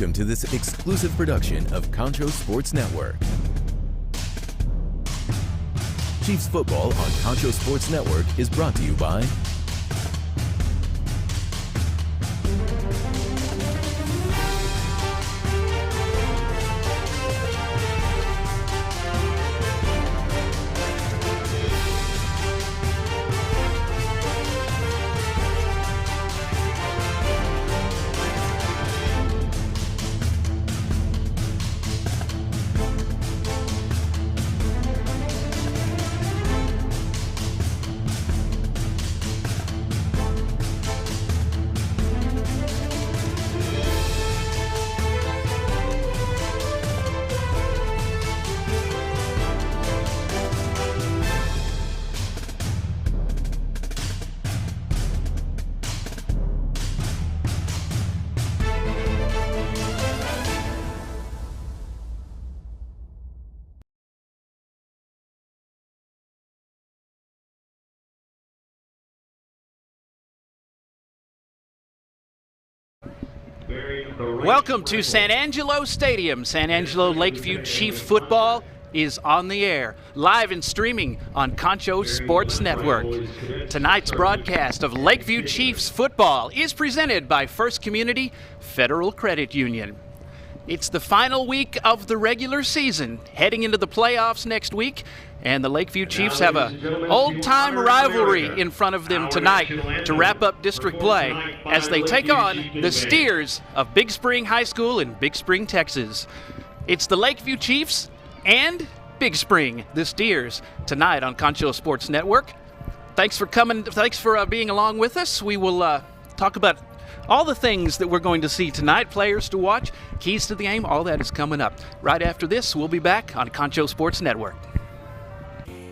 Welcome to this exclusive production of Concho Sports Network. Chiefs football on Concho Sports Network is brought to you by Welcome to San Angelo Stadium. San Angelo Lakeview Chiefs football is on the air, live and streaming on Concho Sports Network. Tonight's broadcast of Lakeview Chiefs football is presented by First Community Federal Credit Union. It's the final week of the regular season, heading into the playoffs next week, and the Lakeview Chiefs have a old-time rivalry in front of them tonight to wrap up district play as they take on the Steers of Big Spring High School in Big Spring, Texas. It's the Lakeview Chiefs and Big Spring, the Steers, tonight on Concho Sports Network. Thanks for coming. Thanks for being along with us. We will talk about all the things that we're going to see tonight, players to watch, keys to the game, all that is coming up. Right after this, we'll be back on Concho Sports Network.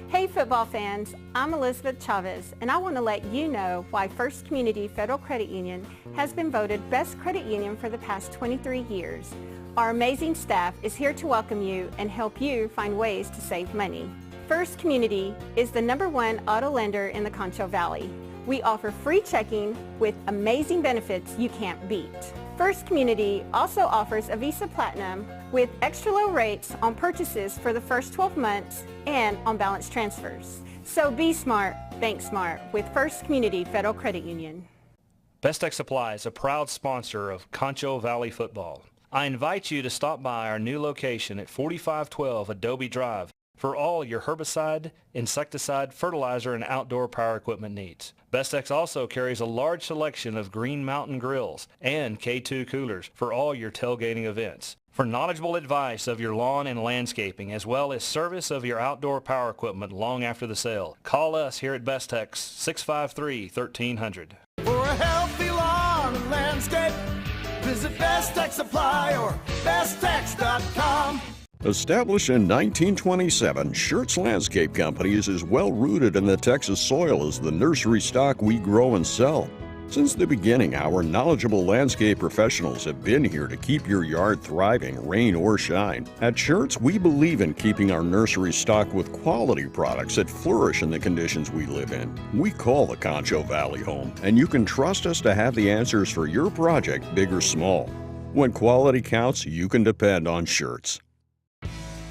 Hey football fans, I'm Elizabeth Chavez, and I want to let you know why First Community Federal Credit Union has been voted Best Credit Union for the past 23 years. Our amazing staff is here to welcome you and help you find ways to save money. First Community is the #1 auto lender in the Concho Valley. We offer free checking with amazing benefits you can't beat. First Community also offers a Visa Platinum with extra low rates on purchases for the first 12 months and on balance transfers. So be smart, bank smart with First Community Federal Credit Union. Best Tech Supply is a proud sponsor of Concho Valley football. I invite you to stop by our new location at 4512 Adobe Drive for all your herbicide, insecticide, fertilizer, and outdoor power equipment needs. Bestex also carries a large selection of Green Mountain grills and K2 coolers for all your tailgating events. For knowledgeable advice of your lawn and landscaping, as well as service of your outdoor power equipment long after the sale, call us here at Bestex 653-1300. For a healthy lawn and landscape, visit Best Tech Supply or besttex.com. Established in 1927, Schertz Landscape Companies is well rooted in the Texas soil as the nursery stock we grow and sell. Since the beginning, our knowledgeable landscape professionals have been here to keep your yard thriving, rain or shine. At Schertz, we believe in keeping our nursery stocked with quality products that flourish in the conditions we live in. We call the Concho Valley home, and you can trust us to have the answers for your project, big or small. When quality counts, you can depend on Schertz.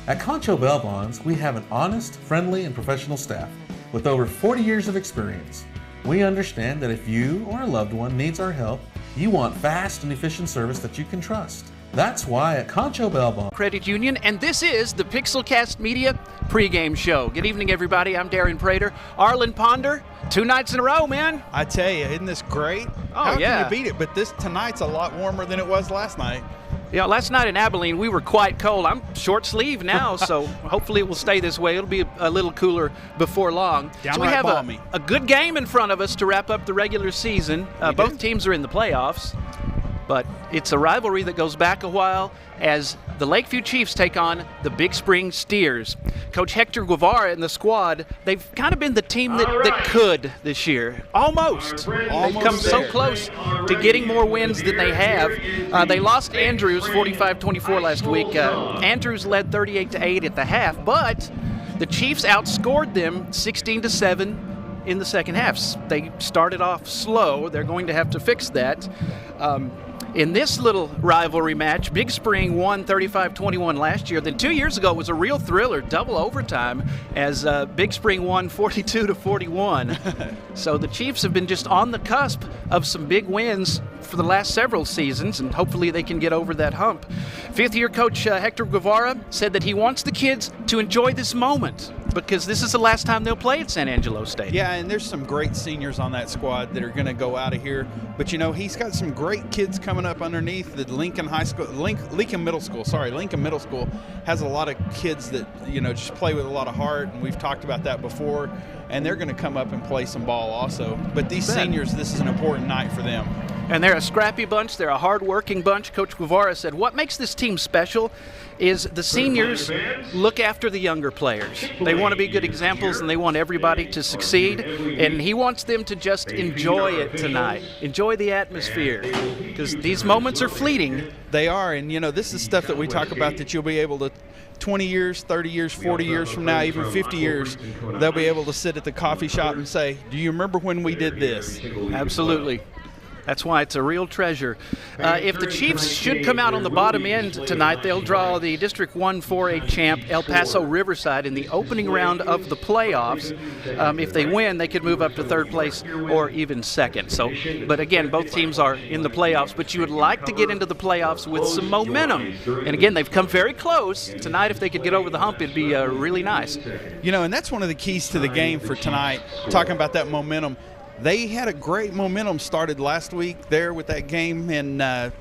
At Concho Bail Bonds, we have an honest, friendly, and professional staff with over 40 years of experience. We understand that if you or a loved one needs our help, you want fast and efficient service that you can trust. That's why at Concho Bail Bonds Credit Union, and this is the Pixelcast Media pregame show. Good evening, everybody. I'm Darren Prater. Arlen Ponder, 2 nights in a row, man. I tell you, isn't this great? Oh, How yeah. can you beat it? But tonight's a lot warmer than it was last night. Yeah, last night in Abilene, we were quite cold. I'm short sleeve now, so hopefully it will stay this way. It'll be a little cooler before long. So we have a good game in front of us to wrap up the regular season. Both teams are in the playoffs, but it's a rivalry that goes back a while as the Lakeview Chiefs take on the Big Spring Steers. Coach Hector Guevara and the squad, they've kind of been the team that could this year. Almost. They've come so close to getting more wins than they have. They lost Andrews 45-24 last week. Andrews led 38-8 at the half, but the Chiefs outscored them 16-7 in the second half. They started off slow. They're going to have to fix that. in this little rivalry match. Big Spring won 35-21 last year. Then 2 years ago it was a real thriller, double overtime, as Big Spring won 42-41. So the Chiefs have been just on the cusp of some big wins for the last several seasons, and hopefully they can get over that hump. Fifth-year coach Hector Guevara said that he wants the kids to enjoy this moment because this is the last time they'll play at San Angelo Stadium. Yeah, and there's some great seniors on that squad that are going to go out of here. But, you know, he's got some great kids coming up underneath. The Lincoln Middle School has a lot of kids that, you know, just play with a lot of heart, and we've talked about that before. And they're going to come up and play some ball also. But these seniors, this is an important night for them. And they're a scrappy bunch. They're a hard-working bunch. Coach Guevara said what makes this team special is the seniors look after the younger players. They want to be good examples, and they want everybody to succeed. And he wants them to just enjoy it tonight, enjoy the atmosphere, because these moments are fleeting. They are, and, you know, this is stuff that we talk about that you'll be able to 20 years, 30 years, 40 years from now, even 50 years, they'll be able to sit at the coffee shop and say, do you remember when we did this? Absolutely. That's why it's a real treasure. If the Chiefs should come out on the bottom end tonight, they'll draw the District 1 4A champ El Paso Riverside in the opening round of the playoffs. If they win, they could move up to third place or even second. So, but again, both teams are in the playoffs, but you would like to get into the playoffs with some momentum. And again, they've come very close. Tonight, if they could get over the hump, it'd be really nice. You know, and that's one of the keys to the game for tonight, talking about that momentum. They had a great momentum started last week there with that game, and I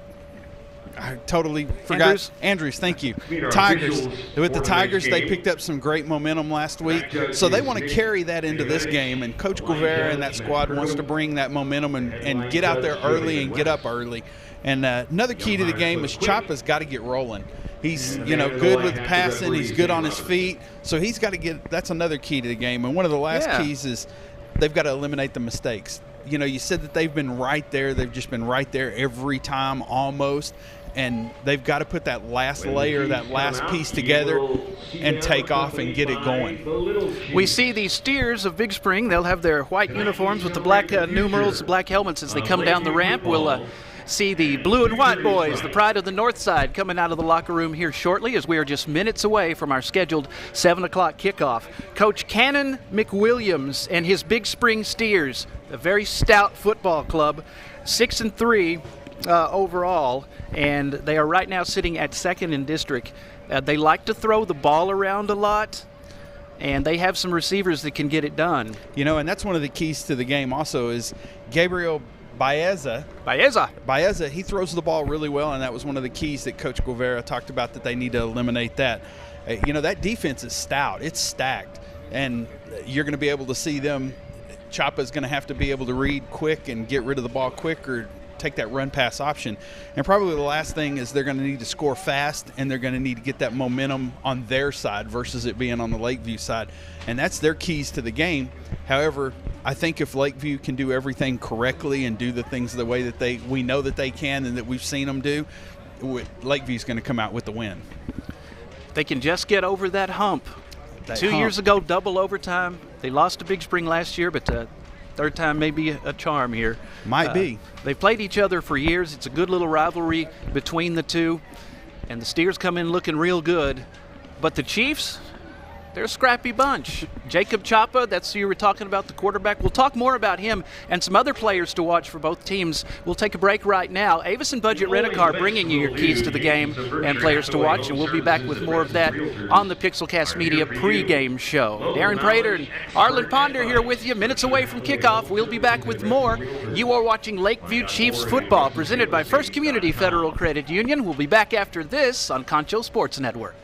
totally forgot. Andrews, thank you. Tigers. With the Tigers, they picked up some great momentum last week, so they want to carry that into this game, and Coach Guevara and that squad wants to bring that momentum and get out there early and get up early. And another key to the game is Chapa's got to get rolling. He's, you know, good with passing. He's good on his feet, so he's got to get – that's another key to the game. And one of the last keys is – they've got to eliminate the mistakes. You know, you said that they've been right there. They've just been right there every time almost. And they've got to put that last layer, that last piece together and take off and get it going. We see the Steers of Big Spring. They'll have their white uniforms with the black numerals, the black helmets as they come down the ramp. We'll see the blue and white boys, the pride of the North Side, coming out of the locker room here shortly as we are just minutes away from our scheduled 7 o'clock kickoff. Coach Cannon McWilliams and his Big Spring Steers, a very stout football club, 6-3 overall, and they are right now sitting at second in district. They like to throw the ball around a lot, and they have some receivers that can get it done. You know, and that's one of the keys to the game also is Gabriel Baeza, he throws the ball really well, and that was one of the keys that Coach Guevara talked about, that they need to eliminate that. You know, that defense is stout. It's stacked, and you're going to be able to see them. Chapa's going to have to be able to read quick and get rid of the ball quick, or take that run-pass option. And probably the last thing is they're going to need to score fast, and they're going to need to get that momentum on their side versus it being on the Lakeview side. And that's their keys to the game. However, I think if Lakeview can do everything correctly and do the things the way that we know that they can and that we've seen them do, Lakeview's going to come out with the win. They can just get over that hump. 2 years ago, double overtime. They lost to Big Spring last year, but third time may be a charm here. Might be. They've played each other for years. It's a good little rivalry between the two. And the Steers come in looking real good. But the Chiefs, they're a scrappy bunch. Jacob Chapa, that's who you were talking about, the quarterback. We'll talk more about him and some other players to watch for both teams. We'll take a break right now. Avis and Budget Rent-A-Car bringing you your keys to the game and players to watch, and we'll be back with more of that on the Pixelcast Media pregame show. Darren Prater and Arlen Ponder here with you, minutes away from kickoff. We'll be back with more. You are watching Lakeview Chiefs football, presented by First Community Federal Credit Union. We'll be back after this on Concho Sports Network.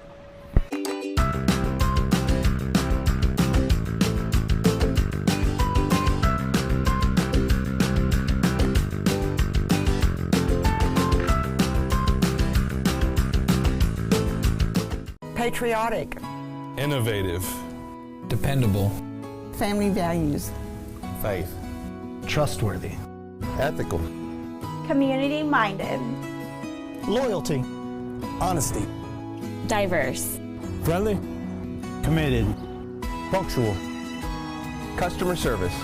Patriotic, innovative, dependable, family values, faith, trustworthy, ethical, community-minded, loyalty, honesty, diverse, friendly, committed, punctual, customer service.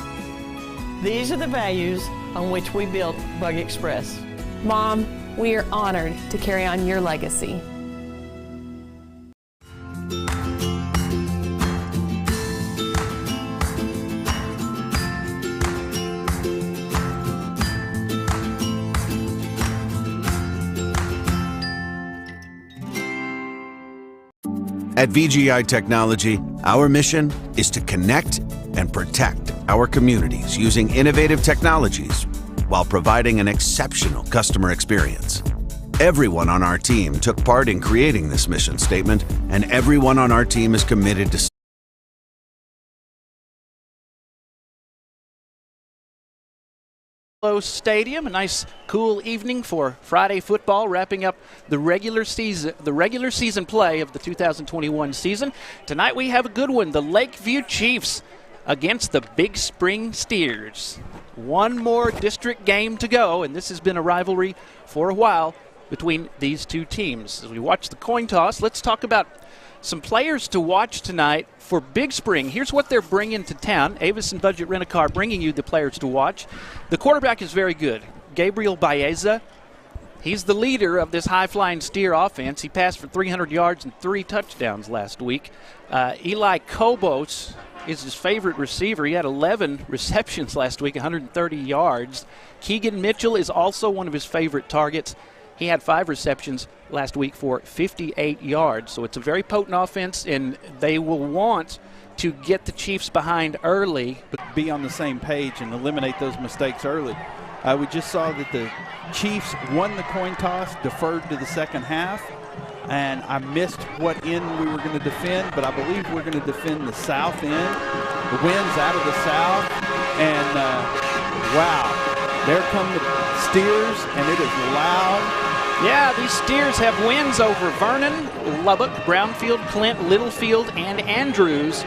These are the values on which we built Bug Express. Mom, We are honored to carry on your legacy. At VGI Technology, our mission is to connect and protect our communities using innovative technologies while providing an exceptional customer experience. Everyone on our team took part in creating this mission statement, and everyone on our team is committed to Stadium. A nice cool evening for Friday football, wrapping up the regular season play of the 2021 season. Tonight we have a good one, the Lakeview Chiefs against the Big Spring Steers. One more district game to go, and this has been a rivalry for a while between these two teams. As we watch the coin toss, let's talk about some players to watch tonight for Big Spring. Here's what they're bringing to town. Avis and Budget Rent-A-Car bringing you the players to watch. The quarterback is very good. Gabriel Baeza. He's the leader of this high-flying Steer offense. He passed for 300 yards and 3 touchdowns last week. Eli Kobos is his favorite receiver. He had 11 receptions last week, 130 yards. Keegan Mitchell is also one of his favorite targets. He had 5 receptions last week for 58 yards. So it's a very potent offense, and they will want to get the Chiefs behind early. But be on the same page and eliminate those mistakes early. We just saw that the Chiefs won the coin toss, deferred to the second half, and I missed what end we were going to defend, but I believe we're going to defend the south end. The wind's out of the south, and wow, there come the Steers, and it is loud. Yeah, these Steers have wins over Vernon, Lubbock, Brownfield, Clint, Littlefield, and Andrews.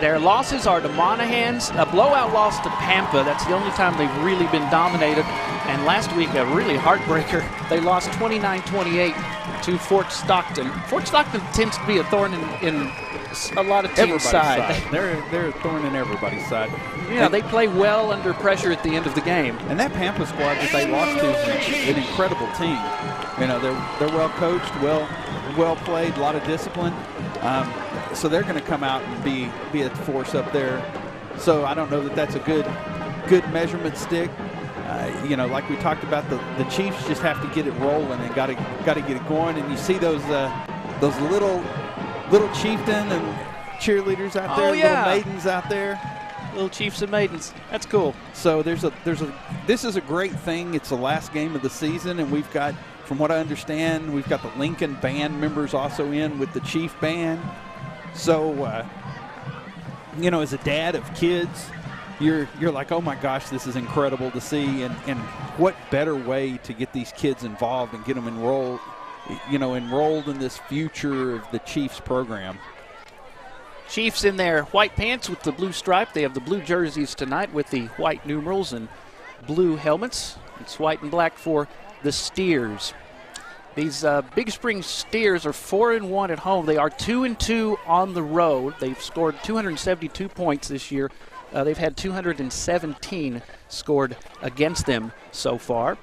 Their losses are to Monahans, a blowout loss to Pampa. That's the only time they've really been dominated. And last week, a really heartbreaker. They lost 29-28 to Fort Stockton. Fort Stockton tends to be a thorn in a lot of teams' side. They're a thorn in everybody's side. Yeah, they play well under pressure at the end of the game. And that Pampa squad that they lost to is an incredible team. You know, they're well coached, well played, a lot of discipline. So they're going to come out and be a force up there. So I don't know that that's a good measurement stick. You know, like we talked about, the Chiefs just have to get it rolling and got to get it going. And you see those little chieftain and cheerleaders out there, little maidens out there. Little Chiefs and maidens. That's cool. So this is a great thing. It's the last game of the season, and we've got, from what I understand, we've got the Lincoln band members also in with the Chief band. So, you know, as a dad of kids, you're like, oh my gosh, this is incredible to see, and what better way to get these kids involved and get them enrolled in this future of the Chiefs program. Chiefs in their white pants with the blue stripe. They have the blue jerseys tonight with the white numerals and blue helmets. It's white and black for the Steers. These Big Spring Steers are 4-1 at home. They are 2-2 on the road. They've scored 272 points this year. They've had 217 scored against them so far.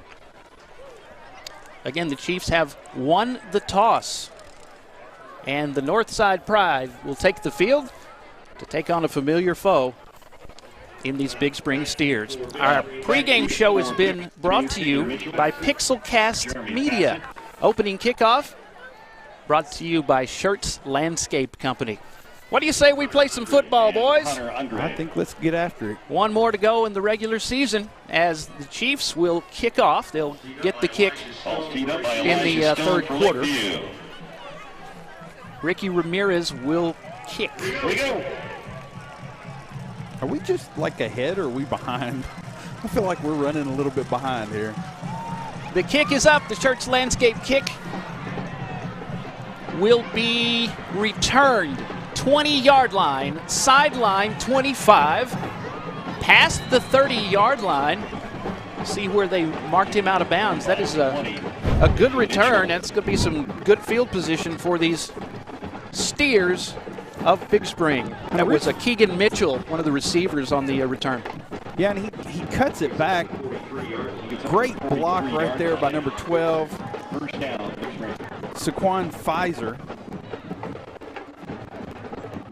Again, the Chiefs have won the toss. And the Northside Pride will take the field to take on a familiar foe in these Big Spring Steers. Our pregame show has been brought to you by Pixelcast Media. Opening kickoff brought to you by Shirts Landscape Company. What do you say we play some football, boys? I think let's get after it. One more to go in the regular season as the Chiefs will kick off. They'll get the kick in the third quarter. Ricky Ramirez will kick. Here we go. Are we just like ahead or are we behind? I feel like we're running a little bit behind here. The kick is up. The Shirts Landscape kick will be returned. 20-yard line, sideline 25, past the 30-yard line. See where they marked him out of bounds. That is a good return. That's going to be some good field position for these Steers of Big Spring. That was a Keegan Mitchell, one of the receivers on the return. Yeah, and he cuts it back Great block right there by number 12, Saquon Pfizer.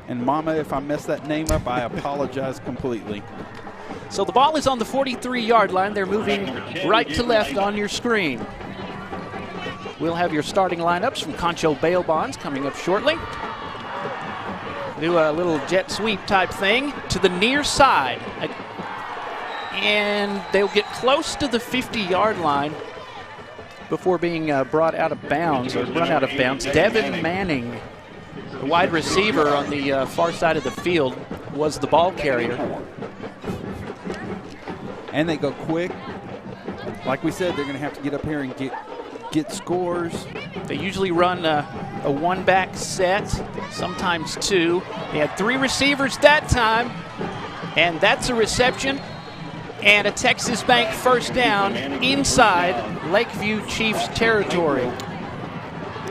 And Mama, if I mess that name up, I apologize completely. So the ball is on the 43-yard line. They're moving right to left on your screen. We'll have your starting lineups from Concho Bail Bonds coming up shortly. Do a little jet sweep type thing to the near side. And they'll get close to the 50-yard line before being brought out of bounds, or run out of bounds. Devin Manning, the wide receiver on the far side of the field, was the ball carrier. And they go quick. Like we said, they're going to have to get up here and get scores. They usually run a one-back set, sometimes two. They had 3 receivers that time, and that's a reception. And a Texas Bank first down inside Lakeview Chiefs territory.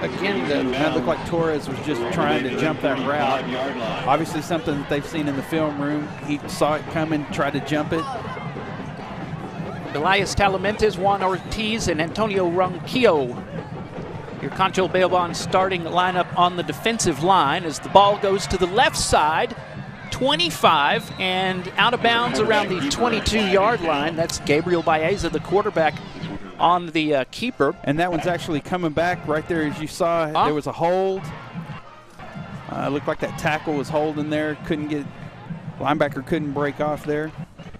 Again, it looked like Torres was just trying to jump that route. Obviously something that they've seen in the film room. He saw it coming, tried to jump it. Elias Talamentes, Juan Ortiz, and Antonio Ronquillo. Your Concho Bail Bonds starting lineup on the defensive line as the ball goes to the left side, 25, and out of bounds around the 22-yard line. That's Gabriel Baeza, the quarterback, on the keeper. And that one's actually coming back right there. As you saw, there was a hold. Looked like that tackle was holding there. Linebacker couldn't break off there.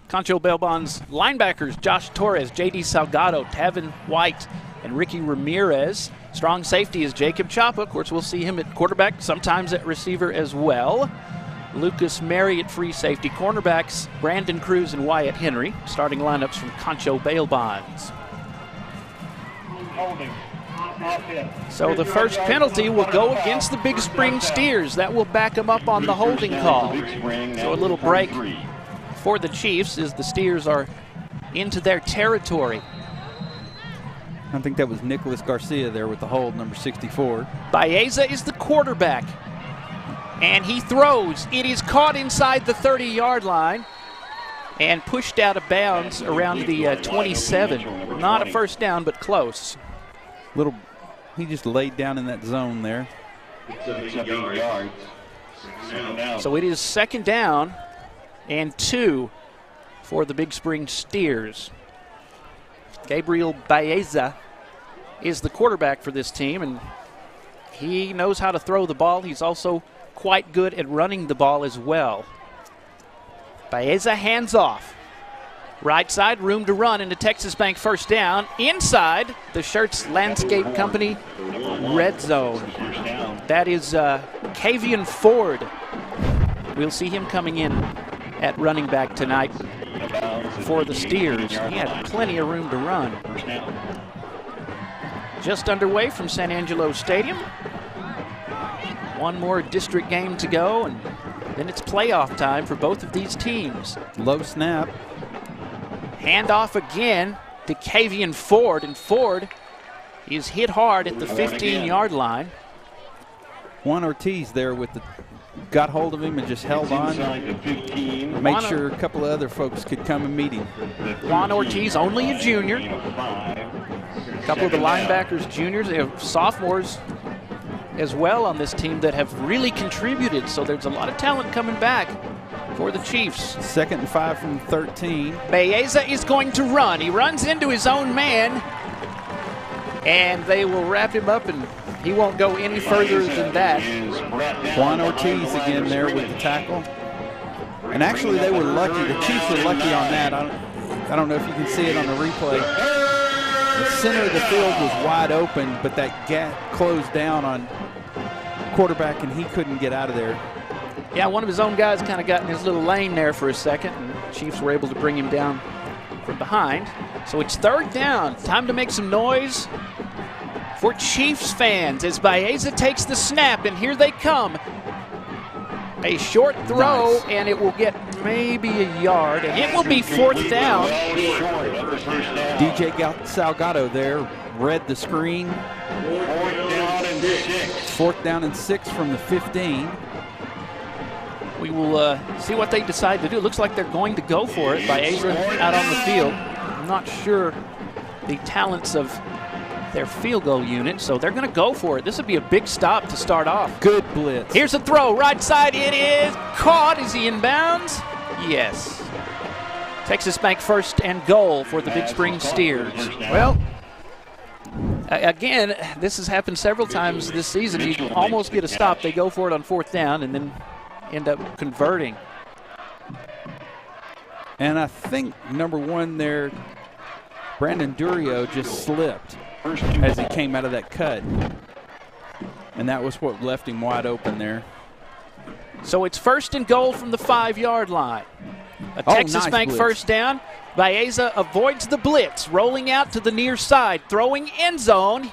Concho Bail Bonds linebackers Josh Torres, J.D. Salgado, Tavin White, and Ricky Ramirez. Strong safety is Jacob Chapa. Of course, we'll see him at quarterback, sometimes at receiver as well. Lucas Mary at free safety. Cornerbacks Brandon Cruz and Wyatt Henry. Starting lineups from Concho Bail Bonds. So the first penalty will go against the Big Spring Steers. That will back them up on the holding call. So a little break for the Chiefs as the Steers are into their territory. I think that was Nicholas Garcia there with the hold, number 64. Baeza is the quarterback, and he throws. It is caught inside the 30-yard line and pushed out of bounds around the 27. Not a first down, but close. He just laid down in that zone there. So it is second down and 2 for the Big Spring Steers. Gabriel Baeza is the quarterback for this team, and he knows how to throw the ball. He's also quite good at running the ball as well. Baeza hands off. Right side, room to run into Texas Bank first down. Inside the Shirts Landscape Company red zone. That is Kavian Ford. We'll see him coming in at running back tonight for the Steers. He had plenty of room to run. Just underway from San Angelo Stadium. One more district game to go, and then it's playoff time for both of these teams. Low snap. Handoff again to Kavian Ford, and Ford is hit hard at the 15-yard line. Juan Ortiz there got hold of him and just held on. Made sure a couple of other folks could come and meet him. Juan Ortiz, only a junior. A couple of the linebackers, juniors. They have sophomores as well on this team that have really contributed. So there's a lot of talent coming back for the Chiefs. 2nd and 5 from 13. Baeza is going to run. He runs into his own man, and they will wrap him up, and he won't go any further than that. Juan Ortiz again there with the tackle. And actually they were lucky. The Chiefs were lucky on that. I don't know if you can see it on the replay. The center of the field was wide open, but that gap closed down on quarterback, and he couldn't get out of there. Yeah, one of his own guys kind of got in his little lane there for a second, and the Chiefs were able to bring him down from behind. So it's third down. Time to make some noise for Chiefs fans as Baeza takes the snap, and here they come. A short throw, and it will get maybe a yard, and it will be 4th down. DJ Salgado there read the screen. 4th down and 6 from the 15. We will see what they decide to do. It looks like they're going to go for it. Baeza out on the field. I'm not sure the talents of their field goal unit, so they're going to go for it. This would be a big stop to start off. Good blitz. Here's a throw, right side. It is caught. Is he in bounds? Yes. Texas Bank first and goal for the Big Spring Steers. Well, again, this has happened several times this season. You almost get a stop. They go for it on fourth down and then end up converting. And I think number one there, Brandon Durio just slipped as he came out of that cut. And that was what left him wide open there. So it's first and goal from the 5-yard line. A Texas Bank blitz. First down. Baeza avoids the blitz, rolling out to the near side, throwing end zone.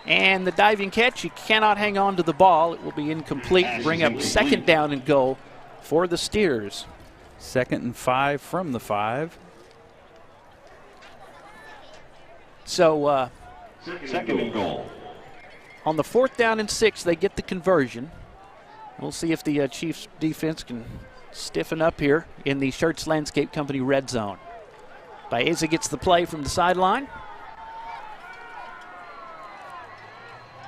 And the diving catch, he cannot hang on to the ball. It will be incomplete. Bring up second down and goal for the Steers. 2nd and 5 from the 5. So second and goal. On the 4th down and 6, they get the conversion. We'll see if the Chiefs defense can stiffen up here in the Schertz Landscape Company red zone. Baeza gets the play from the sideline.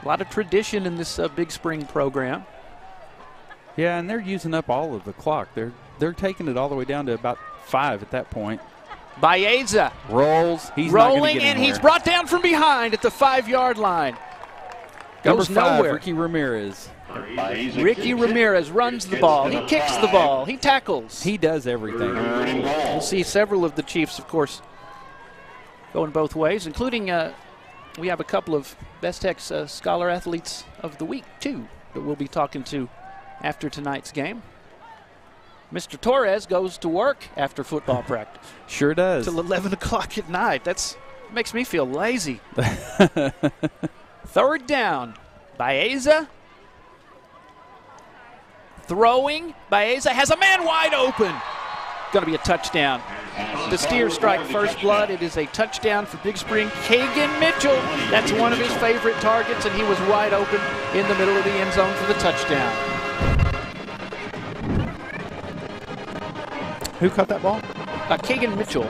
A lot of tradition in this Big Spring program. Yeah, and they're using up all of the clock. They're taking it all the way down to about 5 at that point. Baeza rolls. He's rolling, and he's brought down from behind at the 5-yard line. Goes Number 5, nowhere. Ricky Ramirez. Ricky Ramirez runs the ball. He kicks the ball. He tackles. He does everything. We'll see several of the Chiefs, of course, going both ways, including we have a couple of Best Tex Scholar Athletes of the Week, too, that we'll be talking to after tonight's game. Mr. Torres goes to work after football practice. Sure does. Till 11 o'clock at night. That makes me feel lazy. 3rd down. Baeza. Throwing. Baeza has a man wide open. Going to be a touchdown. The Steers strike first blood. It is a touchdown for Big Spring. Kagan Mitchell. That's one of his favorite targets, and he was wide open in the middle of the end zone for the touchdown. Who caught that ball? Kagan Mitchell.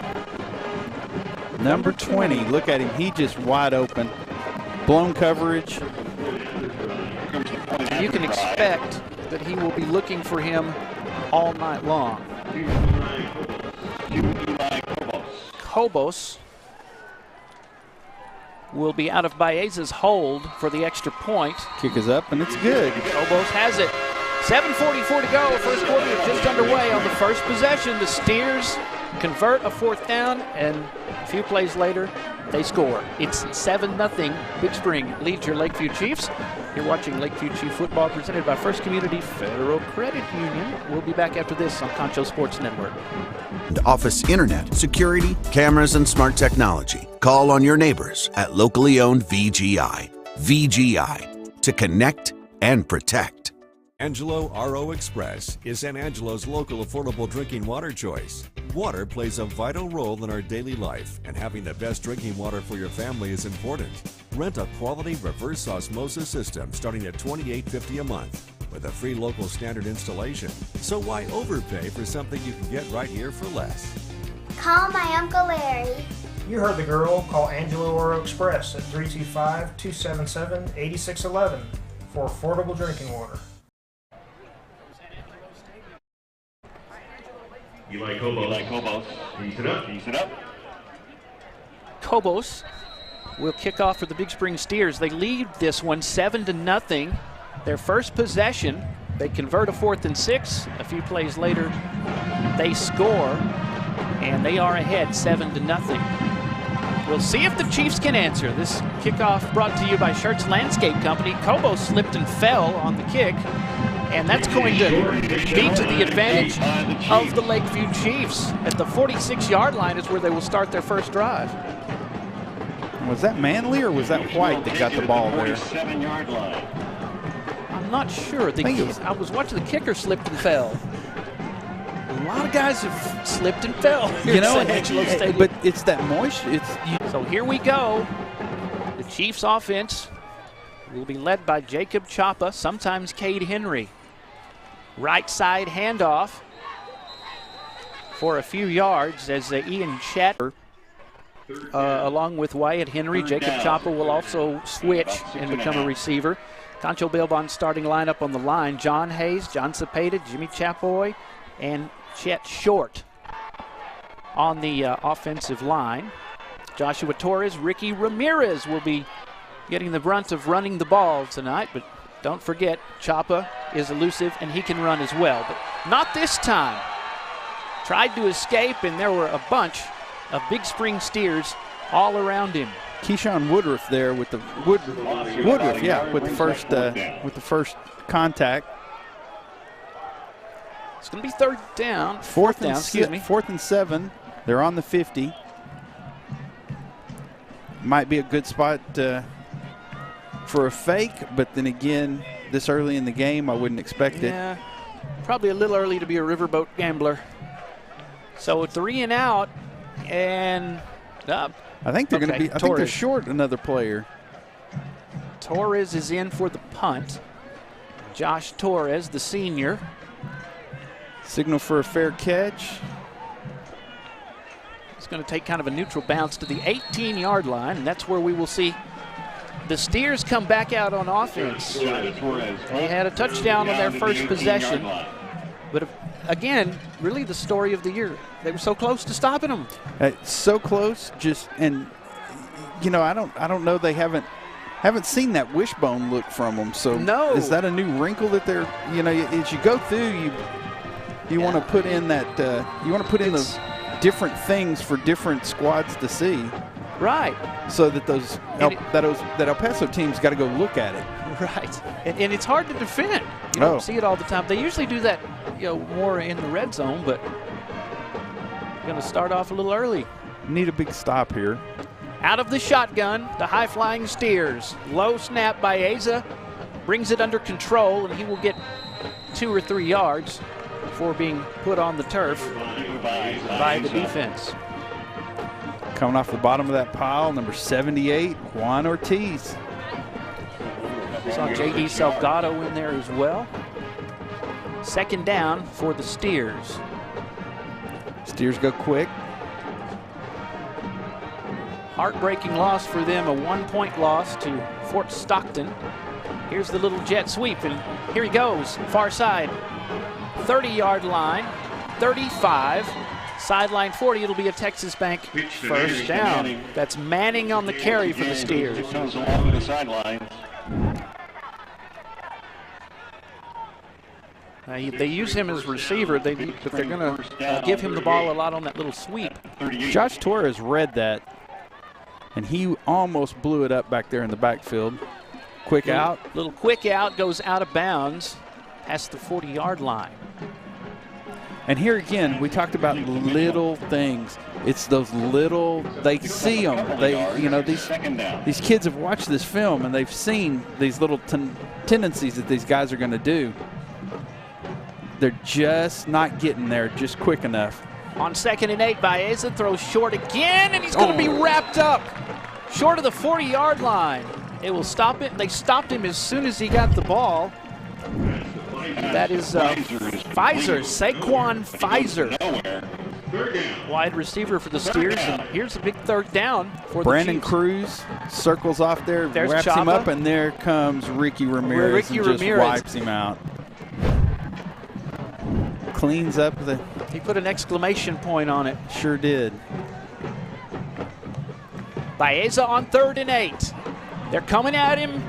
Number 20. Look at him. He just wide open. Blown coverage. You can expect that he will be looking for him all night long. Cobos will be out of Baeza's hold for the extra point. Kick is up, and it's good. Cobos has it. 7:44 to go. First quarter is just underway. On the first possession, the Steers convert a 4th down, and a few plays later, they score. It's 7-0. Big Spring leads your Lakeview Chiefs. You're watching Lakeview Chief football presented by First Community Federal Credit Union. We'll be back after this on Concho Sports Network. And office internet, security, cameras, and smart technology. Call on your neighbors at locally owned VGI. VGI, to connect and protect. Angelo RO Express is San Angelo's local affordable drinking water choice. Water plays a vital role in our daily life, and having the best drinking water for your family is important. Rent a quality reverse osmosis system starting at $28.50 a month with a free local standard installation. So why overpay for something you can get right here for less? Call my Uncle Larry. You heard the girl. Call Angelo RO Express at 325-277-8611 for affordable drinking water. You like Cobos. Piece it up. Cobos will kick off for the Big Spring Steers. They lead this one 7-0. Their first possession, they convert a 4th and 6. A few plays later, they score, and they are ahead 7-0. We'll see if the Chiefs can answer. This kickoff brought to you by Schertz Landscape Company. Cobos slipped and fell on the kick, and that's going to be to the advantage of the Lakeview Chiefs. At the 46-yard line is where they will start their first drive. Was that Manley or was that White that got the ball there? I'm not sure. I was watching the kicker slipped and fell. A lot of guys have slipped and fell here at San Angelo Stadium. But it's that moisture. So here we go. The Chiefs offense will be led by Jacob Chapa, sometimes Cade Henry. Right side handoff for a few yards as Ian Chatter along with Wyatt Henry. Jacob Chapa will also switch and become a receiver. Concho Belbon's starting lineup on the line: John Hayes, John Cepeda, Jimmy Chapoy, and Chet Short. On the offensive line, Joshua Torres, Ricky Ramirez will be getting the brunt of running the ball tonight, but don't forget, Chapa is elusive and he can run as well, but not this time. Tried to escape, and there were a bunch of Big Spring Steers all around him. Keyshawn Woodruff there with the Woodruff, yeah, with the first contact. It's going to be third down. Fourth and 7. They're on the 50. Might be a good spot for a fake, but then again, this early in the game, I wouldn't expect it. Yeah, probably a little early to be a riverboat gambler. So 3 and out, and up. I think they're going to be. I think they're short another player. Torres is in for the punt. Josh Torres, the senior. Signal for a fair catch. It's going to take kind of a neutral bounce to the 18-yard line, and that's where we will see the Steers come back out on offense. They had a touchdown on their first possession, but again, really the story of the year. They were so close to stopping them. So close, and I don't know. They haven't seen that wishbone look from them. So no. Is that a new wrinkle that they're as you go through you want to put in that you want to put in the different things for different squads to see. Right. So that that El Paso team's got to go look at it. Right. And it's hard to defend. You don't see it all the time. They usually do that, more in the red zone, but going to start off a little early. Need a big stop here. Out of the shotgun, the high-flying Steers. Low snap by Asa. Brings it under control, and he will get 2 or 3 yards before being put on the turf by the defense. Coming off the bottom of that pile, number 78, Juan Ortiz. Saw J.D. Salgado in there as well. Second down for the Steers. Steers go quick. Heartbreaking loss for them, a 1-point loss to Fort Stockton. Here's the little jet sweep, and here he goes, far side. 30-yard line, 35, sideline 40. It'll be a Texas Bank first down. That's Manning on the carry for the Steers. They use him as receiver, but they're going to give him the ball a lot on that little sweep. Josh Torres read that, and he almost blew it up back there in the backfield. Quick out. Little quick out, goes out of bounds past the 40-yard line. And here again, we talked about little things. It's those little, they see them. These kids have watched this film, and they've seen these little tendencies that these guys are going to do. They're just not getting there just quick enough. On 2nd and 8, Baeza throws short again, and he's going to be wrapped up short of the 40-yard line. They will stop it. They stopped him as soon as he got the ball. That is Pfizer, Saquon Pfizer, wide receiver for the Steers. And here's a big third down for Brandon the Chiefs. Cruz circles off there, wraps Chapa. him up, and there comes Ricky Ramirez and just wipes him out. Cleans up the... He put an exclamation point on it. Sure did. Baeza on 3rd and 8. They're coming at him,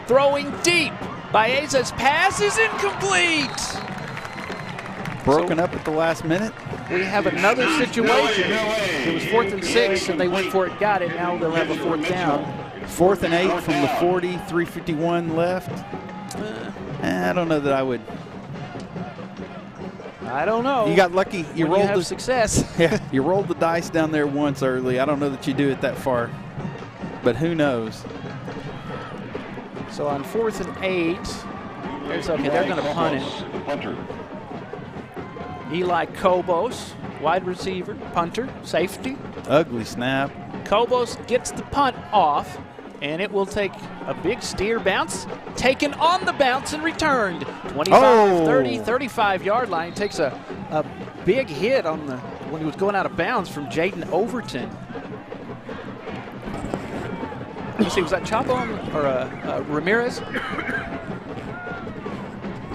throwing deep. Baeza's pass is incomplete. Broken up at the last minute. We have another situation. It was 4th and 6, and they went for it, got it. Now they'll have a 4th down. 4th and 8 from the 40, 3:51 left. I don't know that I would. I don't know. You got lucky. You rolled the success. Yeah, you rolled the dice down there once early. I don't know that you do it that far, but who knows? So on 4th and 8, they're going to punt it. Eli Kobos, wide receiver, punter, safety. Ugly snap. Kobos gets the punt off, and it will take a big Steer bounce, taken on the bounce and returned. 25, 30, 35-yard line. Takes a big hit on when he was going out of bounds from Jaden Overton. Let's see, was that Chapo or Ramirez?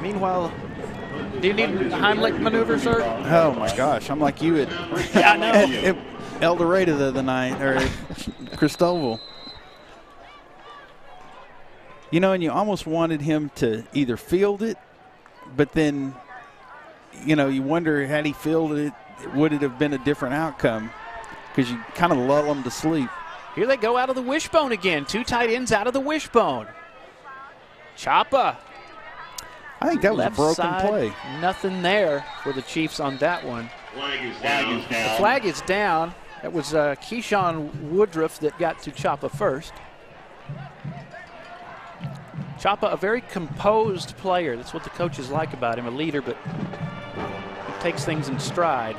Meanwhile, do you need the Heimlich maneuver, sir? Oh my gosh, I'm like you at, yeah, I know. at El Dorado the other night, or Cristobal. You know, and you almost wanted him to either field it, but then, you know, you wonder had he fielded it, would it have been a different outcome? Because you kind of lull him to sleep. Here they go out of the wishbone again. 2 tight ends out of the wishbone. Chapa. I think that was Left a broken side, play. Nothing there for the Chiefs on that one. Flag is down. The flag is down. That was Keyshawn Woodruff that got to Chapa first. Chapa, a very composed player. That's what the coaches like about him, a leader, but he takes things in stride.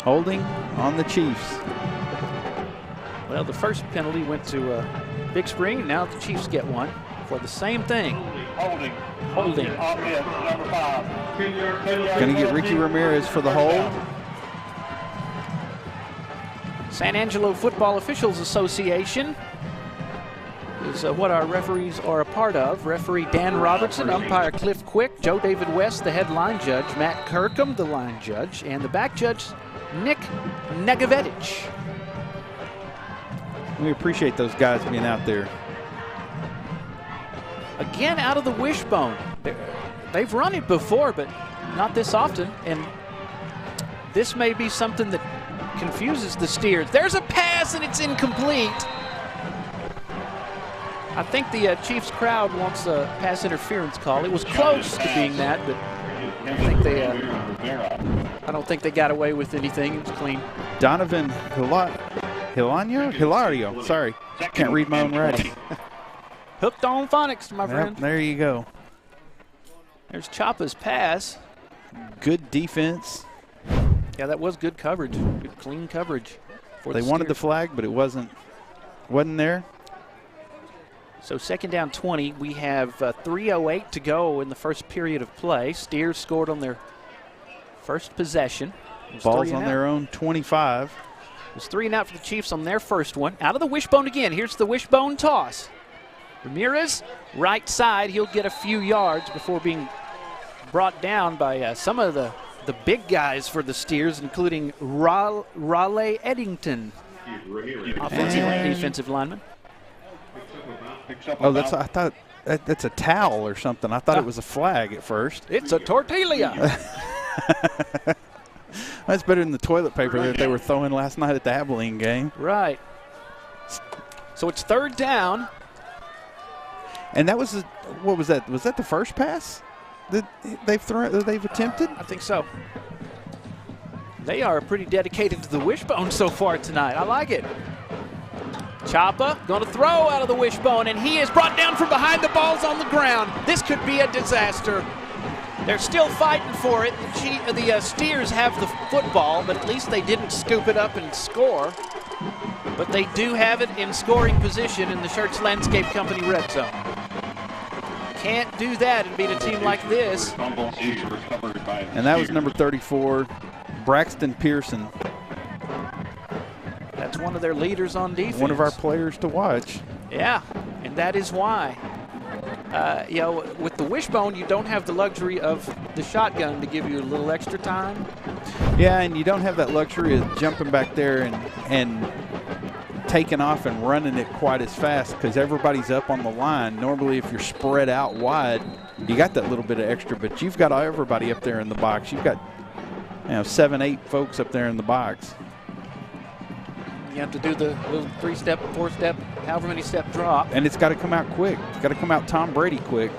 Holding on the Chiefs. Well, the first penalty went to Big Spring. Now the Chiefs get one for the same thing. Holding. Holding. Number 5. Going to get Ricky Ramirez for the hold. San Angelo Football Officials Association is what our referees are a part of. Referee Dan Robertson, umpire Cliff Quick, Joe David West, the head line judge, Matt Kirkham, the line judge, and the back judge, Nick Negavetich. We appreciate those guys being out there. Again, out of the wishbone. They've run it before, but not this often, and this may be something that confuses the Steers. There's a pass, and it's incomplete. I think the Chiefs crowd wants a pass interference call. It was close to being that, but I don't think they got away with anything. It was clean. Donovan Hilario. Sorry, can't read my own writing. Hooked on phonics, my friend. There you go. There's Chapa's pass. Good defense. Yeah, that was good coverage. Good, clean coverage. They wanted the flag, but it wasn't there. So 2nd down 20. We have 3:08 to go in the first period of play. Steers scored on their first possession. Ball's on their own 25. It was 3 and out for the Chiefs on their first one. Out of the wishbone again. Here's the wishbone toss. Ramirez, right side. He'll get a few yards before being brought down by some of the big guys for the Steers, including Raleigh Eddington, offensive and defensive lineman. Oh, I thought that's a towel or something. I thought it was a flag at first. It's a tortilla. That's better than the toilet paper that they were throwing last night at the Abilene game. Right. So it's 3rd down. And that was what was that? Was that the first pass that they've attempted? I think so. They are pretty dedicated to the wishbone so far tonight. I like it. Chapa going to throw out of the wishbone, and he is brought down from behind. The ball's on the ground. This could be a disaster. They're still fighting for it. The Steers have the football, but at least they didn't scoop it up and score. But they do have it in scoring position in the Schertz Landscape Company red zone. Can't do that and beat a team like this. And that was number 34, Braxton Pearson. That's one of their leaders on defense. One of our players to watch. Yeah, and that is why. With the wishbone, you don't have the luxury of the shotgun to give you a little extra time. Yeah, and you don't have that luxury of jumping back there and taking off and running it quite as fast because everybody's up on the line. Normally, if you're spread out wide, you got that little bit of extra, but you've got everybody up there in the box. You've got 7, 8 folks up there in the box. You have to do the little 3-step, 4-step, however many step drop. And it's got to come out quick. It's got to come out Tom Brady quick.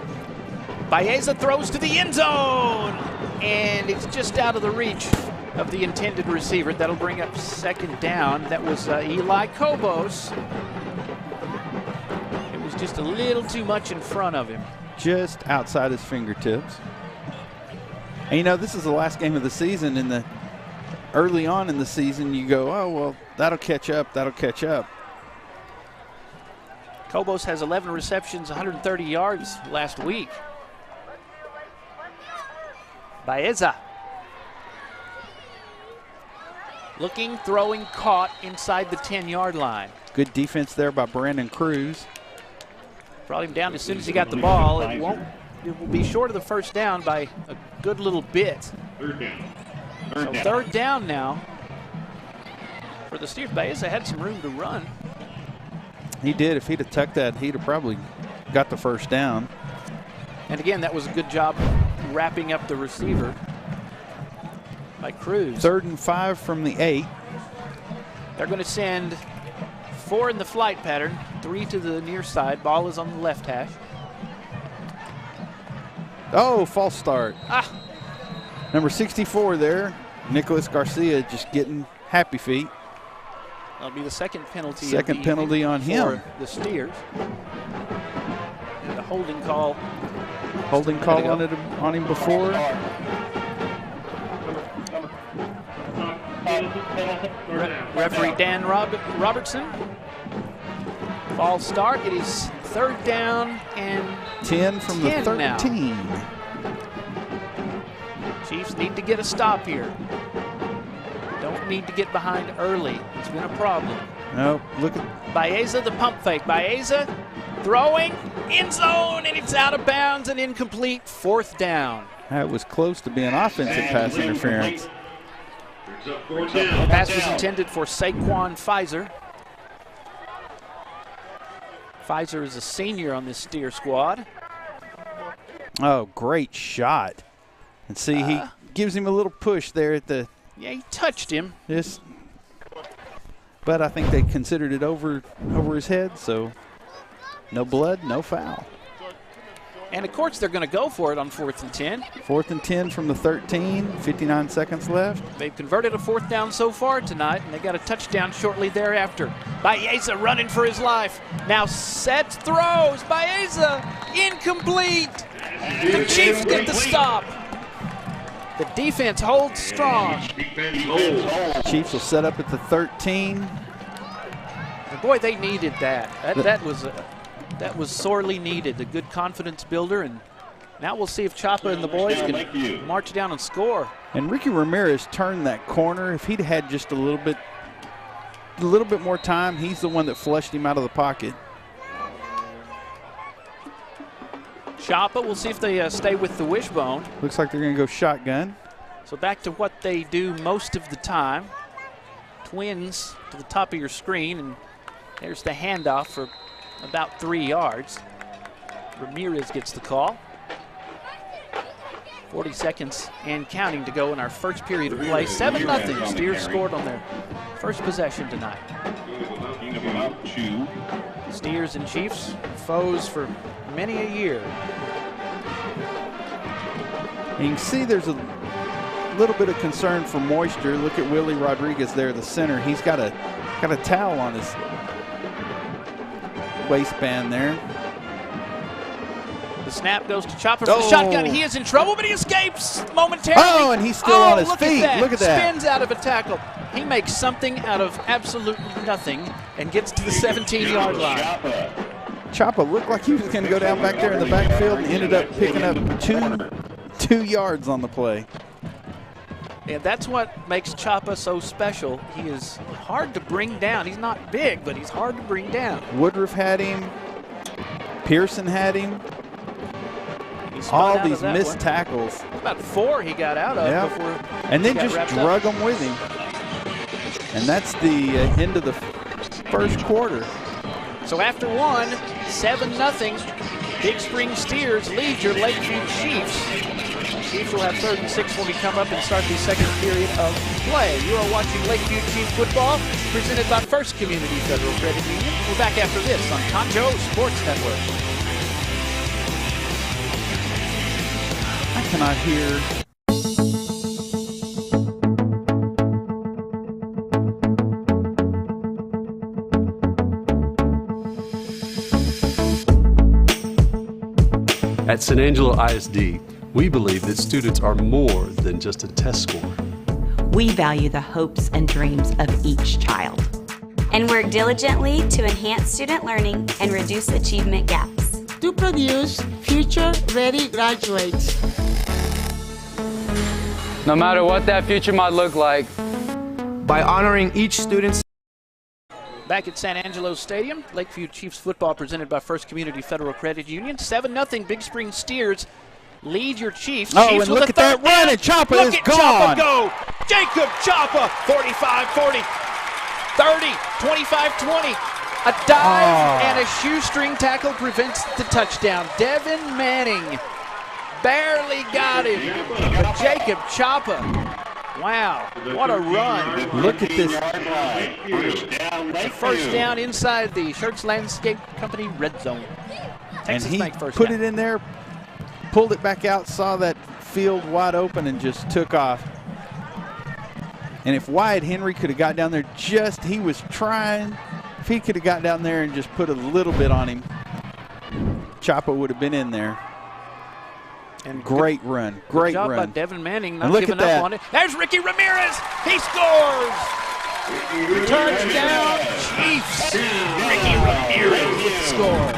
Baeza throws to the end zone, and it's just out of the reach of the intended receiver. That'll bring up 2nd down. That was Eli Kobos. It was just a little too much in front of him. Just outside his fingertips. And this is the last game of the season, and early on in the season you go, oh, well, that'll catch up, Kobos has 11 receptions, 130 yards last week. Baeza. Looking, throwing, caught inside the 10-yard line. Good defense there by Brandon Cruz. Brought him down as soon as he got the ball. It will be short of the first down by a good little bit. Third down now for the Steers. Baeza had some room to run. He did. If he'd have tucked that, he'd have probably got the first down. And again, that was a good job wrapping up the receiver by Cruz. 3rd and 5 from the 8. They're going to send 4 in the flight pattern, 3 to the near side. Ball is on the left hash. Oh, false start. Number 64 there, Nicholas Garcia, just getting happy feet. That'll be the second penalty. Second penalty on him. For the Steers. And the holding call. Holding call on him before. Referee Dan Robertson. False start. It is 3rd down and 10 from the 13. Now. Chiefs need to get a stop here. Don't need to get behind early. It's been a problem. No, look at Baeza, the pump fake. Baeza throwing, end zone, and it's out of bounds and incomplete. 4th down. That was close to being offensive pass interference. The pass was intended for Saquon Pfizer. Pfizer is a senior on this Steer squad. Oh, great shot. And see, he gives him a little push there at the... Yeah, he touched him. Yes. But I think they considered it over his head, so no blood, no foul. And, of course, they're going to go for it on 4th and 10. 4th and 10 from the 13, 59 seconds left. They've converted a 4th down so far tonight, and they got a touchdown shortly thereafter. Baeza running for his life. Now sets, throws. Baeza incomplete. The Chiefs get the stop. The defense holds strong. Chiefs will set up at the 13. And boy, they needed that. That was sorely needed. A good confidence builder, and now we'll see if Chapa and the boys can march down and score. And Ricky Ramirez turned that corner. If he'd had just a little bit more time, he's the one that flushed him out of the pocket. Chapa, we'll see if they stay with the wishbone. Looks like they're going to go shotgun. So back to what they do most of the time. Twins to the top of your screen, and there's the handoff for about 3 yards. Ramirez gets the call. 40 seconds and counting to go in our first period of play. 7-0. Steers scored on their first possession tonight. Steers and Chiefs, foes for many a year. And you can see there's a little bit of concern for moisture. Look at Willie Rodriguez there, the center. He's got a towel on his waistband there. The snap goes to Chopper for the shotgun. He is in trouble, but he escapes momentarily. Oh, and he's still on his feet. Look at that. Spins out of a tackle. He makes something out of absolutely nothing and gets to the 17-yard line. Chopper looked like he was going to go down back there in the backfield and ended up picking up two yards on the play. And that's what makes Chapa so special. He is hard to bring down. He's not big, but he's hard to bring down. Woodruff had him. Pearson had him. All these missed tackles. About 4 he got out of before. And then just drug them with him. And that's the end of the first quarter. So after 1, 7-0. Big Spring Steers lead your Lakeview Chiefs. Chiefs will have 3rd and 6 when we come up and start the second period of play. You are watching Lakeview Chiefs football, presented by First Community Federal Credit Union. We're back after this on Concho Sports Network. I cannot hear. At San Angelo ISD, we believe that students are more than just a test score. We value the hopes and dreams of each child. And work diligently to enhance student learning and reduce achievement gaps. To produce future-ready graduates. No matter what that future might look like, by honoring each student's. Back at San Angelo Stadium, Lakeview Chiefs football presented by First Community Federal Credit Union. 7-0 Big Spring Steers lead your Chiefs. Oh, Chiefs and look at that run, and Choppa is gone. Choppa go. Jacob Choppa, 45-40, 30, 25-20. A dive and a shoestring tackle prevents the touchdown. Devin Manning barely got him, but Jacob Choppa, wow, what a run. Look at this. First down inside the Shirts Landscape Company red zone. And he first put down. it in there, pulled it back out, saw that field wide open, and just took off. And if Wyatt Henry could have got down there he was trying, if he could have got down there and just put a little bit on him, Choppa would have been in there. And great run, great job run. by Devin Manning, not look giving at that. up on it. There's Ricky Ramirez. He scores. Touchdown, Chiefs. Ricky Ramirez with the score.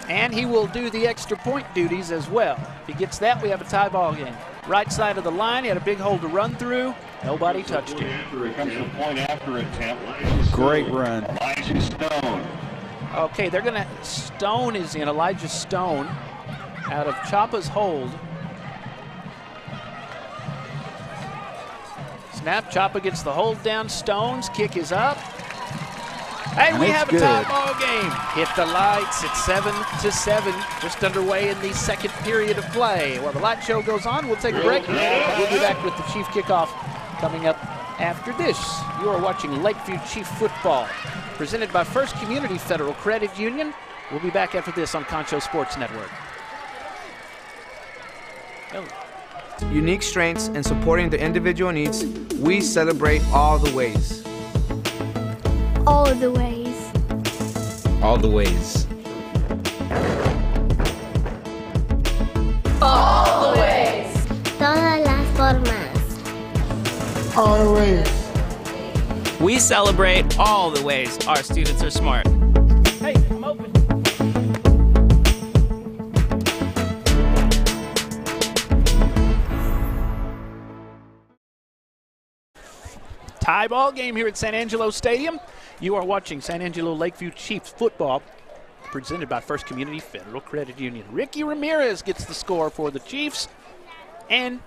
And he will do the extra point duties as well. If he gets that, we have a tie ball game. Right side of the line, he had a big hole to run through. Nobody touched him. Here comes the point after attempt. Great run. Elijah Stone. Okay, they're going to, Stone is in, Elijah Stone, out of Choppa's hold. Snap, Choppa gets the hold down, Stone's kick is up. Hey, we have a tie ball game. Hit the lights, it's 7-7, just underway in the second period of play. While the light show goes on, we'll take a break. We'll be back with the Chief kickoff coming up after this. You are watching Lakeview Chief football, presented by First Community Federal Credit Union. We'll be back after this on Concho Sports Network. Unique strengths and supporting the individual needs, we celebrate all the ways. All the ways. All the ways. All the ways. Todas las formas. All the ways. We celebrate all the ways our students are smart. Hey, I'm open. Tie ball game here at San Angelo Stadium. You are watching San Angelo Lakeview Chiefs football, presented by First Community Federal Credit Union. Ricky Ramirez gets the score for the Chiefs, and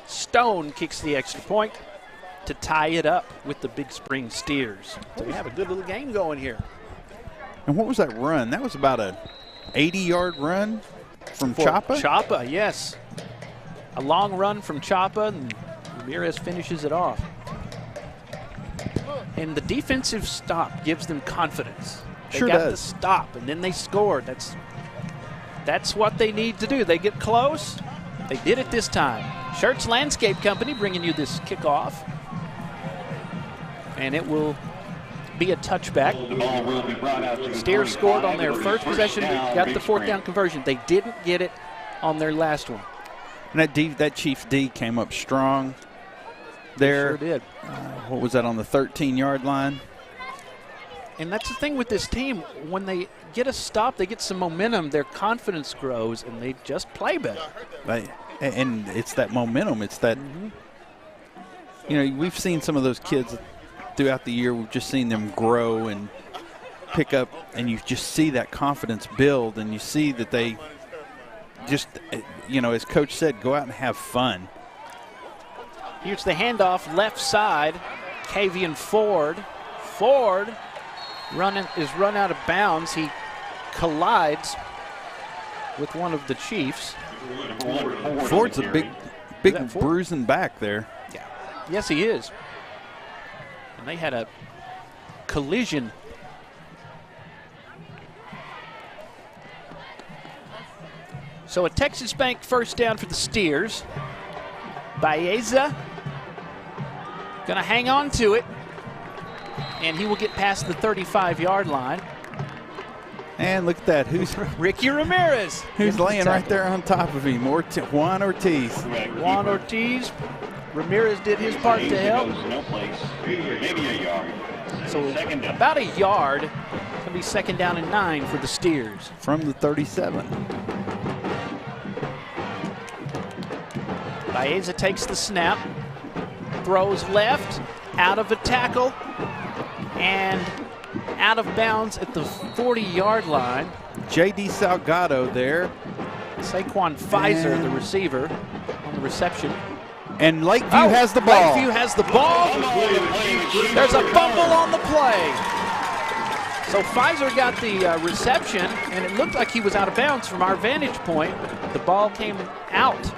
Stone kicks the extra point to tie it up with the Big Spring Steers. So we have a good little game going here. And what was that run? That was about a 80-yard run from Choppa? Choppa, yes. A long run from Choppa, and Ramirez finishes it off. And the defensive stop gives them confidence. They Sure got does. the stop, and then they scored. That's what they need to do. They get close. They did it this time. Shirts Landscape Company bringing you this kickoff. And it will be a touchback. The ball will be brought out to Steers scored on their first possession, got the fourth down conversion. They didn't get it on their last one. And that Chief D came up strong there. Sure did. What was that, on the 13-yard line? And that's the thing with this team. When they get a stop, they get some momentum, their confidence grows, and they just play better. And it's that momentum. It's that, you know, we've seen some of those kids throughout the year. We've just seen them grow and pick up, and you just see that confidence build, and you see that they just, you know, as Coach said, go out and have fun. Here's the handoff, left side, Kavian Ford. Ford is run out of bounds. He collides with one of the Chiefs. Ford's a big bruising back there. Yeah. Yes, he is. And they had a collision. So a Texas Bank first down for the Steers. Baeza going to hang on to it, and he will get past the 35-yard line. And look at that. Who's Ricky Ramirez? Who's laying right there on top of him? Juan Ortiz. Juan Ortiz. Ramirez did his part to help. No place. Maybe a yard. So about a yard. It's going to be second down and 9 for the Steers. From the 37. Baeza takes the snap, throws left, out of a tackle, and out of bounds at the 40-yard line. J.D. Salgado there. Saquon Pfizer, the receiver, on the reception. And Lakeview has the ball. Lakeview has the ball. There's a fumble on the play. So Pfizer got the reception, and it looked like he was out of bounds from our vantage point. The ball came out.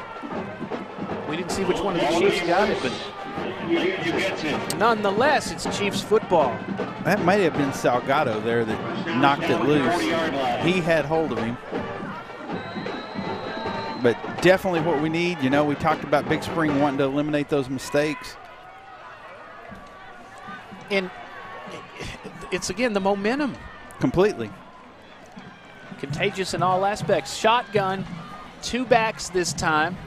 We didn't see which one of the Chiefs got it, but nonetheless, it's Chiefs football. That might have been Salgado there that knocked it loose. He had hold of him. But definitely what we need. You know, we talked about Big Spring wanting to eliminate those mistakes. And it's, again, the momentum. Completely. Contagious in all aspects. Shotgun, 2 backs this time.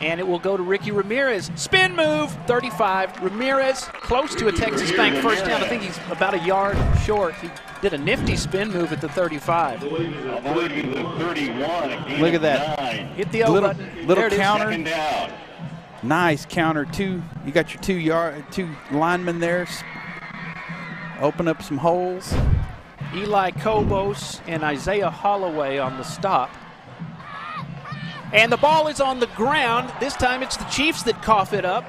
And it will go to Ricky Ramirez. Spin move, 35. Ramirez close to a Texas Bank first down. I think he's about a yard short. He did a nifty spin move at the 35. Look at that. Hit the O button. Little counter. Nice counter. You got your two linemen there. Open up some holes. Eli Kobos and Isaiah Holloway on the stop. And the ball is on the ground. This time it's the Chiefs that cough it up.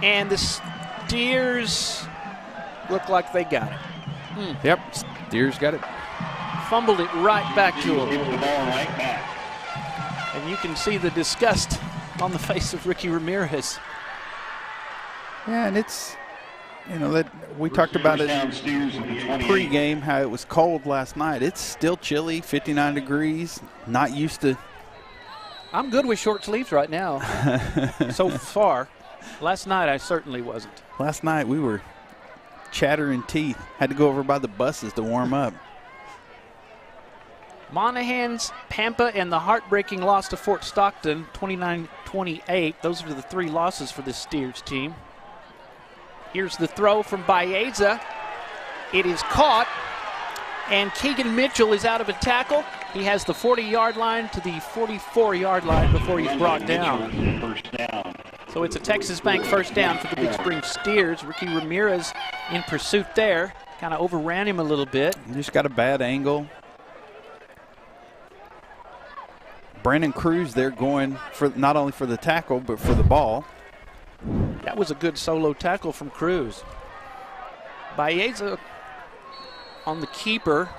And the Steers look like they got it. Yep, Steers got it. Fumbled it right back to him. And you can see the disgust on the face of Ricky Ramirez. Yeah, and it's, you know, that we talked about it pregame, how it was cold last night. It's still chilly, 59 degrees, not used to. I'm good with short sleeves right now, so far. Last night I certainly wasn't. Last night we were chattering teeth. Had to go over by the buses to warm up. Monahan's, Pampa, and the heartbreaking loss to Fort Stockton, 29-28. Those are the 3 losses for this Steers team. Here's the throw from Baeza. It is caught, and Keegan Mitchell is out of a tackle. He has the 40-yard line to the 44-yard line before he's brought down. First down. So it's a Texas Bank first down for the Big Spring Steers. Ricky Ramirez in pursuit there. Kind of overran him a little bit. Just got a bad angle. Brandon Cruz there going for not only for the tackle, but for the ball. That was a good solo tackle from Cruz. Baeza on the keeper.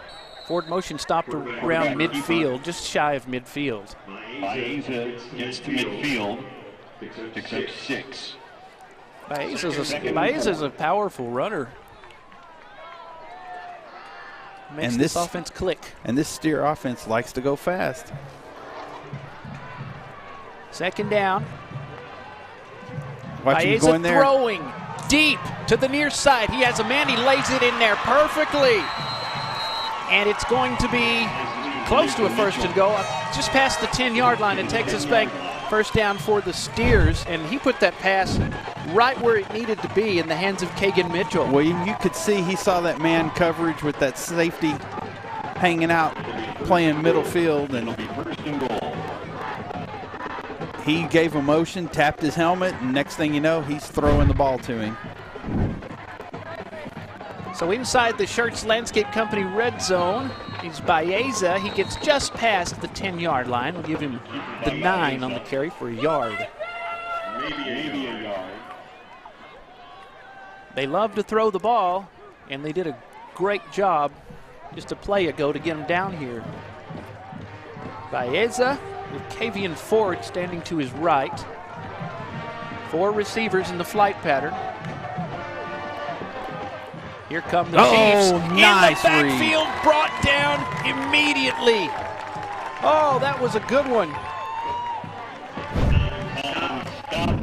Forward motion stopped around midfield, just shy of midfield. Baeza gets to midfield, picks up 6. Baeza's a powerful runner. Makes this offense click. And this Steer offense likes to go fast. Second down. Watch him go in there. Throwing deep to the near side. He has a man. He lays it in there perfectly. And it's going to be close to a first and go. Just past the 10-yard line at Texas Bank. First down for the Steers. And he put that pass right where it needed to be in the hands of Keegan Mitchell. Well, you could see he saw that man coverage with that safety hanging out, playing middle field. And he gave a motion, tapped his helmet, and next thing you know, he's throwing the ball to him. So inside the Schertz Landscape Company red zone is Baeza. He gets just past the 10-yard line. We'll give him the 9 on the carry for a yard. Maybe a yard. They love to throw the ball, and they did a great job just a play ago to get him down here. Baeza with Kavian Ford standing to his right. 4 receivers in the flight pattern. Here come the Chiefs. Nice in the backfield, read. Brought down immediately. Oh, that was a good one.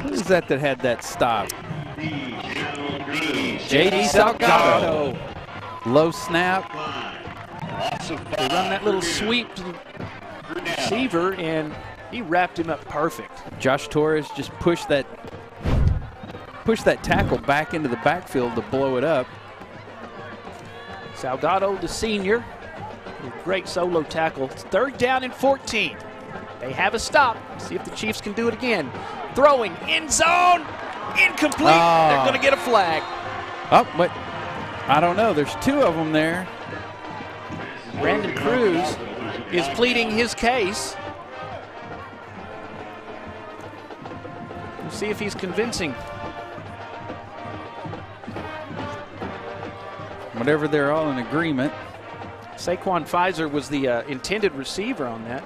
Who is that had that stop? J.D. Salgado. Low snap. They run that little sweep to the receiver, and he wrapped him up perfect. Josh Torres just pushed that tackle back into the backfield to blow it up. Salgado, the senior, with great solo tackle. It's 3rd down and 14. They have a stop. See if the Chiefs can do it again. Throwing, end zone, incomplete. They're going to get a flag. Oh, but I don't know. There's two of them there. Brandon Cruz is pleading his case. We'll see if he's convincing. Whatever, they're all in agreement. Saquon Pfizer was the intended receiver on that.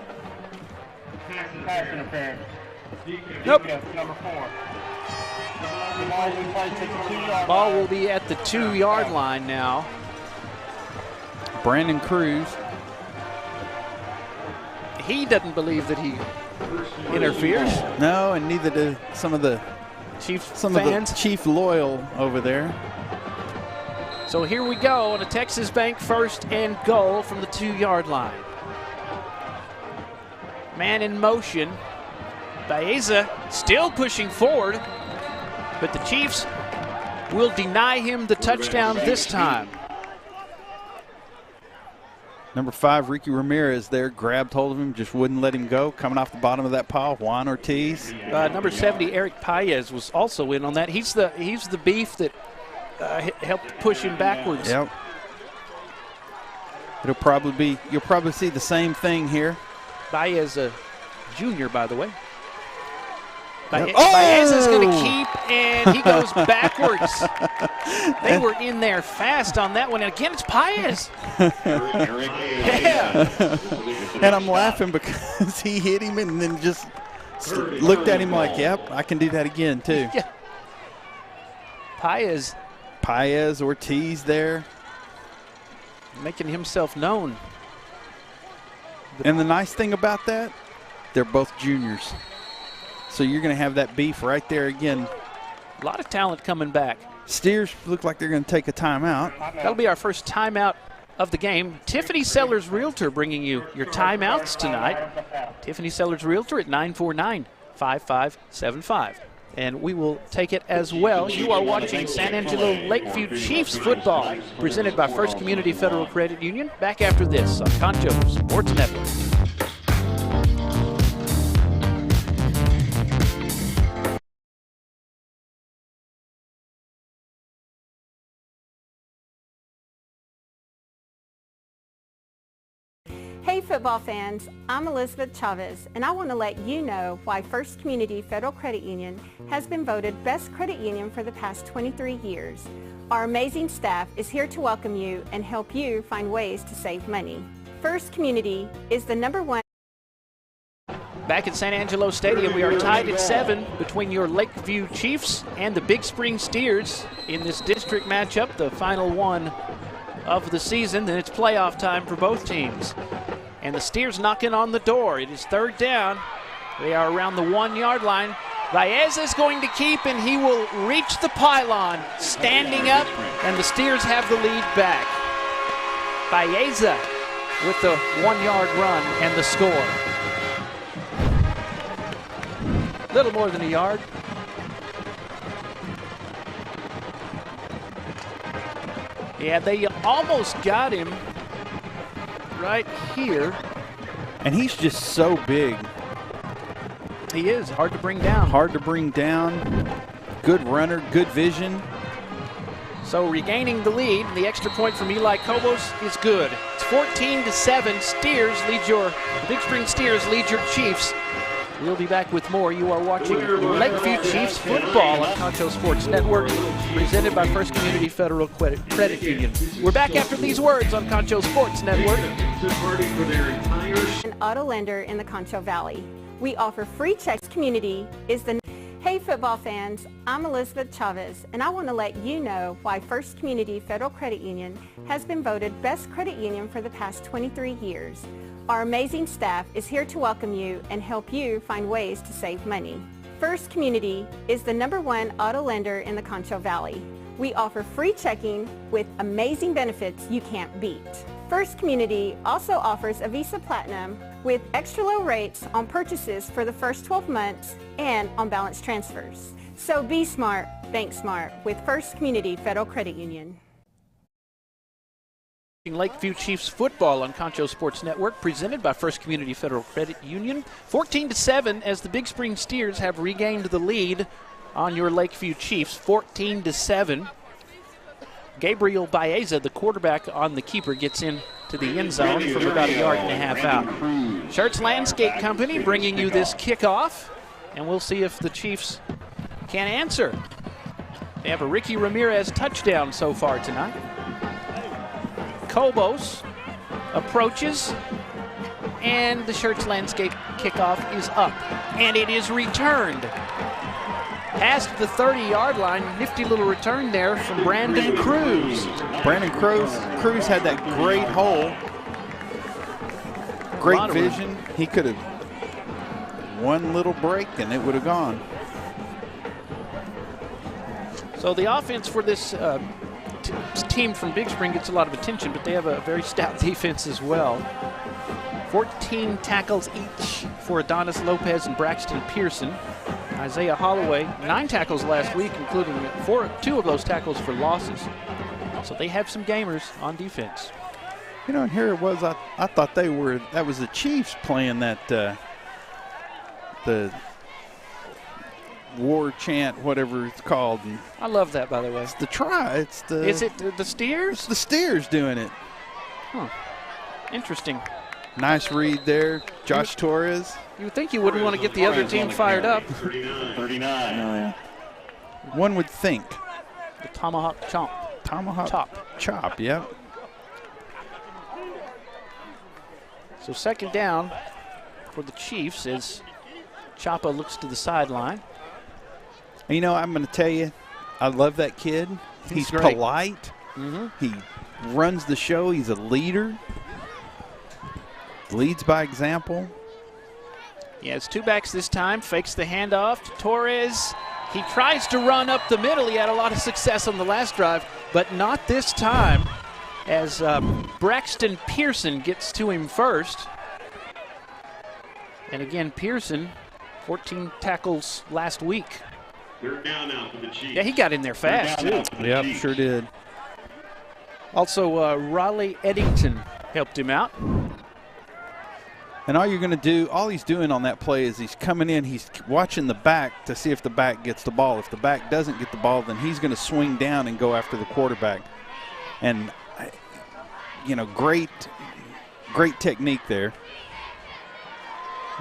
Nope. Ball will be at the 2-yard line now. Brandon Cruz. He doesn't believe that he interferes. No, and neither do some of the Chiefs of the Chief loyal over there. So here we go on a Texas Bank 1st and goal from the 2-yard line. Man in motion. Baeza still pushing forward, but the Chiefs will deny him the touchdown this time. Number 5, Ricky Ramirez there, grabbed hold of him, just wouldn't let him go. Coming off the bottom of that pile, Juan Ortiz. Number 70, Eric Paez, was also in on that. He's the beef that helped push him backwards. Yep. You'll probably see the same thing here. Baez, a junior, by the way. Baez is going to keep, and he goes backwards. They were in there fast on that one. And again, it's Paez. Yeah. And I'm laughing because he hit him and then just looked at him like, yep, I can do that again, too. Yeah. Paez, Ortiz there. Making himself known. And the nice thing about that, they're both juniors. So you're going to have that beef right there again. A lot of talent coming back. Steers look like they're going to take a timeout. That'll be our first timeout of the game. Tiffany Sellers Realtor bringing you your timeouts tonight. Tiffany Sellers Realtor at 949-5575. And we will take it as well. You are watching San Angelo Lakeview Chiefs football, presented by First Community Federal Credit Union. Back after this on Concho Sports Network. Hey football fans, I'm Elizabeth Chavez, and I want to let you know why First Community Federal Credit Union has been voted Best Credit Union for the past 23 years. Our amazing staff is here to welcome you and help you find ways to save money. First Community is the #1. Back at San Angelo Stadium, we are tied at 7 between your Lakeview Chiefs and the Big Spring Steers in this district matchup, the final one of the season. Then it's playoff time for both teams. And the Steers knocking on the door. It is 3rd down. They are around the 1-yard line. Baeza is going to keep, and he will reach the pylon, standing up, and the Steers have the lead back. Baeza with the 1-yard run and the score. Little more than a yard. Yeah, they almost got him right here. And he's just so big. He is hard to bring down. Hard to bring down. Good runner, good vision. So regaining the lead, the extra point from Eli Cobos is good. It's 14-7. Steers lead the Big Spring Steers lead your Chiefs. We'll be back with more. You are watching Lakeview Chiefs football on Concho Sports Network, presented by First Community Federal Credit Union. We're back after these words on Concho Sports Network. An auto lender in the Concho Valley. We offer free checks. Community is the... Hey football fans, I'm Elizabeth Chavez, and I want to let you know why First Community Federal Credit Union has been voted Best Credit Union for the past 23 years. Our amazing staff is here to welcome you and help you find ways to save money. First Community is the #1 auto lender in the Concho Valley. We offer free checking with amazing benefits you can't beat. First Community also offers a Visa Platinum with extra low rates on purchases for the first 12 months and on balance transfers. So be smart, bank smart with First Community Federal Credit Union. Lakeview Chiefs football on Concho Sports Network, presented by First Community Federal Credit Union. 14-7 as the Big Spring Steers have regained the lead on your Lakeview Chiefs, 14-7. Gabriel Baeza, the quarterback on the keeper, gets into the end zone from about 1.5 yards out. Shirts Landscape Company bringing you this kickoff, and we'll see if the Chiefs can answer. They have a Ricky Ramirez touchdown so far tonight. Cobos approaches, and the Shirts Landscape kickoff is up, and it is returned. Past the 30-yard line, nifty little return there from Brandon Cruz. Brandon Cruz had that great hole, great vision. He could have one little break and it would have gone. So the offense for this team from Big Spring gets a lot of attention, but they have a very stout defense as well. 14 tackles each for Adonis Lopez and Braxton Pearson. Isaiah Holloway, 9 tackles last week, including 2 of those tackles for losses. So they have some gamers on defense. You know, and here it was, I thought that was the Chiefs playing that, the war chant, whatever it's called. And I love that, by the way. It's the try. It's the. Is it the Steers? It's the Steers doing it. Huh. Interesting. Nice read there, Josh Torres. You would think you wouldn't want to get the other team fired up. 39. One would think. The tomahawk chomp. Tomahawk chop, yep. So second down for the Chiefs as Chapa looks to the sideline. You know, I'm going to tell you, I love that kid. He's great. Polite. Mm-hmm. He runs the show. He's a leader. Leads by example. He has 2 backs this time. Fakes the handoff to Torres. He tries to run up the middle. He had a lot of success on the last drive, but not this time as Braxton Pearson gets to him first. And again, Pearson, 14 tackles last week. Third down now for the Chiefs. Yeah, he got in there fast, too. Yep, sure did. Also, Raleigh Eddington helped him out. And all you're going to do, all he's doing on that play is he's coming in, he's watching the back to see if the back gets the ball. If the back doesn't get the ball, then he's going to swing down and go after the quarterback. And, you know, great technique there.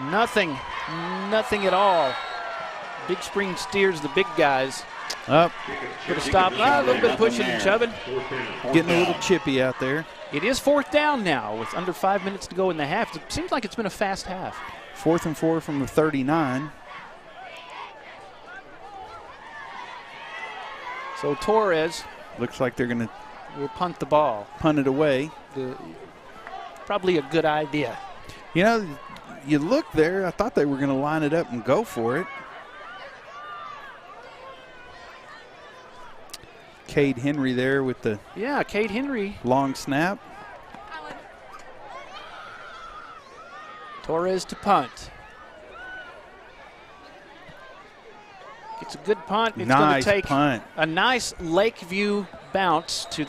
Nothing at all. Big Spring Steers, the big guys. Up. Put a stop. A little bit of pushing and shoving. Getting a little chippy out there. It is 4th down now with under 5 minutes to go in the half. It seems like it's been a fast half. 4th and 4 from the 39. So Torres. Looks like they're going to. Will punt the ball. Punt it away. Probably a good idea. You know, you look there, I thought they were going to line it up and go for it. Cade Henry there with the Cade Henry long snap. Torres to punt. Gets a good punt. It's going to take a nice Lakeview bounce to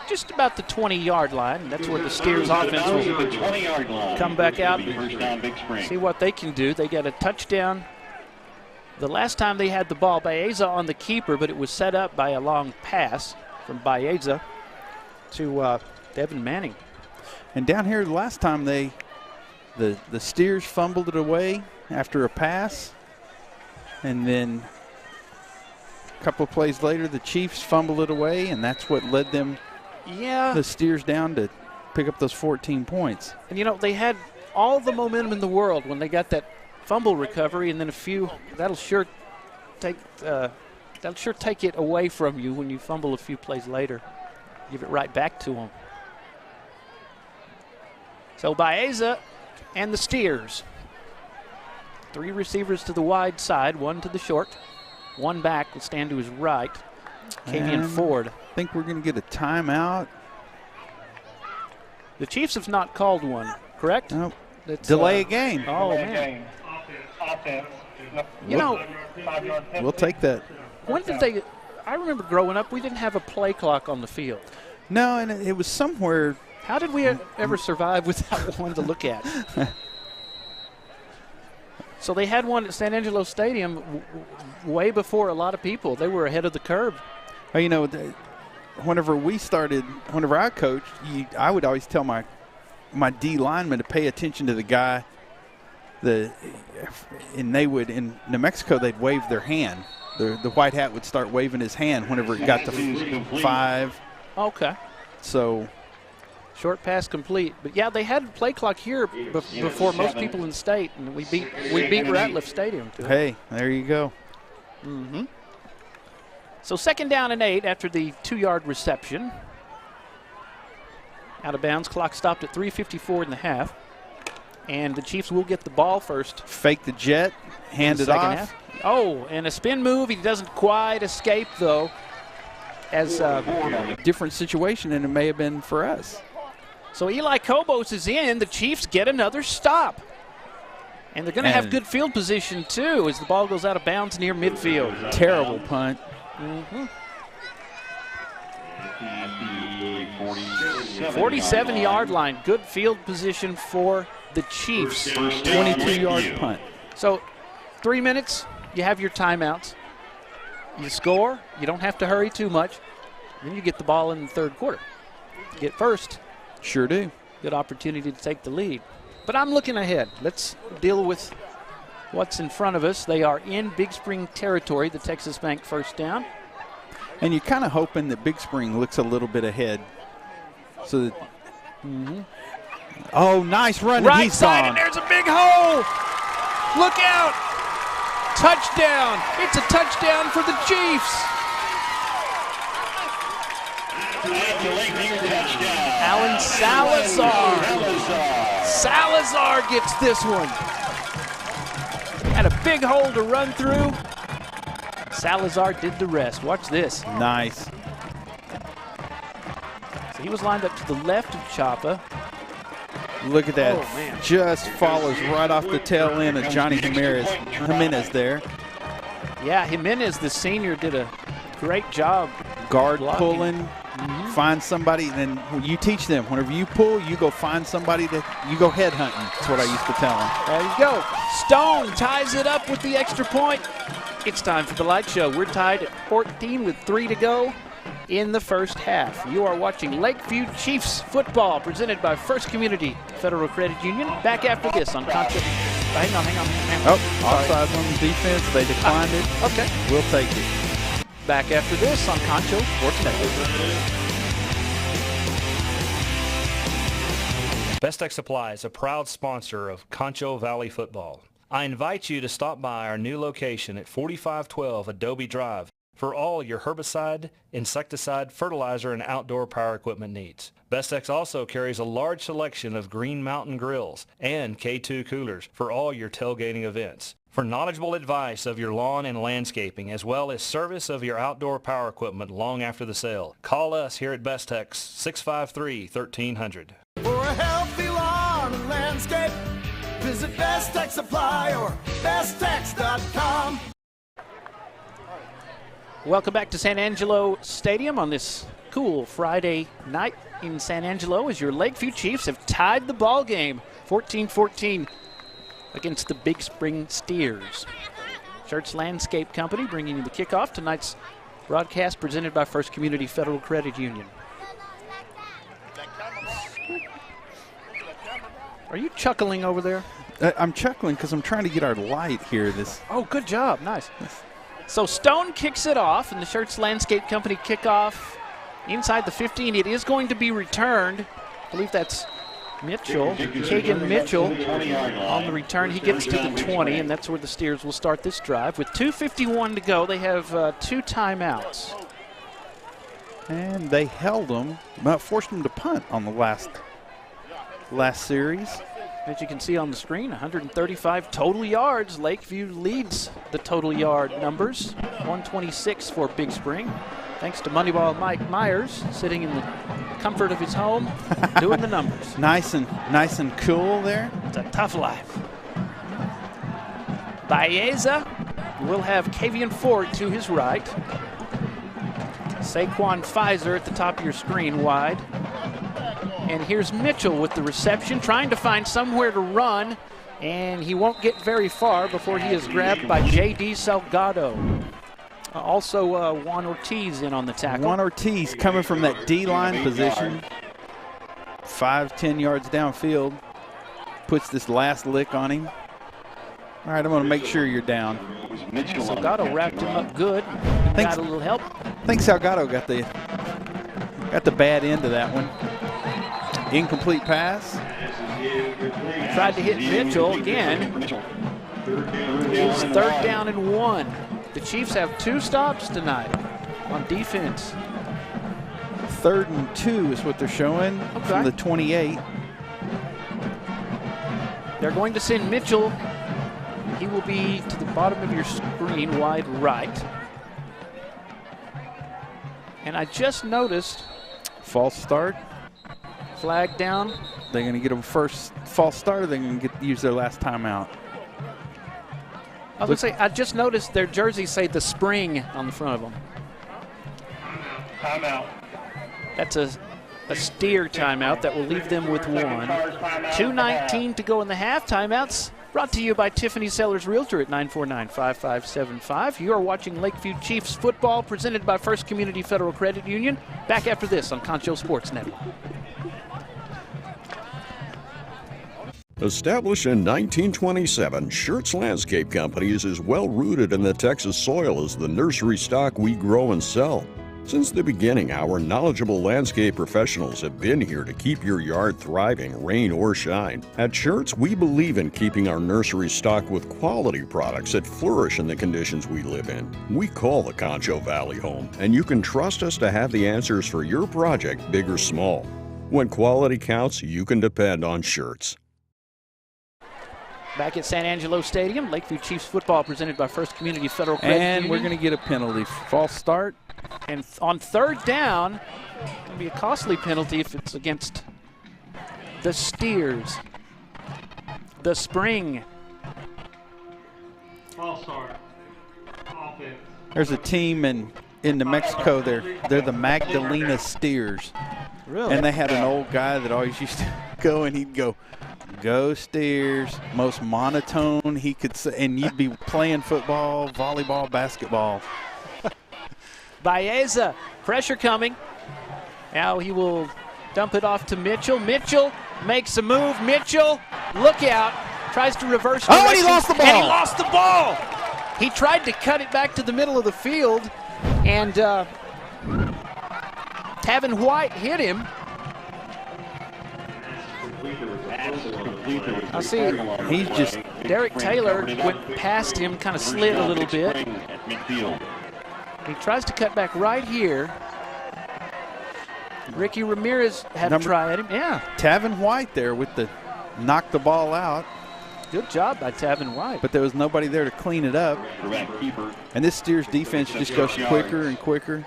just about the 20-yard line. That's where the Steers offense will come back out and see what they can do. They got a touchdown. The last time they had the ball, Baeza on the keeper, but it was set up by a long pass from Baeza to Devin Manning. And down here, the last time the Steers fumbled it away after a pass, and then a couple of plays later, the Chiefs fumbled it away, and that's what led them, the Steers, down to pick up those 14 points. And you know, they had all the momentum in the world when they got that fumble recovery, and then a few. That'll sure take it away from you when you fumble a few plays later. Give it right back to them. So Baeza and the Steers. 3 receivers to the wide side, 1 to the short. 1 back will stand to his right. Kavian Ford. I think we're going to get a timeout. The Chiefs have not called one, correct? Nope. Delay a game. Oh, man. You know, we'll take that. When did they – I remember growing up, we didn't have a play clock on the field. No, and it was somewhere How did we ever survive without one to look at? So they had one at San Angelo Stadium way before a lot of people. They were ahead of the curve. Well, you know, whenever I coached, I would always tell my D lineman to pay attention to the guy. And they would, in New Mexico, they'd wave their hand. The white hat would start waving his hand whenever it got to 5. Okay. So short pass complete. But yeah, they had play clock here before most people in state, and we beat Ratliff Stadium too. Hey, there you go. Mm-hmm. So 2nd down and 8 after the 2-yard reception. Out of bounds, clock stopped at 3:54 in the half. And the Chiefs will get the ball first. Fake the jet, hand it off. Half. Oh, and a spin move. He doesn't quite escape, though. As different situation than it may have been for us. So Eli Kobos is in. The Chiefs get another stop. And they're going to have good field position, too, as the ball goes out of bounds near midfield. Terrible punt. Mm-hmm. 47-yard line. Good field position for the Chiefs. 22-yard punt. So 3 minutes, you have your timeouts. You score. You don't have to hurry too much. Then you get the ball in the 3rd quarter. You get first. Sure do. Good opportunity to take the lead. But I'm looking ahead. Let's deal with what's in front of us. They are in Big Spring territory, the Texas Bank first down. And you're kind of hoping that Big Spring looks a little bit ahead. So that, oh, nice run. Right he's side, gone. And there's a big hole. Look out. Touchdown. It's a touchdown for the Chiefs. Alan Salazar. Salazar gets this one. Had a big hole to run through. Salazar did the rest. Watch this. Nice. So he was lined up to the left of Chapa. Look at that. Oh, man. Just follows right off the tail end of Johnny Jimenez there. Yeah, Jimenez, the senior, did a great job. Guard blocking. pulling, find somebody, and then you teach them. Whenever you pull, you go find somebody you go head hunting. That's what I used to tell them. There you go. Stone ties it up with the extra point. It's time for the light show. We're tied at 14 with 3 to go in the first half. You are watching Lakeview Chiefs football presented by First Community Federal Credit Union. Back after this on Concho. Hang on. Oh, offsides on the defense. They declined it. Okay. We'll take it. Back after this on Concho Sports Network. Best Tech Supply is a proud sponsor of Concho Valley football. I invite you to stop by our new location at 4512 Adobe Drive for all your herbicide, insecticide, fertilizer, and outdoor power equipment needs. Bestex also carries a large selection of Green Mountain grills and K2 coolers for all your tailgating events. For knowledgeable advice of your lawn and landscaping, as well as service of your outdoor power equipment long after the sale, call us here at Bestex 653-1300. For a healthy lawn and landscape, visit Best Tech Supply or besttech.com. Welcome back to San Angelo Stadium on this cool Friday night in San Angelo as your Lakeview Chiefs have tied the ball game 14-14 against the Big Spring Steers. Church Landscape Company bringing you the kickoff. Tonight's broadcast presented by First Community Federal Credit Union. Are you chuckling over there? I'm chuckling because I'm trying to get our light here. Oh, good job. Nice. So Stone kicks it off, and the Church Landscape Company kickoff inside the 15. It is going to be returned. I believe that's Mitchell, Kagan Mitchell on the return. He gets to the 20, and that's where the Steers will start this drive. With 2:51 to go, they have 2 timeouts. And they held them, but forced them to punt on the last series. As you can see on the screen, 135 total yards. Lakeview leads the total yard numbers, 126 for Big Spring. Thanks to Moneyball Mike Myers, sitting in the comfort of his home, doing the numbers. Nice and cool there. It's a tough life. Baeza will have Kavian Ford to his right. Saquon Pfizer at the top of your screen, wide. And here's Mitchell with the reception, trying to find somewhere to run, and he won't get very far before he is grabbed by J.D. Salgado. Also, Juan Ortiz in on the tackle. Juan Ortiz coming from that D-line position, 5-10 yards downfield, puts this last lick on him. All right, I'm going to make sure you're down. Salgado wrapped him up good. Got a little help. I think Salgado got the bad end of that one. Incomplete pass. Tried to hit Mitchell again. It's 3rd down and 1. The Chiefs have 2 stops tonight on defense. 3rd and 2 is what they're showing from the 28. They're going to send Mitchell. He will be to the bottom of your screen, wide right. And I just noticed. False start. Flag down. They're going to get a first false start, or they're going to use their last timeout. I was going to say, I just noticed their jerseys say the spring on the front of them. Timeout. That's a steer timeout that will leave them with 1. 2:19 to go in the half. Timeouts brought to you by Tiffany Sellers Realtor at 949-5575. You are watching Lakeview Chiefs football presented by First Community Federal Credit Union. Back after this on Concho Sports Network. Established in 1927, Schertz Landscape Company is as well rooted in the Texas soil as the nursery stock we grow and sell. Since the beginning, our knowledgeable landscape professionals have been here to keep your yard thriving, rain or shine. At Schertz, we believe in keeping our nursery stocked with quality products that flourish in the conditions we live in. We call the Concho Valley home, and you can trust us to have the answers for your project, big or small. When quality counts, you can depend on Schertz. Back at San Angelo Stadium, Lakeview Chiefs football presented by First Community Federal Credit Union. And we're going to get a penalty. False start. And on 3rd down, it'll be a costly penalty if it's against the Steers. The Spring. False start. Offense. There's a team in New Mexico. They're the Magdalena Steers. Really? And they had an old guy that always used to go, and he'd go, "Go Steers," most monotone he could say, and you'd be playing football, volleyball, basketball. Baeza, pressure coming. Now he will dump it off to Mitchell. Mitchell makes a move. Mitchell, look out, tries to reverse direction. Oh, and he lost the ball. And he lost the ball. He tried to cut it back to the middle of the field, and Tavin White hit him. I see. He's just. Derek Taylor went past him, kind of slid a little bit. He tries to cut back right here. Ricky Ramirez had a try at him. Yeah. Tavin White there with the knock the ball out. Good job by Tavin White. But there was nobody there to clean it up. And this Steers defense just goes quicker and quicker.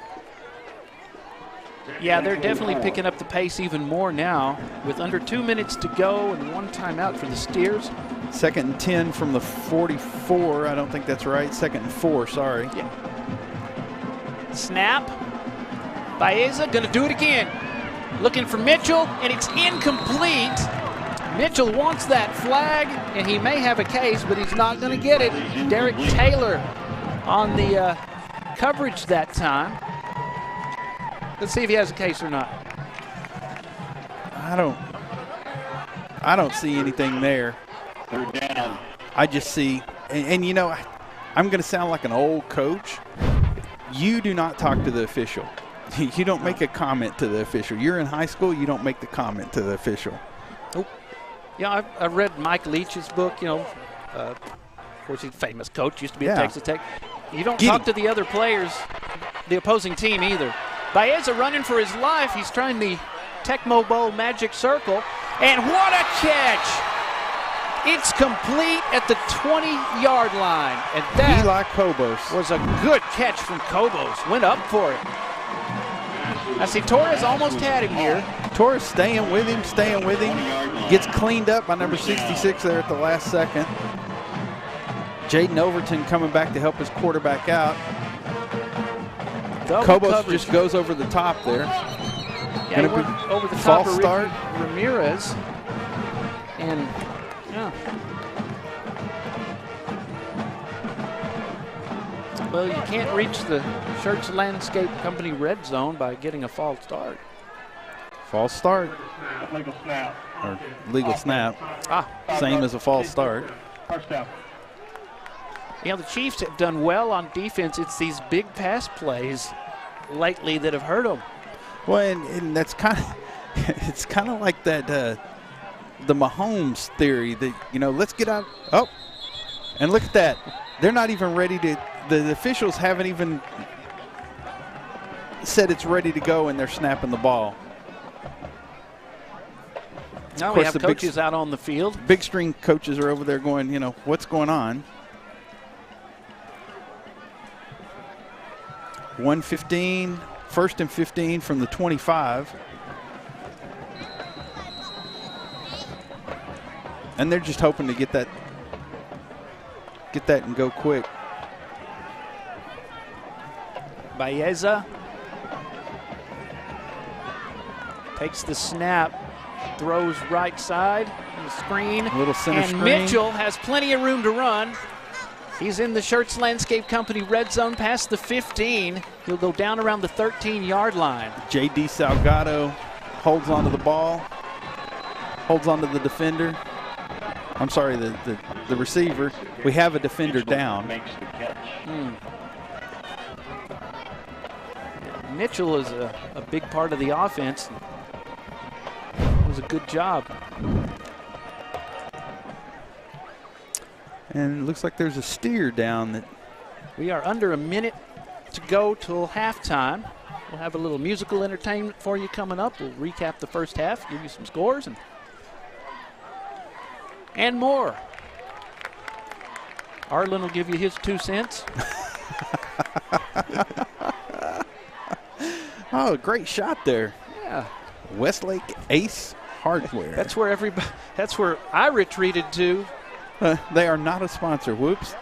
Yeah, they're definitely picking up the pace even more now with under 2 minutes to go and 1 timeout for the Steers. 2nd and 10 from the 44. I don't think that's right. 2nd and 4, sorry. Yeah. Snap. Baeza going to do it again. Looking for Mitchell, and it's incomplete. Mitchell wants that flag, and he may have a case, but he's not going to get it. Derek Taylor on the coverage that time. Let's see if he has a case or not. I don't see anything there. 3rd down. I just see, and you know, I'm going to sound like an old coach. You do not talk to the official. You don't make a comment to the official. You're in high school, you don't make the comment to the official. Oh. Yeah, I read Mike Leach's book, you know. Of course, he's a famous coach, used to be at Texas Tech. You don't talk to the other players, the opposing team either. Baeza running for his life. He's trying the Tecmo Bowl magic circle. And what a catch! It's complete at the 20-yard line. And that Eli Cobos was a good catch from Cobos. Went up for it. I see Torres almost had him here. Torres staying with him. Gets cleaned up by number 66 there at the last second. Jaden Overton coming back to help his quarterback out. Cobos just goes over the top there. Yeah, he went over the top of Ramirez. And, yeah. Well, you can't reach the Schertz Landscape Company red zone by getting a false start. False start. Legal snap. Or legal snap. Same as a false start. First down. You know, the Chiefs have done well on defense. It's these big pass plays lately that have hurt them. Well, and that's kind of it's kind of like that the Mahomes theory that, you know, let's get out. Oh, and look at that. They're not even ready to. The officials haven't even said it's ready to go, and they're snapping the ball. Now we have coaches out on the field. Big string coaches are over there going, you know, what's going on? 1:15, 1st and 15 from the 25. And they're just hoping to get that and go quick. Baeza takes the snap, throws right side, on the screen. A little center screen. And Mitchell has plenty of room to run. He's in the Schertz Landscape Company red zone past the 15. He'll go down around the 13-yard line. J.D. Salgado holds onto the ball, holds onto the defender. I'm sorry, the receiver. We have a defender down. Mitchell is a big part of the offense. It was a good job. And it looks like there's a steer down. That we are under a minute to go till halftime. We'll have a little musical entertainment for you coming up. We'll recap the first half, give you some scores, and more. Arlen will give you his 2 cents. Oh, great shot there. Yeah. Westlake Ace Hardware. That's where I retreated to. They are not a sponsor. Whoops.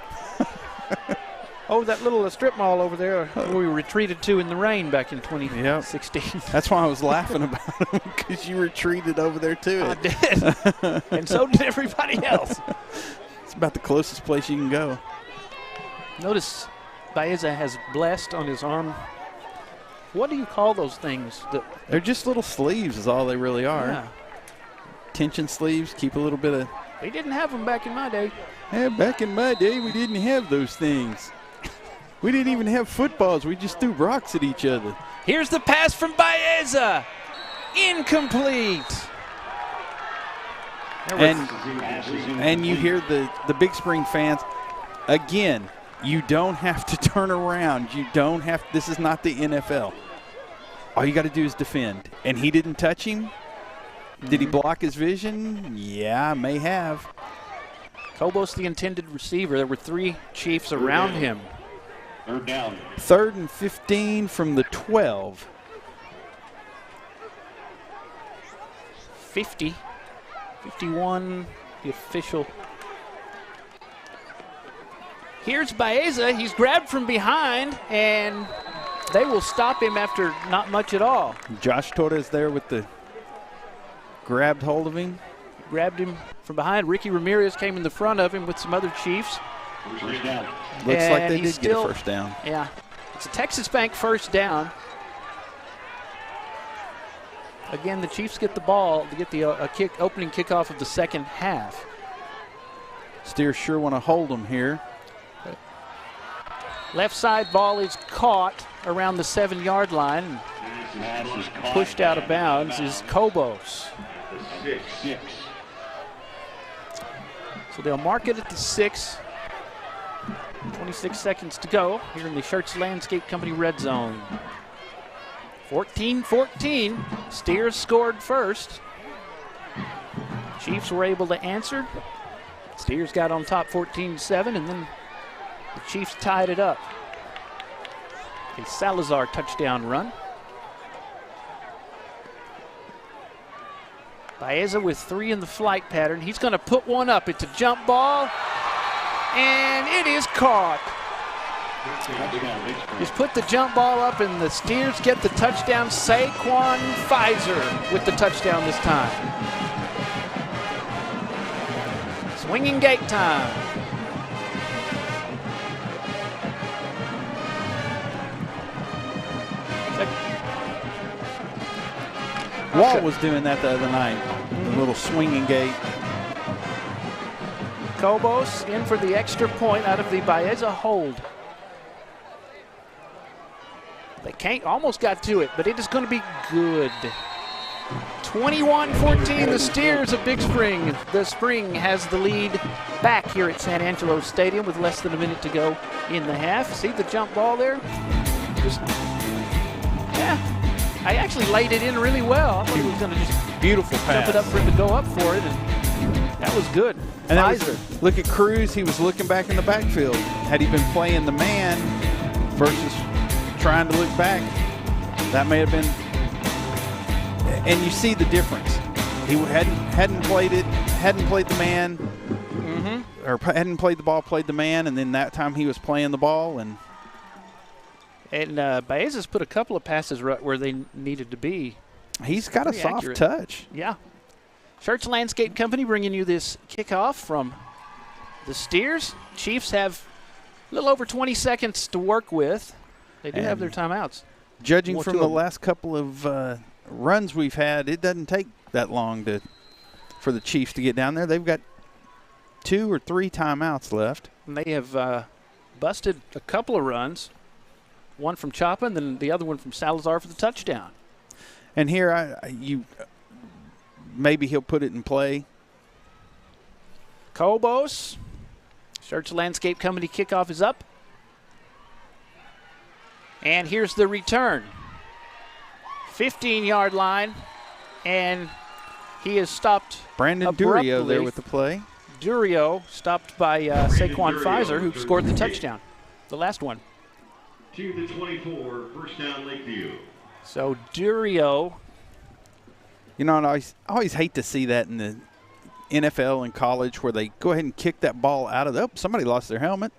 Oh, that little strip mall over there where we retreated to in the rain back in 2016. Yep. That's why I was laughing about it, because you retreated over there to I it. did. And so did everybody else. It's about the closest place you can go. Notice Baeza has blessed on his arm. What do you call those things? They're just little sleeves is all they really are. Yeah. Tension sleeves, keep a little bit of. They didn't have them back in my day. Yeah, back in my day, we didn't have those things. We didn't even have footballs. We just threw rocks at each other. Here's the pass from Baeza. Incomplete. And you hear the Big Spring fans. Again, you don't have to turn around. You don't have. This is not the NFL. All you got to do is defend. And he didn't touch him. Did he block his vision? Yeah, may have. Kobos, the intended receiver. There were 3 Chiefs around him. Third down. 3rd and 15 from the 12. 50. 51, the official. Here's Baeza. He's grabbed from behind, and they will stop him after not much at all. Josh Torres there with the grabbed hold of him. Grabbed him from behind. Ricky Ramirez came in the front of him with some other Chiefs. First down. Looks like they did get a first down. Yeah. It's a Texas Bank first down. Again, the Chiefs get the ball to get the opening kickoff of the second half. Steers sure want to hold them here. Left side ball is caught around the 7-yard line. Pushed out of bounds is Kobos. 6. So they'll mark it at the 6. 26 seconds to go here in the Schertz Landscape Company red zone. 14-14. Steers scored first. Chiefs were able to answer. Steers got on top 14-7, and then the Chiefs tied it up. A Salazar touchdown run. Baeza with 3 in the flight pattern. He's going to put one up. It's a jump ball, and it is caught. He's put the jump ball up, and the Steers get the touchdown. Saquon Pfizer with the touchdown this time. Swinging gate time. Wall was doing that the other night. A little swinging gate. Cobos in for the extra point out of the Baeza hold. They almost got to it, but it is going to be good. 21-14, the Steers of Big Spring. The Spring has the lead back here at San Angelo Stadium with less than a minute to go in the half. See the jump ball there? I actually laid it in really well. I thought he was going to just beautiful pass. Jump it up for him to go up for it, and that was good. And look at Cruz. He was looking back in the backfield. Had he been playing the man versus trying to look back, that may have been. And you see the difference. He hadn't played it, hadn't played the man, or hadn't played the ball, played the man, and then that time he was playing the ball. And Baeza's put a couple of passes right where they needed to be. He's got a soft touch. Yeah. Church Landscape Company bringing you this kickoff from the Steers. Chiefs have a little over 20 seconds to work with. They do have their timeouts. Judging from the last couple of runs we've had, it doesn't take that long for the Chiefs to get down there. They've got 2 or 3 timeouts left. And they have busted a couple of runs. One from Chapa and then the other one from Salazar for the touchdown. And here, maybe he'll put it in play. Cobos. Church Landscape Company kickoff is up. And here's the return. 15-yard line. And he is stopped Brandon Durio there with the play. Durio stopped by Saquon Pfizer, who scored the touchdown. The last one. To the 24, first down Lakeview. So Durio. You know, I always hate to see that in the NFL and college where they go ahead and kick that ball out of the. Oh, somebody lost their helmet.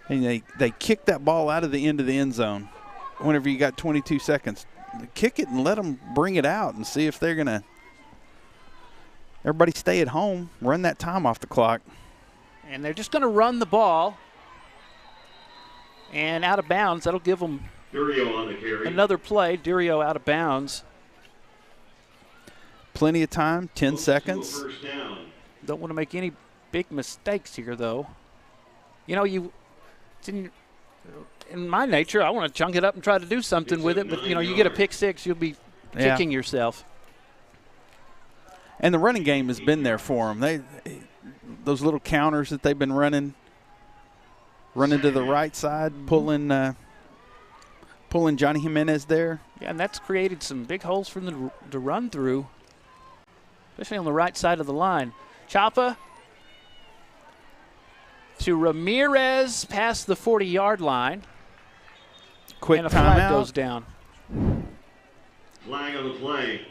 And they kick that ball out of the end of the end zone whenever you got 22 seconds. Kick it and let them bring it out and see if they're going to. Everybody stay at home, run that time off the clock. And they're just going to run the ball. And out of bounds, that'll give them Durio on the carry. Another play. Durio out of bounds. Plenty of time, 10 seconds. First down. Don't want to make any big mistakes here, though. You know, it's in my nature, I want to chunk it up and try to do something with it. But, you know, you get a pick six, you'll be kicking yourself. And the running game has been there for them. Those little counters that they've been running to the right side, pulling Johnny Jimenez there. Yeah, and that's created some big holes for them to run through, especially on the right side of the line. Chapa to Ramirez past the 40-yard line. Quick and a flag timeout. goes down. Flag on the play.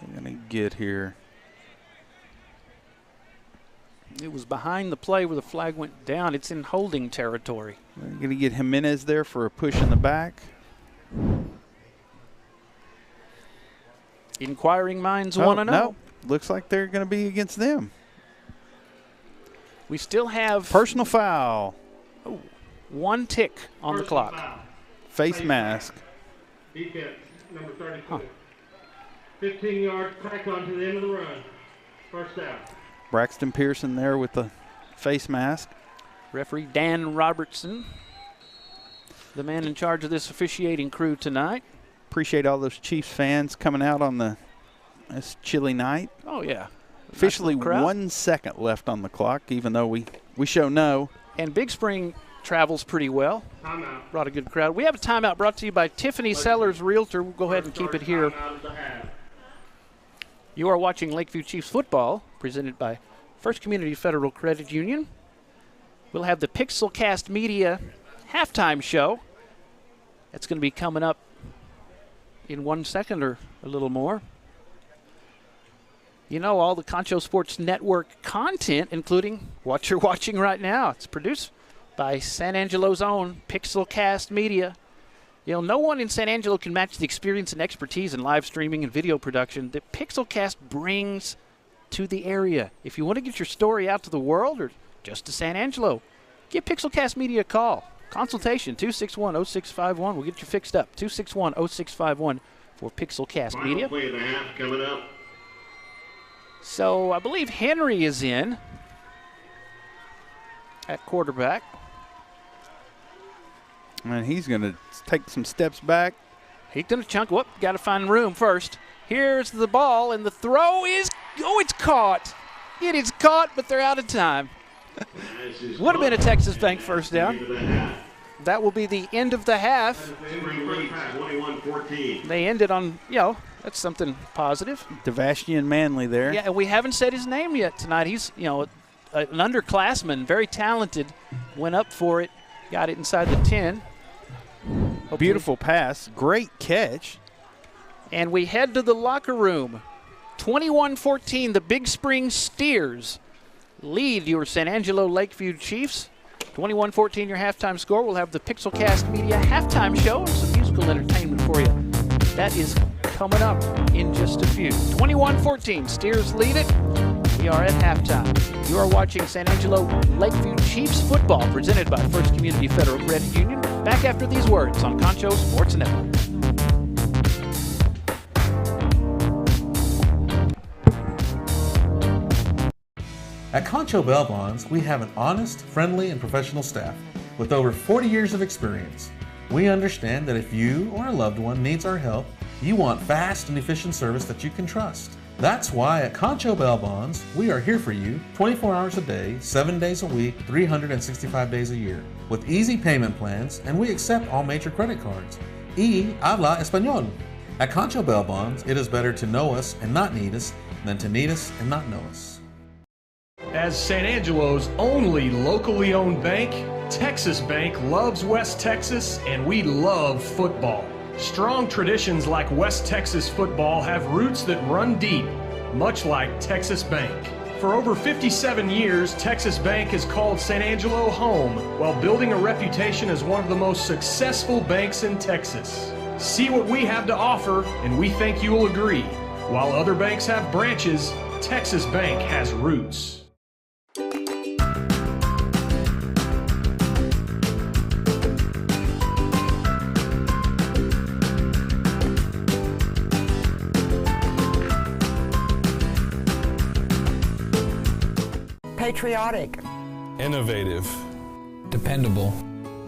I'm going to get here. It was behind the play where the flag went down. It's in holding territory. We're going to get Jimenez there for a push in the back. Inquiring minds want to know. No, looks like they're going to be against them. We still have personal foul. Oh, one tick on the clock. Foul. Face mask. Defense, number 32. 15-yard crack onto the end of the run. First down. Braxton Pearson there with the face mask. Referee Dan Robertson, the man in charge of this officiating crew tonight. Appreciate all those Chiefs fans coming out on this chilly night. Oh, yeah. Officially 1 second left on the clock, even though we show no. And Big Spring travels pretty well. Timeout. Brought a good crowd. We have a timeout brought to you by Tiffany Sellers Realtor. We'll go ahead and keep it here. You are watching Lakeview Chiefs football, presented by First Community Federal Credit Union. We'll have the Pixelcast Media halftime show. That's going to be coming up in 1 second or a little more. you know, all the Concho Sports Network content, including what you're watching right now. It's produced by San Angelo's own Pixelcast Media. You know, no one in San Angelo can match the experience and expertise in live streaming and video production that Pixelcast brings to the area. If you want to get your story out to the world or just to San Angelo, give Pixelcast Media a call. Consultation, 261-0651. We'll get you fixed up. 261-0651 for Pixelcast Media. Final play of the half coming up. So I believe Henry is in at quarterback. And he's going to take some steps back. He's going to chunk. Whoop, got to find room first. Here's the ball, and the throw is, it's caught. It is caught, but they're out of time. Would have been a Texas Bank first down. That will be the end of the half. 21-14. They ended on, that's something positive. Devastian Manley there. Yeah, and we haven't said his name yet tonight. He's, an underclassman, very talented. Went up for it, got it inside the 10. Hopefully. Beautiful pass, great catch. And we head to the locker room. 21-14, the Big Spring Steers lead your San Angelo Lakeview Chiefs. 21-14 your halftime score. We'll have the Pixelcast Media halftime show and some musical entertainment for you. That is coming up in just a few. 21-14, Steers lead it. We are at halftime. You are watching San Angelo Lakeview Chiefs football presented by First Community Federal Credit Union. Back after these words on Concho Sports Network. At Concho Bail Bonds, we have an honest, friendly, and professional staff with over 40 years of experience. We understand that if you or a loved one needs our help, you want fast and efficient service that you can trust. That's why at Concho Bail Bonds, we are here for you 24 hours a day, 7 days a week, 365 days a year, with easy payment plans, and we accept all major credit cards. Y habla español. At Concho Bail Bonds, it is better to know us and not need us than to need us and not know us. As San Angelo's only locally owned bank, Texas Bank loves West Texas, and we love football. Strong traditions like West Texas football have roots that run deep, much like Texas Bank. For over 57 years, Texas Bank has called San Angelo home while building a reputation as one of the most successful banks in Texas. See what we have to offer, and we think you will agree. While other banks have branches, Texas Bank has roots. Patriotic. Innovative. Dependable.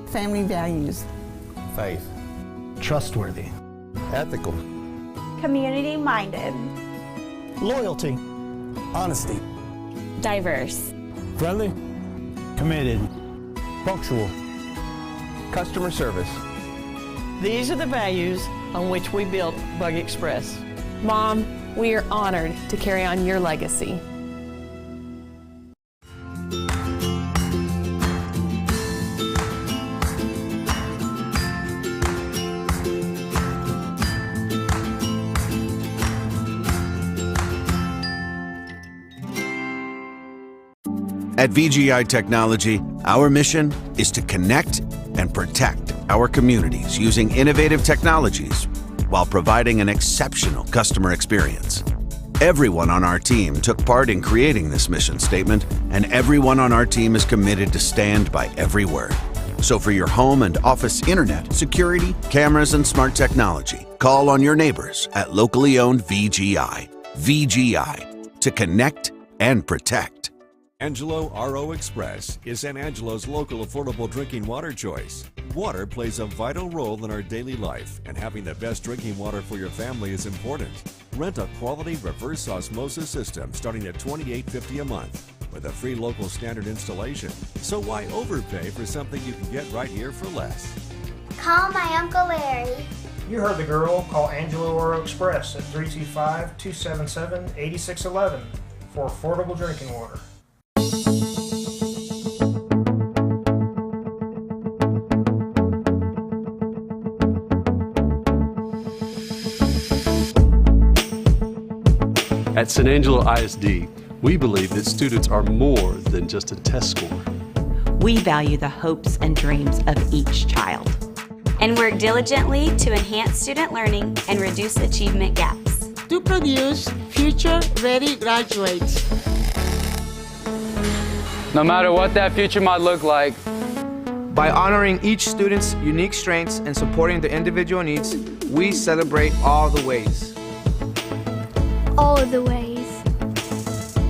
Family values. Faith. Trustworthy. Ethical. Community-minded. Loyalty. Honesty. Diverse. Friendly. Committed. Punctual. Customer service. These are the values on which we built Bug Express. Mom, we are honored to carry on your legacy. At VGI Technology, our mission is to connect and protect our communities using innovative technologies while providing an exceptional customer experience. Everyone on our team took part in creating this mission statement, and everyone on our team is committed to stand by every word. So for your home and office internet, security, cameras, and smart technology, call on your neighbors at locally owned VGI. VGI, to connect and protect. Angelo RO Express is San Angelo's local affordable drinking water choice. Water plays a vital role in our daily life, and having the best drinking water for your family is important. Rent a quality reverse osmosis system starting at $28.50 a month with a free local standard installation. So why overpay for something you can get right here for less? Call my Uncle Larry. You heard the girl. Call Angelo RO Express at 325-277-8611 for affordable drinking water. At San Angelo ISD, we believe that students are more than just a test score. We value the hopes and dreams of each child. And work diligently to enhance student learning and reduce achievement gaps. To produce future-ready graduates. No matter what that future might look like, by honoring each student's unique strengths and supporting their individual needs, we celebrate all the ways. All of the ways.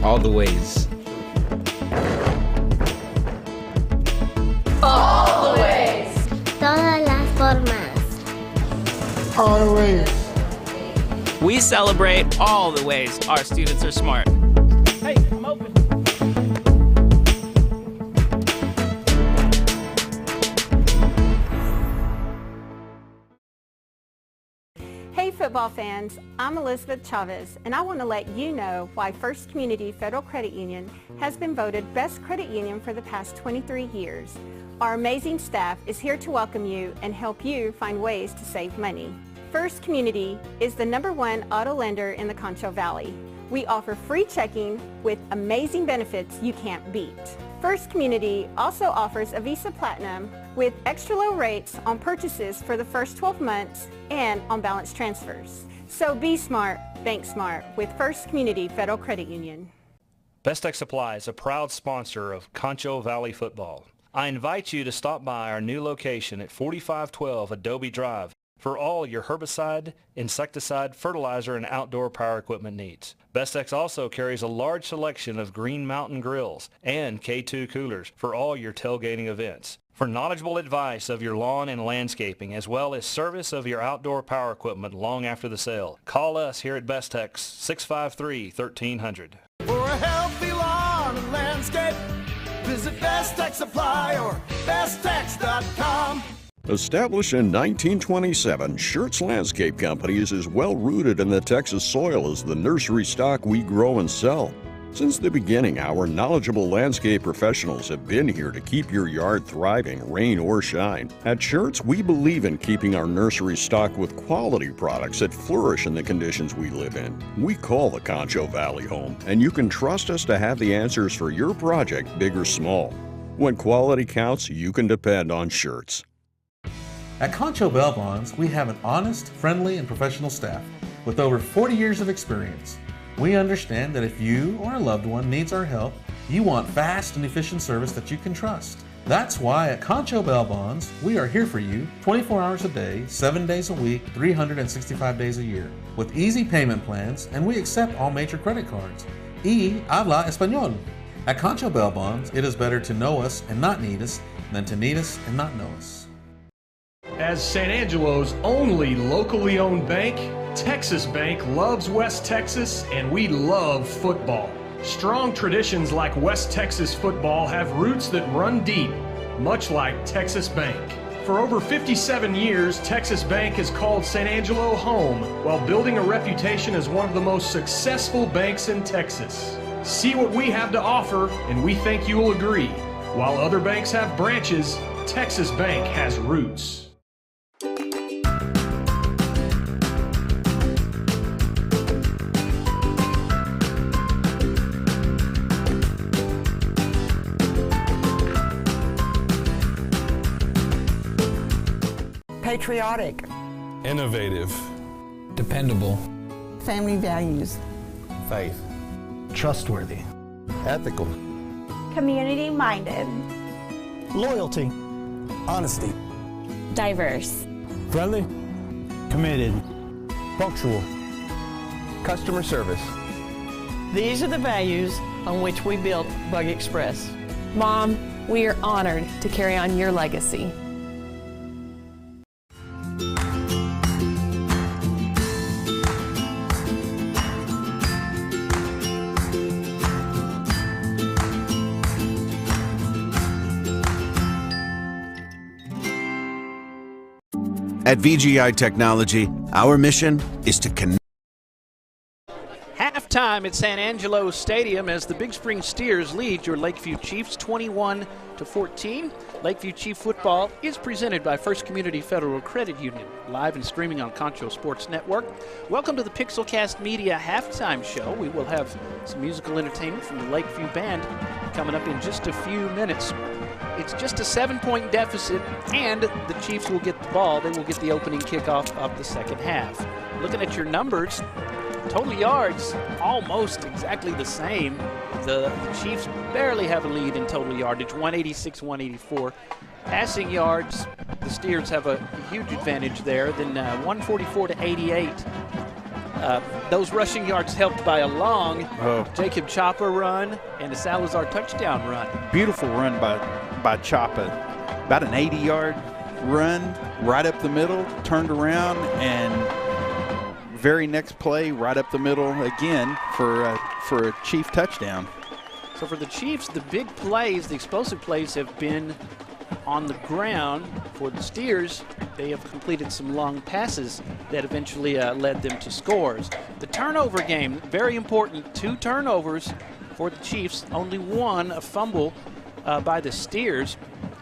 All the ways. All the ways. Todas las formas. All the ways. We celebrate all the ways our students are smart. Hey, I'm open. Hey football fans, I'm Elizabeth Chavez, and I want to let you know why First Community Federal Credit Union has been voted Best Credit Union for the past 23 years. Our amazing staff is here to welcome you and help you find ways to save money. First Community is the #1 auto lender in the Concho Valley. We offer free checking with amazing benefits you can't beat. First Community also offers a Visa Platinum with extra low rates on purchases for the first 12 months and on balance transfers. So be smart, bank smart with First Community Federal Credit Union. Best Tech Supply is a proud sponsor of Concho Valley Football. I invite you to stop by our new location at 4512 Adobe Drive for all your herbicide, insecticide, fertilizer, and outdoor power equipment needs. Bestex also carries a large selection of Green Mountain grills and K2 coolers for all your tailgating events. For knowledgeable advice of your lawn and landscaping, as well as service of your outdoor power equipment long after the sale, call us here at Bestex 653-1300. For a healthy lawn and landscape, visit Best Tech Supply or besttech.com. Established in 1927, Schertz Landscape Company is as well rooted in the Texas soil as the nursery stock we grow and sell. Since the beginning, our knowledgeable landscape professionals have been here to keep your yard thriving, rain or shine. At Schertz, we believe in keeping our nursery stocked with quality products that flourish in the conditions we live in. We call the Concho Valley home, and you can trust us to have the answers for your project, big or small. When quality counts, you can depend on Schertz. At Concho Bail Bonds, we have an honest, friendly, and professional staff with over 40 years of experience. We understand that if you or a loved one needs our help, you want fast and efficient service that you can trust. That's why at Concho Bail Bonds, we are here for you 24 hours a day, 7 days a week, 365 days a year, with easy payment plans, and we accept all major credit cards. Y habla español. At Concho Bail Bonds, it is better to know us and not need us than to need us and not know us. As San Angelo's only locally owned bank, Texas Bank loves West Texas, and we love football. Strong traditions like West Texas football have roots that run deep, much like Texas Bank. For over 57 years, Texas Bank has called San Angelo home while building a reputation as one of the most successful banks in Texas. See what we have to offer, and we think you will agree. While other banks have branches, Texas Bank has roots. Patriotic. Innovative. Dependable. Family values. Faith. Trustworthy. Ethical. Community-minded. Loyalty. Honesty. Diverse. Friendly. Committed. Punctual. Customer service. These are the values on which we built Bug Express. Mom, we are honored to carry on your legacy. At VGI Technology, our mission is to connect. halftime at San Angelo Stadium as the Big Spring Steers lead your Lakeview Chiefs 21-14. Lakeview Chief football is presented by First Community Federal Credit Union, live and streaming on Concho Sports Network. Welcome to the Pixelcast Media halftime show. We will have some musical entertainment from the Lakeview Band coming up in just a few minutes. It's just a 7-point deficit, and the Chiefs will get the ball. They will get the opening kickoff of the second half. Looking at your numbers, total yards almost exactly the same. The Chiefs barely have a lead in total yardage, 186-184. Passing yards, the Steers have a huge advantage there, then 144-88. Those rushing yards helped by a long Jacob Chopper run and a Salazar touchdown run. Beautiful run by Chopper. About an 80-yard run right up the middle, turned around, and very next play right up the middle again for a Chief touchdown. So for the Chiefs, the big plays, the explosive plays have been on the ground. For the Steers, they have completed some long passes that eventually led them to scores. The turnover game, very important. 2 turnovers for the Chiefs, only 1 a fumble by the Steers.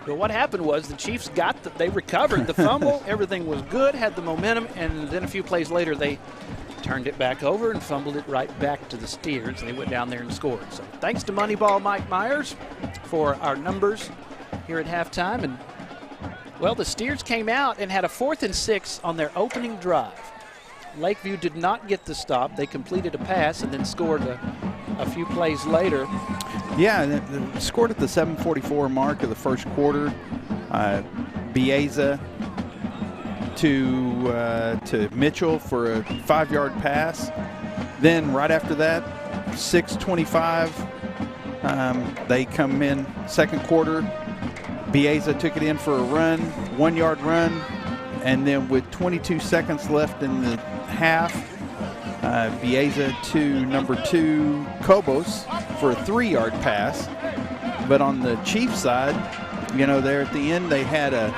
But what happened was the Chiefs they recovered the fumble. Everything was good, had the momentum, and then a few plays later they turned it back over and fumbled it right back to the Steers. They went down there and scored. So thanks to Moneyball Mike Myers for our numbers here at halftime. And, well, the Steers came out and had a 4th and 6 on their opening drive. Lakeview did not get the stop. They completed a pass and then scored a few plays later. Yeah, they scored at the 7:44 mark of the first quarter. Bieza to Mitchell for a 5-yard pass. Then right after that, 6:25, they come in second quarter. Bieza took it in for a run, 1-yard run, and then with 22 seconds left in the half, Bieza to number 2 Cobos for a 3-yard pass. But on the Chiefs side, you know, there at the end they had a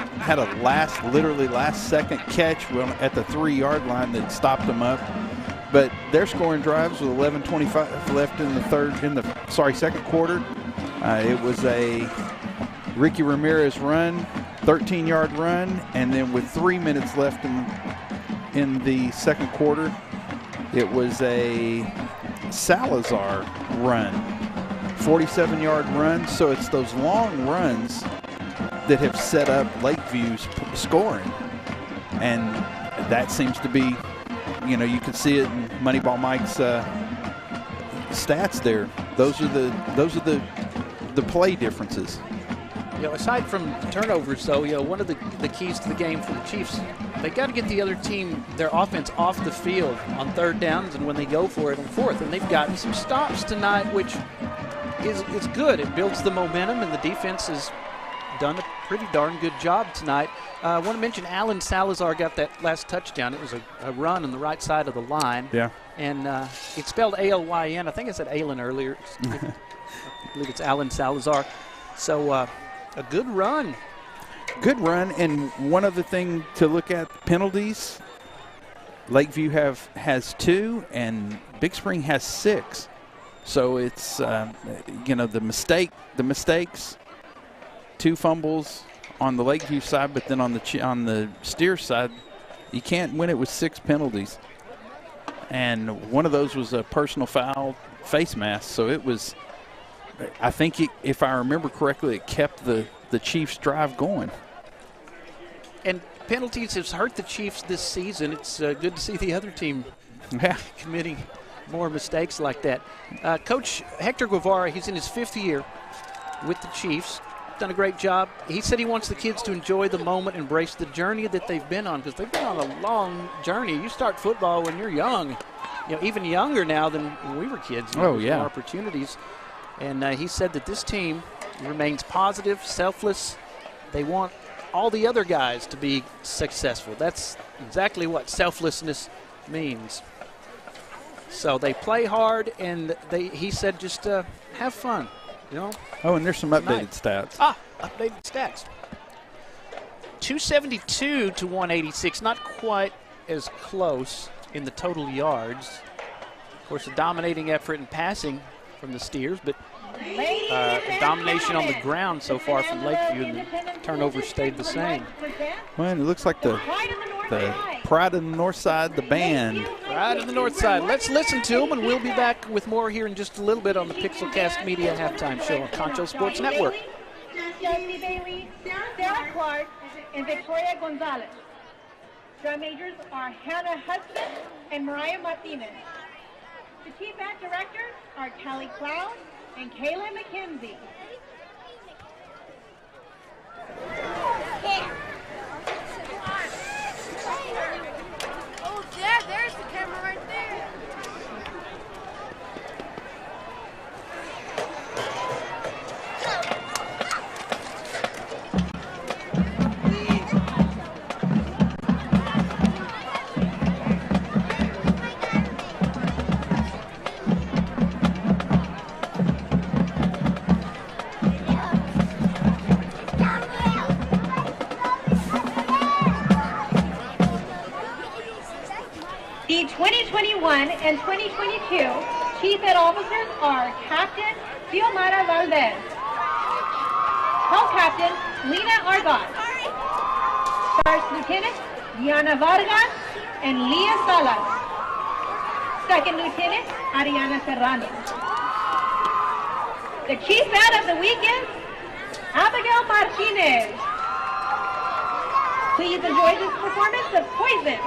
literally last second catch at the 3-yard line that stopped them up. But their scoring drives with 11:25 left in the second quarter. It was a Ricky Ramirez run, 13-yard run, and then with 3 minutes left in the second quarter, it was a Salazar run, 47-yard run. So it's those long runs that have set up Lakeview's scoring, and that seems to be, you know, you can see it in Moneyball Mike's stats there. Those are the play differences. You know, aside from turnovers, though, you know, one of the keys to the game for the Chiefs, they got to get the other team, their offense, off the field on 3rd downs and when they go for it on 4th. And they've gotten some stops tonight, which is good. It builds the momentum, and the defense has done a pretty darn good job tonight. I want to mention Alan Salazar got that last touchdown. It was a run on the right side of the line. Yeah. And it's spelled A-L-Y-N. I think I said Alan earlier. I believe it's Alan Salazar. So a good run. Good run, and one other thing to look at, penalties. Lakeview has 2, and Big Spring has 6. So it's, you know, the mistakes, 2 fumbles on the Lakeview side, but then on the Steers side, you can't win it with 6 penalties. And one of those was a personal foul face mask. So it was, I think, if I remember correctly, it kept the Chiefs' drive going. And penalties has hurt the Chiefs this season. It's good to see the other team committing more mistakes like that. Coach Hector Guevara, he's in his 5th year with the Chiefs. Done a great job. He said he wants the kids to enjoy the moment, embrace the journey that they've been on, because they've been on a long journey. You start football when you're young, you know, even younger now than when we were kids. You know, oh, yeah. More opportunities. And he said that this team remains positive, selfless. They want all the other guys to be successful. That's exactly what selflessness means. So they play hard, and he said just have fun, you know. Oh, and there's some updated stats. Updated stats. 272 to 186, not quite as close in the total yards. Of course, a dominating effort in passing from the Steers, but a domination on the ground so far from Lakeview, and the turnover stayed the same. Well, it looks like the Pride of the North Side, the band. Pride of the North Side. Let's listen to them, and we'll be back with more here in just a little bit on the Pixelcast Media Halftime Show on Concho Sports Network. Chelsea Bailey, Sarah Clark, and Victoria Gonzalez. Drum majors are Hannah Hudson and Mariah Martinez. The team band directors are Kelly Cloud and Kayla McKenzie. Oh, yeah, there's the camera right there. The 2021 and 2022 Chief Ed Officers are Captain Xiomara Valdez, Co-Captain Lena Argot, First Lieutenant Diana Vargas and Leah Salas, Second Lieutenant Ariana Serrano. The Chief Ed of the week is Abigail Martinez. Please enjoy this performance of Poison.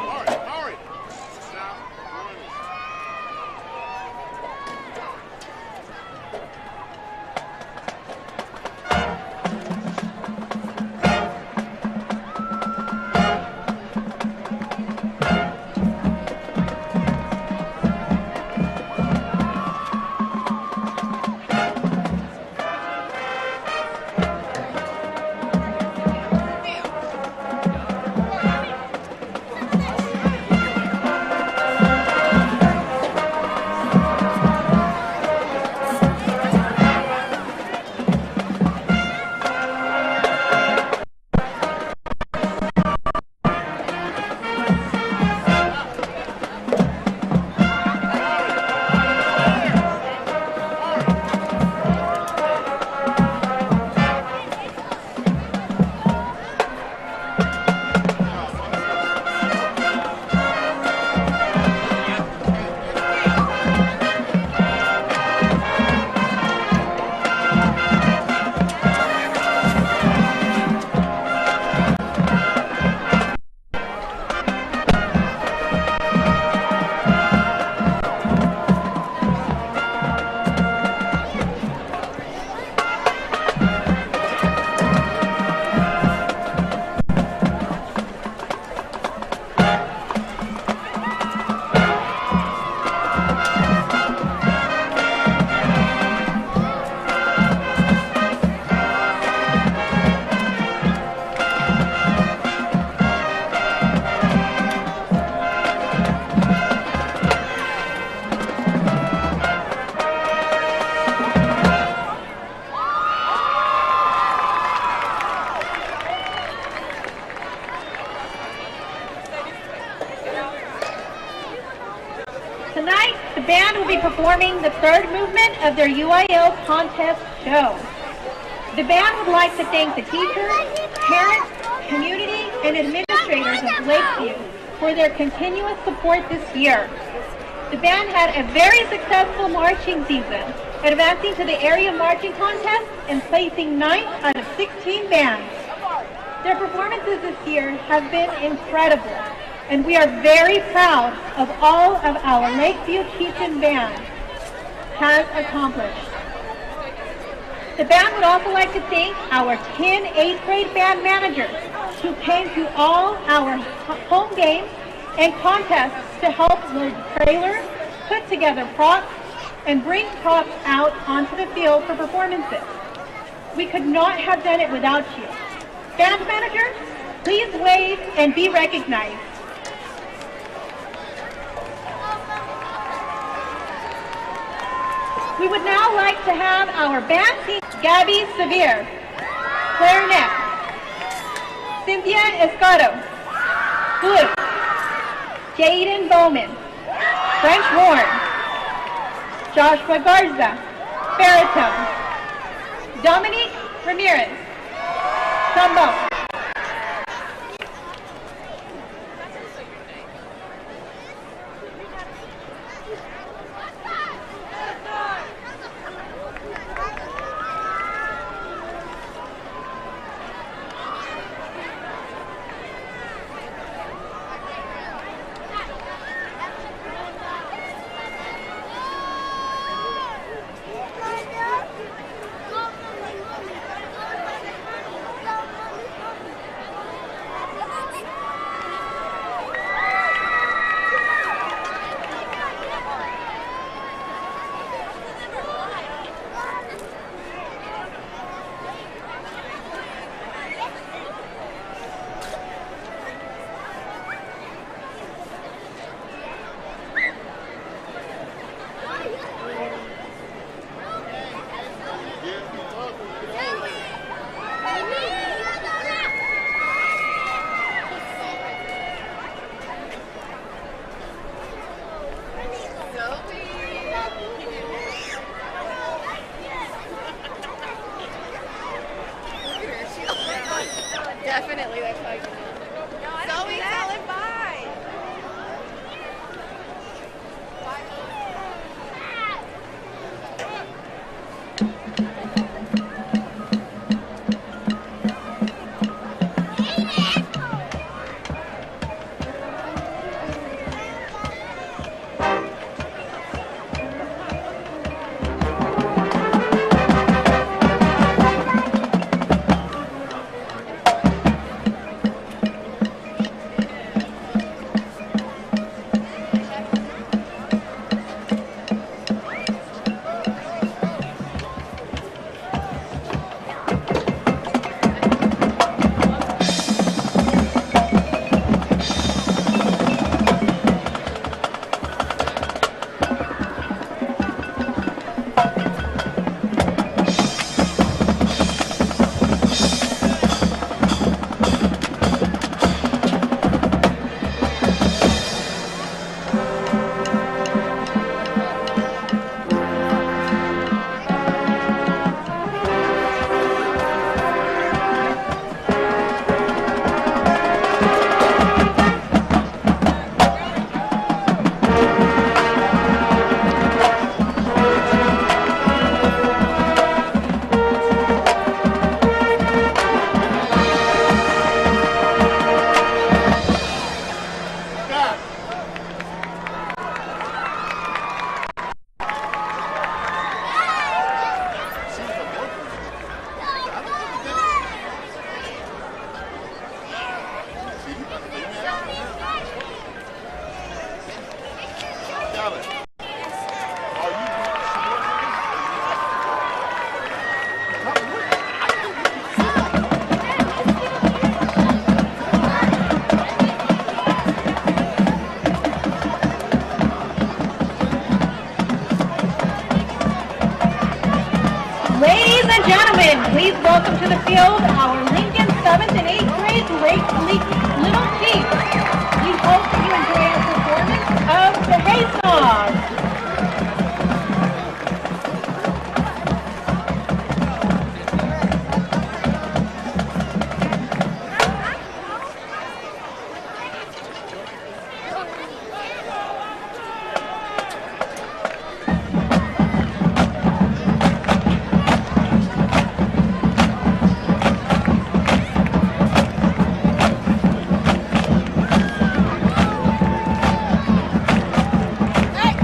Tonight, the band will be performing the third movement of their UIL contest show. The band would like to thank the teachers, parents, community, and administrators of Lakeview for their continuous support this year. The band had a very successful marching season, advancing to the area marching contest and placing 9th out of 16 bands. Their performances this year have been incredible, and we are very proud of all of our Lakeview Teach-In band has accomplished. The band would also like to thank our 10 8th grade band managers who came to all our home games and contests to help load trailers, put together props, and bring props out onto the field for performances. We could not have done it without you. Band managers, please wave and be recognized. We would now like to have our band team, Gabby Sevier, clarinet, Cynthia Escato, flute, Jaden Bowman, French horn, Joshua Garza, baritone. Dominique Ramirez, trombone. Definitely, that's how you know. Zoe, tell him bye. Ladies and gentlemen, please welcome to the field our Lincoln 7th and 8th grade Little Chiefs. We hope that you enjoy our performance of the Hay Song. Hey!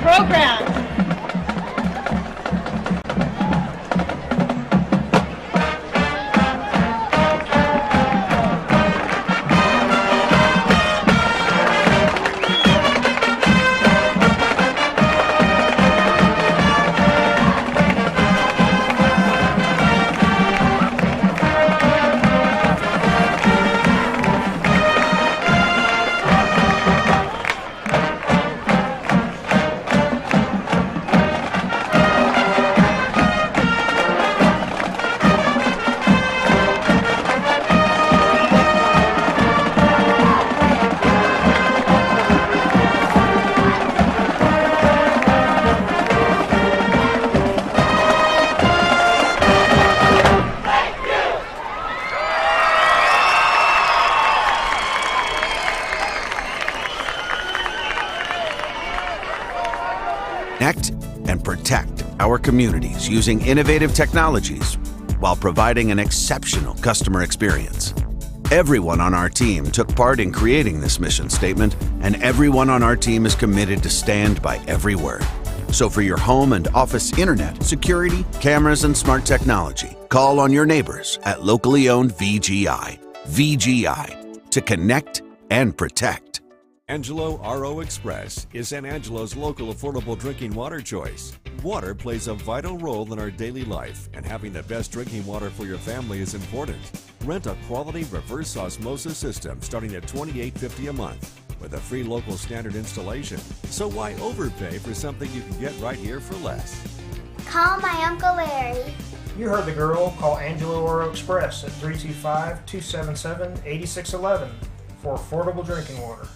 programs. Connect and protect our communities using innovative technologies while providing an exceptional customer experience. Everyone on our team took part in creating this mission statement, and everyone on our team is committed to stand by every word. So for your home and office internet, security, cameras, and smart technology, call on your neighbors at locally owned VGI. VGI, to connect and protect. Angelo RO Express is San Angelo's local affordable drinking water choice. Water plays a vital role in our daily life, and having the best drinking water for your family is important. Rent a quality reverse osmosis system starting at $28.50 a month with a free local standard installation. So why overpay for something you can get right here for less? Call my Uncle Larry. You heard the girl. Call Angelo RO Express at 325-277-8611 for affordable drinking water.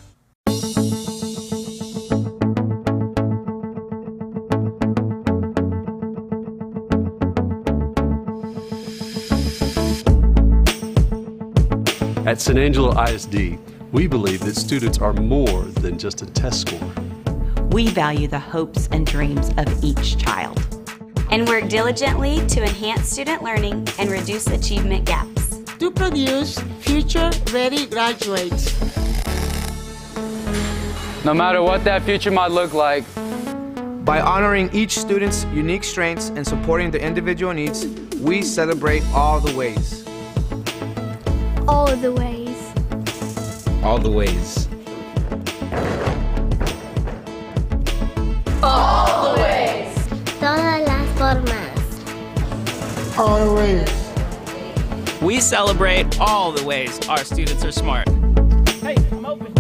At San Angelo ISD, we believe that students are more than just a test score. We value the hopes and dreams of each child and work diligently to enhance student learning and reduce achievement gaps. To produce future-ready graduates. No matter what that future might look like. By honoring each student's unique strengths and supporting their individual needs, we celebrate all the ways. All the ways. All the ways. All the ways. Todas las formas. All the ways. We celebrate all the ways our students are smart. Hey, I'm open.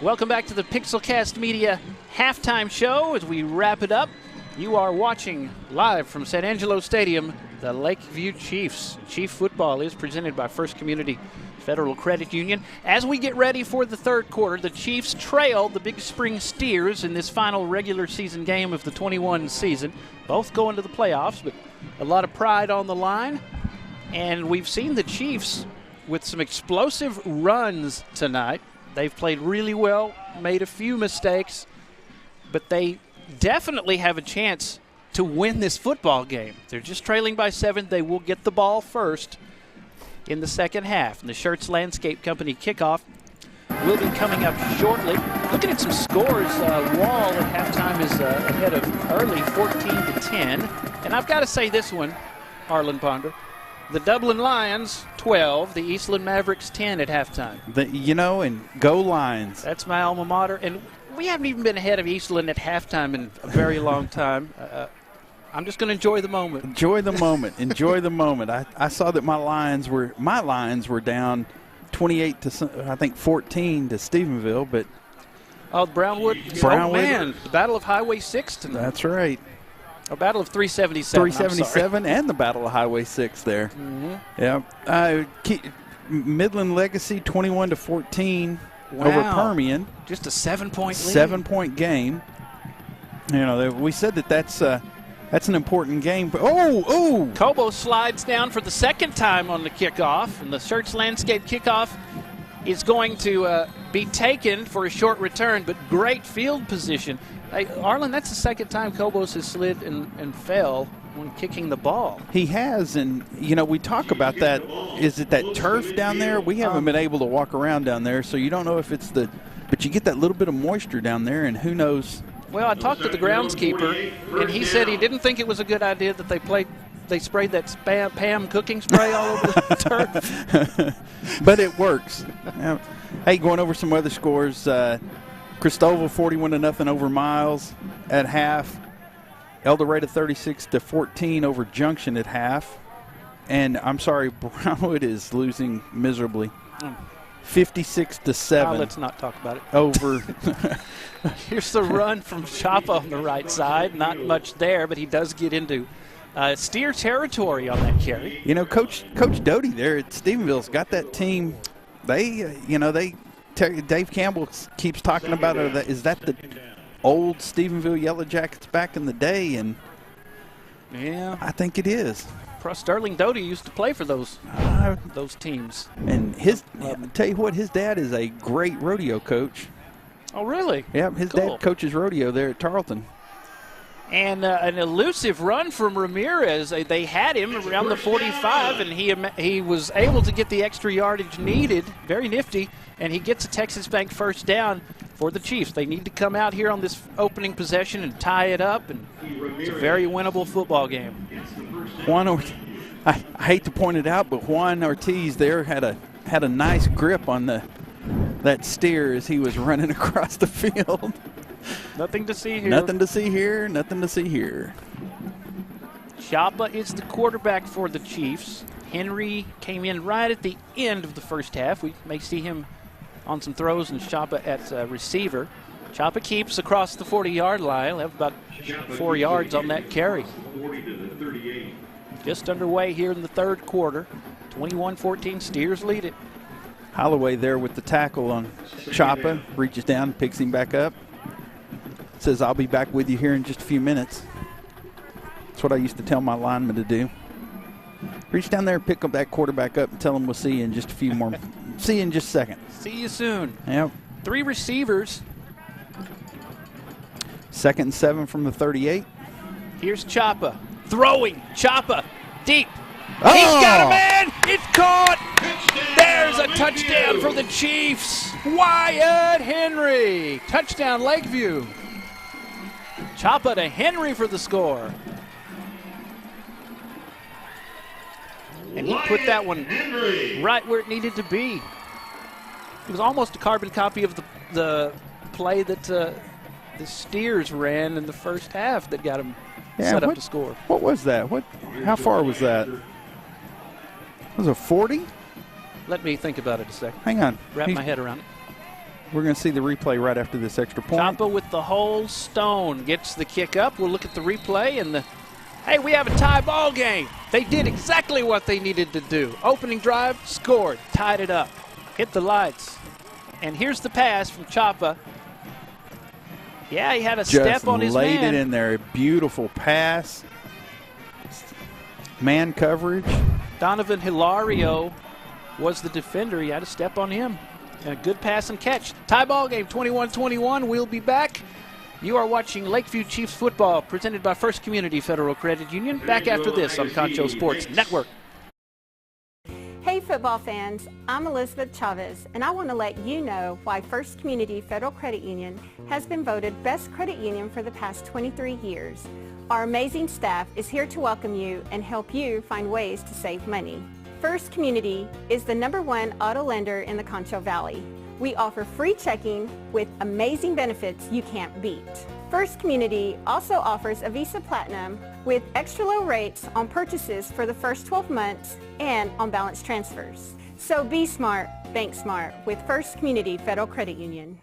Welcome back to the Pixelcast Media halftime show. As we wrap it up, you are watching live from San Angelo Stadium, the Lakeview Chiefs. Chief football is presented by First Community Federal Credit Union. As we get ready for the third quarter, the Chiefs trail the Big Spring Steers in this final regular season game of the 21 season. Both going to the playoffs, but a lot of pride on the line. And we've seen the Chiefs with some explosive runs tonight. They've played really well, made a few mistakes, but they definitely have a chance to win this football game. They're just trailing by 7. They will get the ball first in the second half. And the Schertz Landscape Company kickoff will be coming up shortly. Looking at some scores, Wall at halftime is ahead of Early 14-10. And I've got to say this one, Arlen Ponder. The Dublin Lions, 12. The Eastland Mavericks, 10 at halftime. And go Lions. That's my alma mater. And we haven't even been ahead of Eastland at halftime in a very long time. I'm just going to enjoy the moment. Enjoy the moment. Enjoy the moment. I saw that my Lions were down 28 to, I think, 14 to Stephenville. But Brownwood. Oh, man. The Battle of Highway 6 tonight. That's right. A battle of 377. 377 and the Battle of Highway 6 there. Mm-hmm. Yeah. Midland Legacy 21-14 over Permian. Just a 7-point lead. 7-point game. We said that's an important game. Cobo slides down for the second time on the kickoff, and the Schertz Landscape kickoff is going to be taken for a short return, but great field position. Hey, Arlen, that's the second time Cobos has slid and fell when kicking the ball. He has, and, you know, we talk about that. Is it that turf down there? We haven't been able to walk around down there, so you don't know if it's the – but you get that little bit of moisture down there, and who knows. Well, I talked to the groundskeeper, and he said he didn't think it was a good idea that they sprayed that Pam cooking spray all over the turf. But it works. Hey, going over some other scores. Cristobal 41-0 over Miles at half. El Dorado 36-14 over Junction at half. And I'm sorry, Brownwood is losing miserably. 56-7. Let's not talk about it. Over. Here's the run from Chapa on the right side. Not much there, but he does get into steer territory on that carry. You know, Coach Doty there at Stephenville's got that team. Dave Campbell keeps talking about it. Is that the old Stephenville Yellow Jackets back in the day? And yeah, I think it is. Sterling Doty used to play for those teams. And I'll tell you what, his dad is a great rodeo coach. Oh, really? Yeah, his dad coaches rodeo there at Tarleton. And an elusive run from Ramirez. They had him around the 45, and he was able to get the extra yardage needed. Very nifty. And he gets a Texas Bank first down for the Chiefs. They need to come out here on this opening possession and tie it up, and it's a very winnable football game. I hate to point it out, but Juan Ortiz there had a nice grip on that steer as he was running across the field. Nothing to see here. Nothing to see here. Nothing to see here. Chapa is the quarterback for the Chiefs. Henry came in right at the end of the first half. We may see him on some throws, and Chapa at receiver. Chapa keeps across the 40-yard line. He'll have about 4 yards on that carry. Just underway here in the third quarter. 21-14, Steers lead it. Holloway there with the tackle on Chapa. Reaches down, picks him back up. Says, I'll be back with you here in just a few minutes. That's what I used to tell my linemen to do. Reach down there, pick up that quarterback up, and tell him we'll see you in just a few more. See you in just a second. See you soon. Yep. 3 receivers. 2nd and 7 from the 38. Here's Chapa. Throwing. Chapa. Deep. Oh! He's got a man. It's caught. There's a touchdown for the Chiefs. Wyatt Henry. Touchdown Lakeview. Chapa to Henry for the score. And he put that one right where it needed to be. It was almost a carbon copy of the play that the Steers ran in the first half that got him set up to score. What was that? How far was that? Was it 40? Let me think about it a second. Hang on. Wrap my head around it. We're going to see the replay right after this extra point. Chapa with the whole stone gets the kick up. We'll look at the replay and hey, we have a tie ball game. They did exactly what they needed to do. Opening drive, scored, tied it up, hit the lights. And here's the pass from Chapa. Yeah, he had a step on his man. Just laid it in there. A beautiful pass. Man coverage. Donovan Hilario was the defender. He had a step on him. And a good pass and catch. Tie ball game, 21-21. We'll be back. You are watching Lakeview Chiefs football, presented by First Community Federal Credit Union. Back after this on Concho Sports Network. Hey football fans, I'm Elizabeth Chavez, and I want to let you know why First Community Federal Credit Union has been voted Best Credit Union for the past 23 years. Our amazing staff is here to welcome you and help you find ways to save money. First Community is the #1 auto lender in the Concho Valley. We offer free checking with amazing benefits you can't beat. First Community also offers a Visa Platinum with extra low rates on purchases for the first 12 months and on balance transfers. So be smart, bank smart with First Community Federal Credit Union.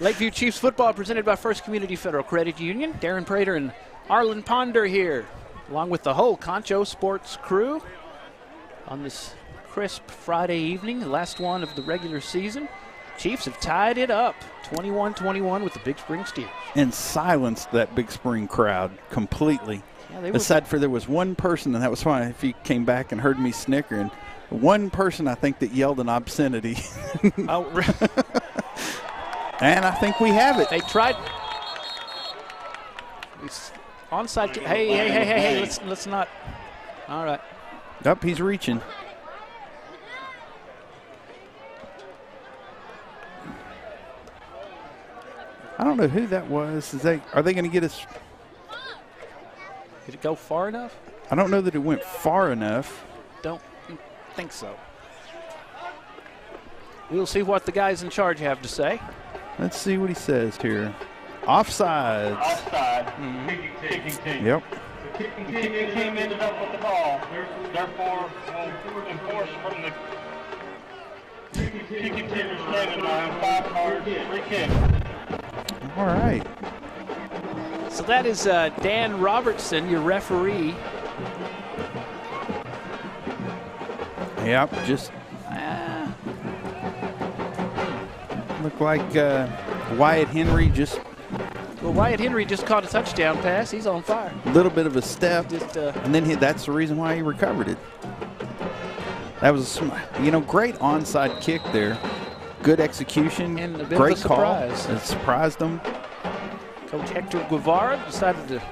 Lakeview Chiefs football presented by First Community Federal Credit Union. Darren Prater and Arlen Ponder here, along with the whole Concho Sports crew on this crisp Friday evening, the last one of the regular season. Chiefs have tied it up 21-21 with the Big Spring Steers. And silenced that Big Spring crowd completely. Yeah, aside for there was one person, and that was why if he came back and heard me snickering, one person I think that yelled an obscenity. Oh, and I think we have it. They tried. Onside. Hey. Let's not. All right. Up, he's reaching. I don't know who that was. Are they going to get us? Did it go far enough? I don't know that it went far enough. Don't think so. We'll see what the guys in charge have to say. Let's see what he says here. Offsides. Offside. Kicking team. Yep. The kicking team ended up with the ball. Therefore, we'll enforce from the kicking team standing line 5 cards, free kick. All right. So that is Dan Robertson, your referee. Yep, just looked like Wyatt Henry just. Well, Wyatt Henry just caught a touchdown pass. He's on fire. A little bit of a step, and then that's the reason why he recovered it. That was a great onside kick there. Good execution, and a bit great of a surprise. Call. It surprised them. Coach Hector Guevara decided to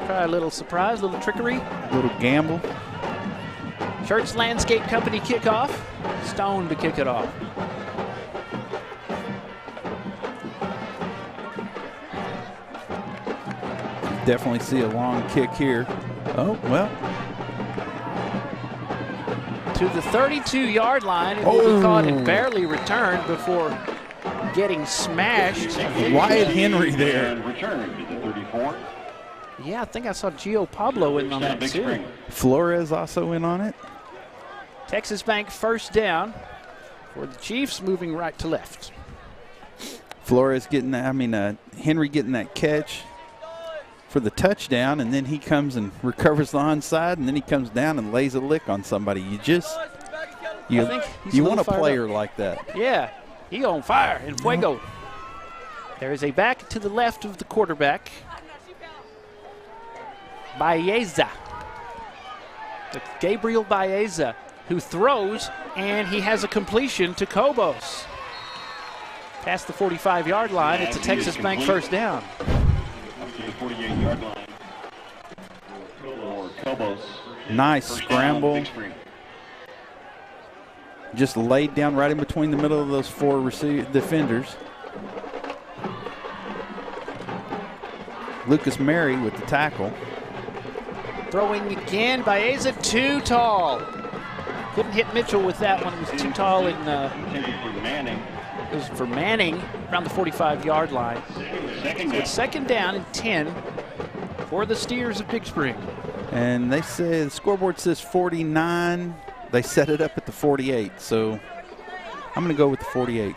try a little surprise, a little trickery. A little gamble. Church Landscape Company kickoff. Stone to kick it off. Definitely see a long kick here. Oh, well. To the 32-yard line. It will be caught and barely returned before getting smashed. Wyatt Henry there. Yeah, I think I saw Gio Pablo in on that too. Flores also in on it. Texas Bank first down for the Chiefs, moving right to left. Flores getting that, Henry getting that catch for the touchdown, and then he comes and recovers the onside, and then he comes down and lays a lick on somebody. You want a player like that. Yeah, he on fire in fuego. There is a back to the left of the quarterback. Baeza. Gabriel Baeza, who throws, and he has a completion to Cobos. Past the 45-yard line, it's a Texas Bank first down. Up to the 48-yard line. Cobos. Nice scramble. Just laid down right in between the middle of those 4 defenders. Lucas Mary with the tackle. Throwing again, Baeza too tall. Couldn't hit Mitchell with that one. It was too tall. It was for Manning around the 45-yard line. So it's second down and 10 for the Steers of Big Spring. And they say the scoreboard says 49. They set it up at the 48. So I'm going to go with the 48.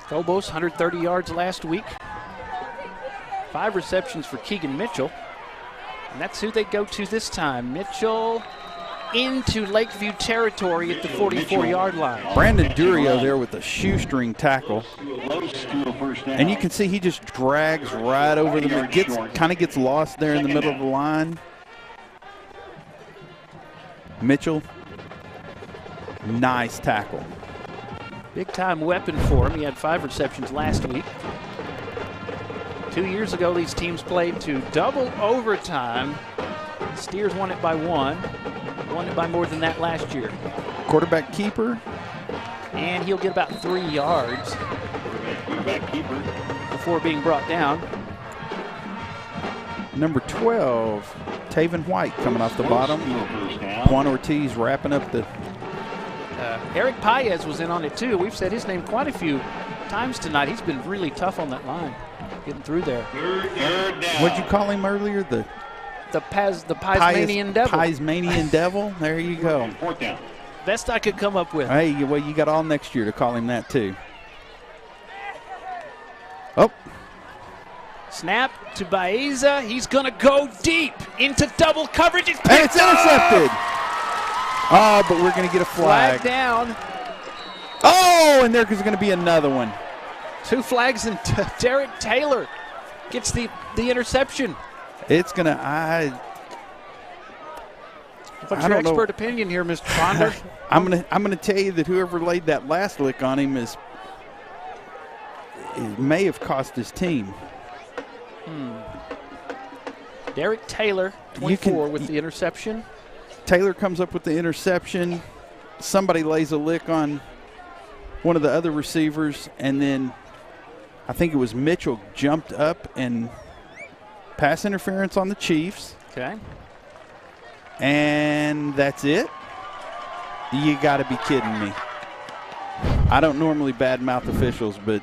Cobos, 130 yards last week. 5 receptions for Keegan Mitchell. And that's who they go to this time. Mitchell into Lakeview territory at the 44-yard line. Brandon Durio there with a shoestring tackle. And you can see he just drags right over the middle. Kind of gets lost there in the middle of the line. Mitchell, nice tackle. Big-time weapon for him. He had 5 receptions last week. 2 years ago, these teams played to double overtime. The Steers won it by 1. Won it by more than that last year. Quarterback keeper. And he'll get about 3 yards before being brought down. Number 12, Taven White coming off the bottom. Juan Ortiz wrapping up the... Eric Paez was in on it too. We've said his name quite a few times tonight. He's been really tough on that line, getting through there. What'd you call him earlier? The Paismanian Devil. Paismanian Devil. There you go. Best I could come up with. Hey, well, you got all next year to call him that too. Oh. Snap to Baeza. He's going to go deep into double coverage. And it's intercepted. Oh, but we're going to get a flag. Flag down. Oh, and there's going to be another one. 2 flags, and Derek Taylor gets the interception. It's going to, What's your expert opinion here, Mr. Ponder? I'm going to tell you that whoever laid that last lick on him it may have cost his team. Derek Taylor, 24, with the interception. Taylor comes up with the interception. Somebody lays a lick on one of the other receivers, and then I think it was Mitchell jumped up and pass interference on the Chiefs. Okay. And that's it? You got to be kidding me. I don't normally badmouth officials, but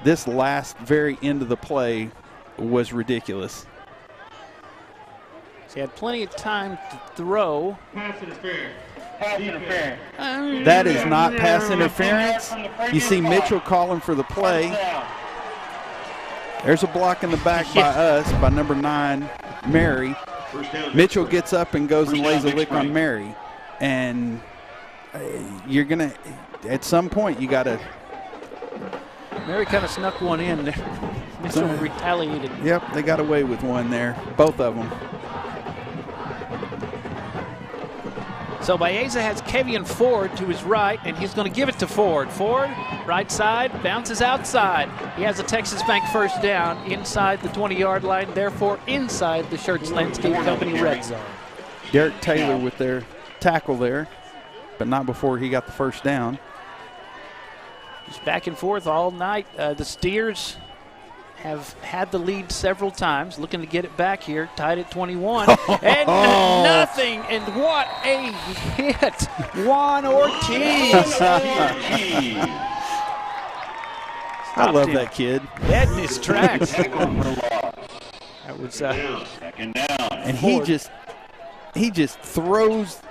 this last very end of the play was ridiculous. So he had plenty of time to throw. Pass interference. Pass interference. That is not pass interference. You see Mitchell calling for the play. There's a block in the back by us, by number 9, Mary. Mitchell gets up and goes and lays a lick on Mary. And you're going to, at some point, you got to. Mary kind of snuck one in there. Mitchell retaliated. Yep, they got away with one there, both of them. So Baeza has Kevian Ford to his right, and he's going to give it to Ford. Ford, right side, bounces outside. He has a Texas Bank first down inside the 20-yard line, therefore inside the Schertz Landscape Company red zone. Derek Taylor with their tackle there, but not before he got the first down. Just back and forth all night. The Steers have had the lead several times, looking to get it back here, tied at 21. And nothing, and what a hit. Juan Ortiz. I love that kid. Dead in his tracks. That was and he just throws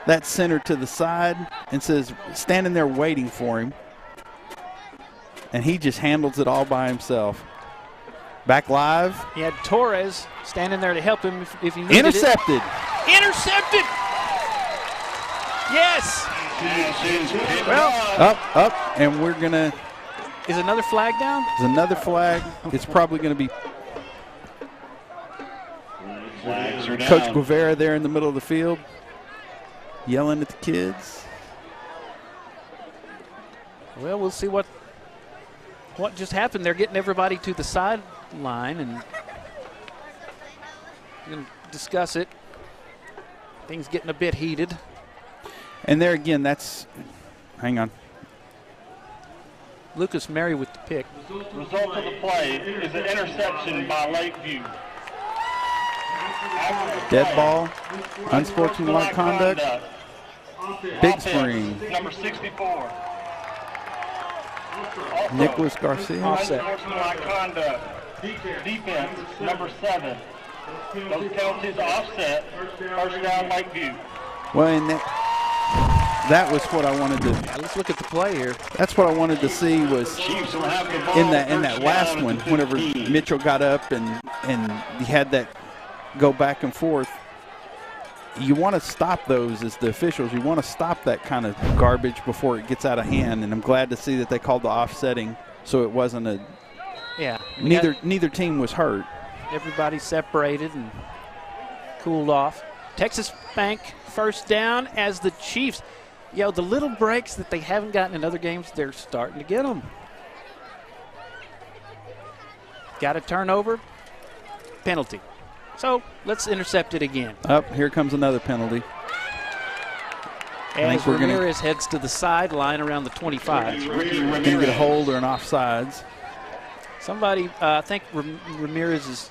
that center to the side and says, standing there waiting for him. And he just handles it all by himself. Back live. He had Torres standing there to help him if he needed Intercepted. it. Intercepted. Yes. Well, up, and we're going to. Is another flag down? There's another flag. It's probably going to be Coach Guevara there in the middle of the field yelling at the kids. Well, we'll see what just happened. They're getting everybody to the sideline, and we're going to discuss it. Things getting a bit heated. And there again, that's – hang on. Lucas Mary with the pick. Result of the play is an interception by Lakeview. Dead ball, unsportsmanlike conduct, Big Spring. Number 64. Nicholas Garcia. Offset. Unsportsmanlike conduct. Defense, number 7. Those penalties offset. First down, Lakeview. Well, and that was what I wanted to. Yeah, let's look at the play here. That's what I wanted to see was in that last one. Whenever Mitchell got up and he had that go back and forth. You want to stop those as the officials. You want to stop that kind of garbage before it gets out of hand. And I'm glad to see that they called the offsetting, so it wasn't a. Yeah. Neither team was hurt. Everybody separated and cooled off. Texas Bank first down as the Chiefs. The little breaks that they haven't gotten in other games, they're starting to get them. Got a turnover, penalty. So let's intercept it again. Here comes another penalty. As Ramirez heads to the sideline around the 25. Going to get a hold or an offsides. Somebody, I think Ramirez is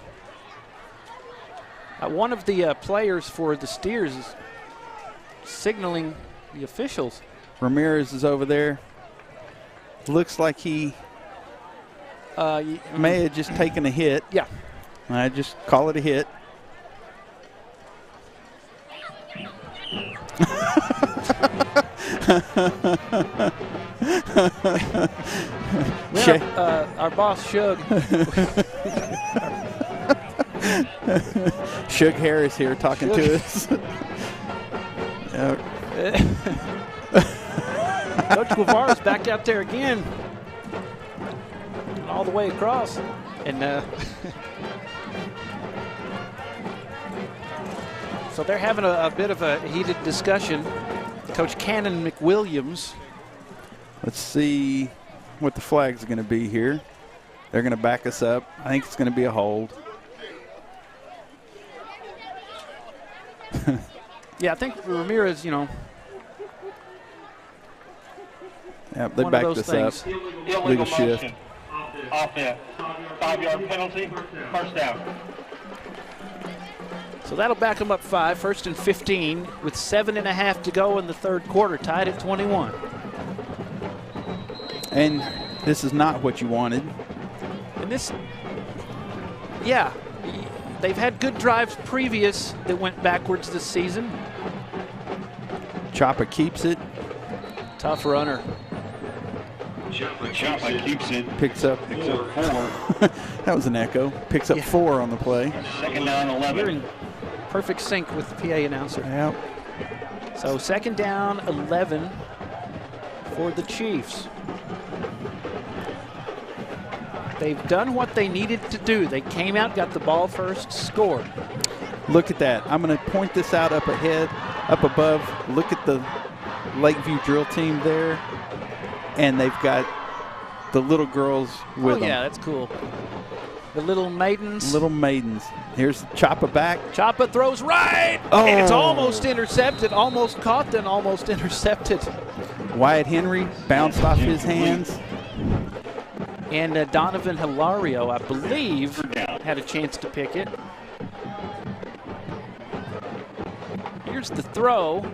one of the players for the Steers is signaling the officials. Ramirez is over there. Looks like he may have just taken a hit. Yeah. I just call it a hit. Our boss, Shug. Shug Harris here talking to us. Coach Guevara's back out there again. All the way across. And so they're having a bit of a heated discussion. Coach Cannon McWilliams. Let's see what the flag's going to be here. They're going to back us up. I think it's going to be a hold. Yeah, I think Ramirez, Yeah, they one of backed those this things. up. Illegal Legal shift. motion. Offense. 5-yard penalty. First down. So that'll back them up 5, 1st and 15 with 7.5 to go in the third quarter, tied at 21. And this is not what you wanted. And this, yeah, they've had good drives previous that went backwards this season. Choppa keeps it. Tough runner. Choppa keeps it. Picks up 4. That was an echo. Picks up 4 on the play. Second down, 11. You're in perfect sync with the PA announcer. Yep. So second down, 11 for the Chiefs. They've done what they needed to do. They came out, got the ball first, scored. Look at that. I'm going to point this out up ahead, up above. Look at the Lakeview drill team there. And they've got the little girls with them. Yeah, that's cool. The little maidens. Little maidens. Here's Choppa back. Choppa throws right. Oh. And it's almost intercepted. Almost caught, then almost intercepted. Wyatt Henry bounced off his hands. And Donovan Hilario, I believe, had a chance to pick it. Here's the throw.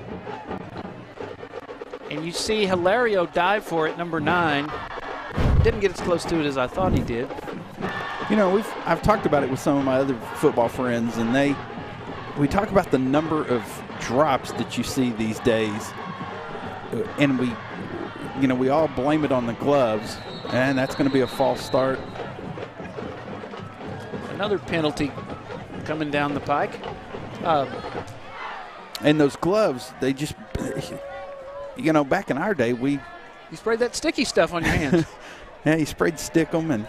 And you see Hilario dive for it, number 9. Didn't get as close to it as I thought he did. You know, I've talked about it with some of my other football friends, and we talk about the number of drops that you see these days, and we all blame it on the gloves, and that's going to be a false start. Another penalty coming down the pike. And those gloves, they just, back in our day, you sprayed that sticky stuff on your hands. Yeah, you sprayed stick 'em, and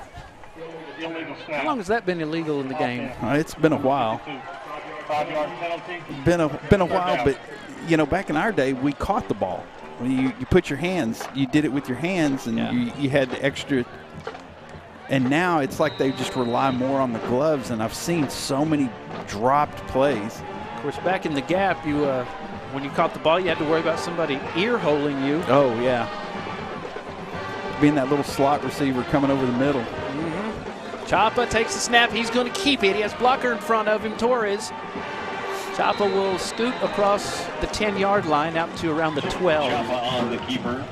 how long has that been illegal in the game? It's been a while. 5-yard penalty. Been a while, but back in our day, we caught the ball. You put your hands, you did it with your hands, and you had the extra. And now it's like they just rely more on the gloves, and I've seen so many dropped plays. Of course, back in the gap, when you caught the ball, you had to worry about somebody ear-holing you. Oh, yeah. Being that little slot receiver coming over the middle. Choppa takes the snap. He's going to keep it. He has blocker in front of him, Torres. Choppa will scoot across the 10-yard line out to around the 12. Choppa on the keeper.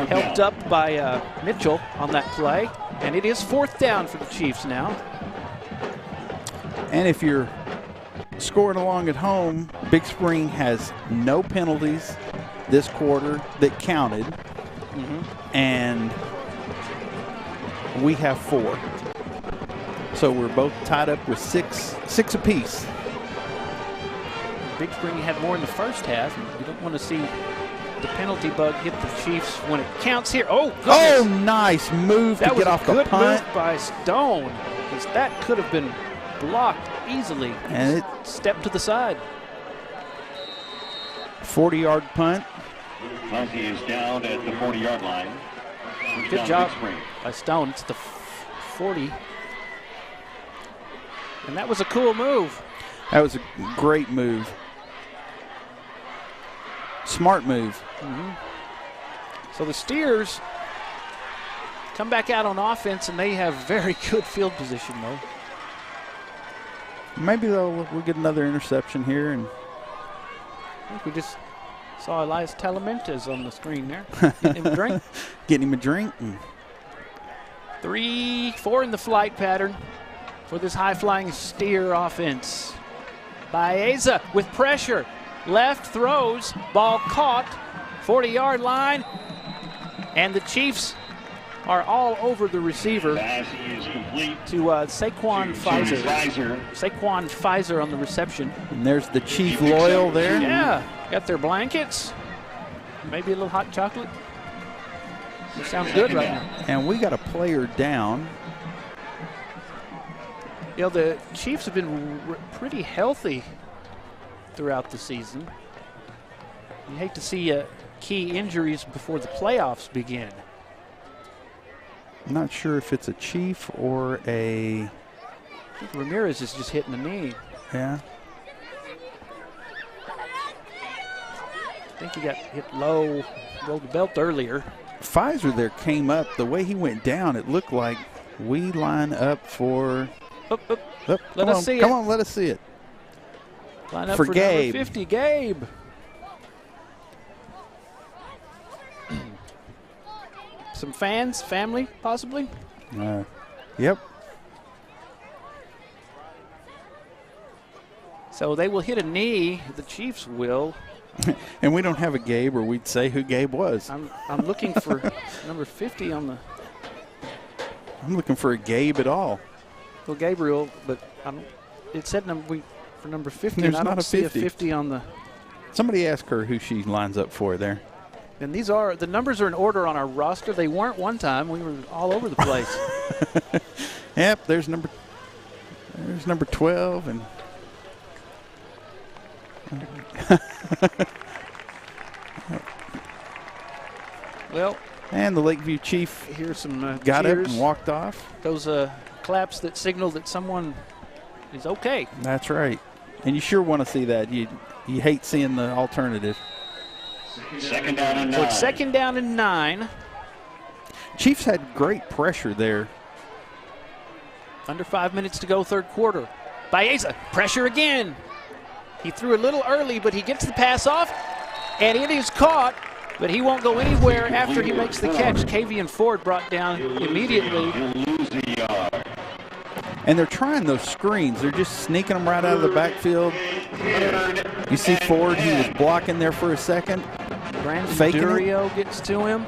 Helped up by Mitchell on that play. And it is 4th down for the Chiefs now. And if you're scoring along at home, Big Spring has no penalties this quarter that counted. And we have 4. So we're both tied up with six apiece. Big Spring had more in the first half. You don't want to see the penalty bug hit the Chiefs when it counts here. Oh, goodness. Oh, nice move to get off the punt. That was a good move by Stone, because that could have been blocked easily. And it stepped to the side. 40-yard punt. Clancy is down at the 40-yard line. Good job by Stone. It's the 40. And that was a cool move. That was a great move. Smart move. So the Steers come back out on offense, and they have very good field position, though. Maybe we'll get another interception here. And I think we just saw Elias Talamentes on the screen there. Getting him a drink. Getting him a drink. 3-4 in the flight pattern for this high-flying Steer offense. Baeza with pressure. Left throws. Ball caught. 40-yard line. And the Chiefs are all over the receiver. Pass is complete to Saquon Pfizer. Saquon Pfizer on the reception. And there's the Chief Loyal there. Yeah. Got their blankets. Maybe a little hot chocolate. It sounds good right now. And we got a player down. The Chiefs have been pretty healthy throughout the season. You hate to see key injuries before the playoffs begin. I'm not sure if it's a Chief or a think Ramirez is just hitting the knee. Yeah. I think he got hit low, rolled the belt earlier. Pfizer there came up. The way he went down, it looked like we line up for. Let us see it. Come on, let us see it. Line up for Number Gabe. 50, Gabe. Some fans, family, possibly? Yep. So they will hit a knee. The Chiefs will. And we don't have a Gabe, or we'd say who Gabe was. I'm looking for number 50 on the. I'm looking for a Gabe at all. Well, Gabriel, but it said for number 50. There's and I not don't a see 50. a 50 on the. Somebody ask her who she lines up for there. And the numbers are in order on our roster. They weren't one time. We were all over the place. Yep, there's number 12 and. Well, and the Lakeview Chief here's some got cheers. up and walked off. Those claps that signal that someone is okay. That's right. And you sure want to see that. You hate seeing the alternative. Second down and 9. So it's second down and 9. Chiefs had great pressure there. Under 5 minutes to go, third quarter. Baeza, pressure again. He threw a little early, but he gets the pass off, and it is caught, but he won't go anywhere after he makes the catch. Kavian Ford brought down immediately. And they're trying those screens. They're just sneaking them right out of the backfield. You see Ford, he was blocking there for a second. Brandon faking Durio gets to him.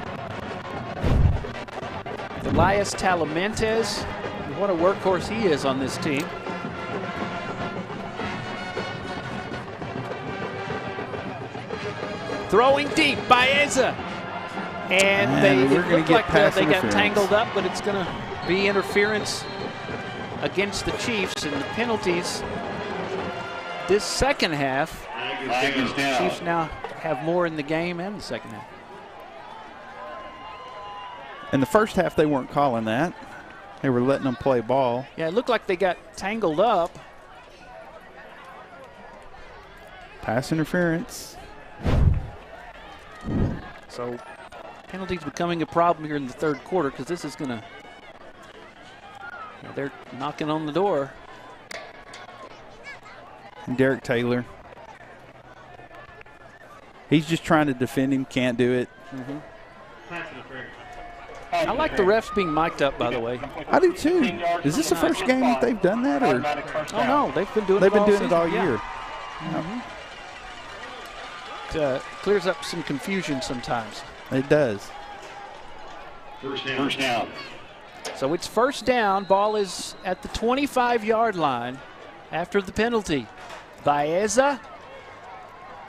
Elias Talamentes, what a workhorse he is on this team. Throwing deep, Baeza. And they look like they got tangled up, but it's going to be interference against the Chiefs, and the penalties this second half. Chiefs now have more in the game and the second half. In the first half, they weren't calling that. They were letting them play ball. Yeah, it looked like they got tangled up. Pass interference. So penalties becoming a problem here in the third quarter, because this is going to, they're knocking on the door. And Derek Taylor. He's just trying to defend him, can't do it. Mm-hmm. I like the refs being mic'd up, by the way. I do too. Is this the first game that they've done that, or? Oh no, they've been doing it all year. Mm-hmm. It clears up some confusion sometimes. It does. First down. So it's first down. Ball is at the 25-yard line after the penalty. Baeza.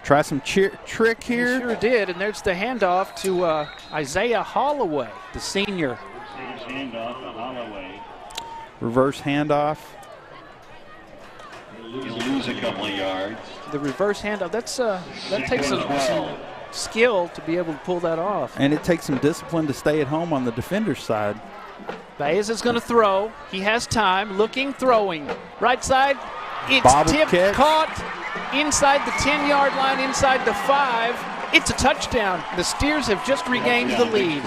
Try some trick here. He sure did, and there's the handoff to Isaiah Holloway, the senior. Handoff to Holloway. Reverse handoff. You lose a couple of yards. The reverse handoff, that takes some skill to be able to pull that off. And it takes some discipline to stay at home on the defender's side. Baeza's going to throw. He has time. Looking, throwing. Right side. It's Bobble tipped, catch. caught inside the 10-yard line, inside the 5. It's a touchdown. The Steers have just regained the lead.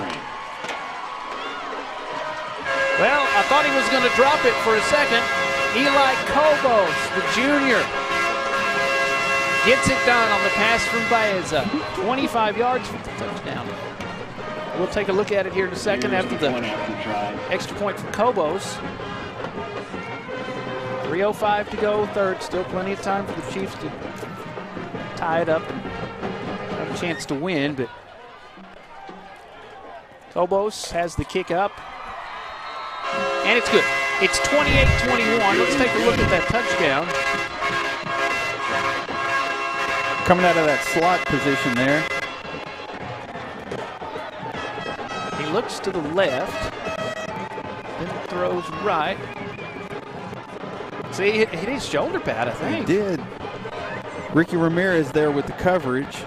Well, I thought he was going to drop it for a second. Eli Kobos, the junior, gets it done on the pass from Baeza. 25 yards for the touchdown. We'll take a look at it here in a second after the extra point from Kobos. 3:05 to go, third. Still plenty of time for the Chiefs to tie it up and have a chance to win, but Kobos has the kick up, and it's good. It's 28-21. Let's take a look at that touchdown. Coming out of that slot position there. He looks to the left, then throws right. See, he hit his shoulder pad, I think. He did. Ricky Ramirez there with the coverage.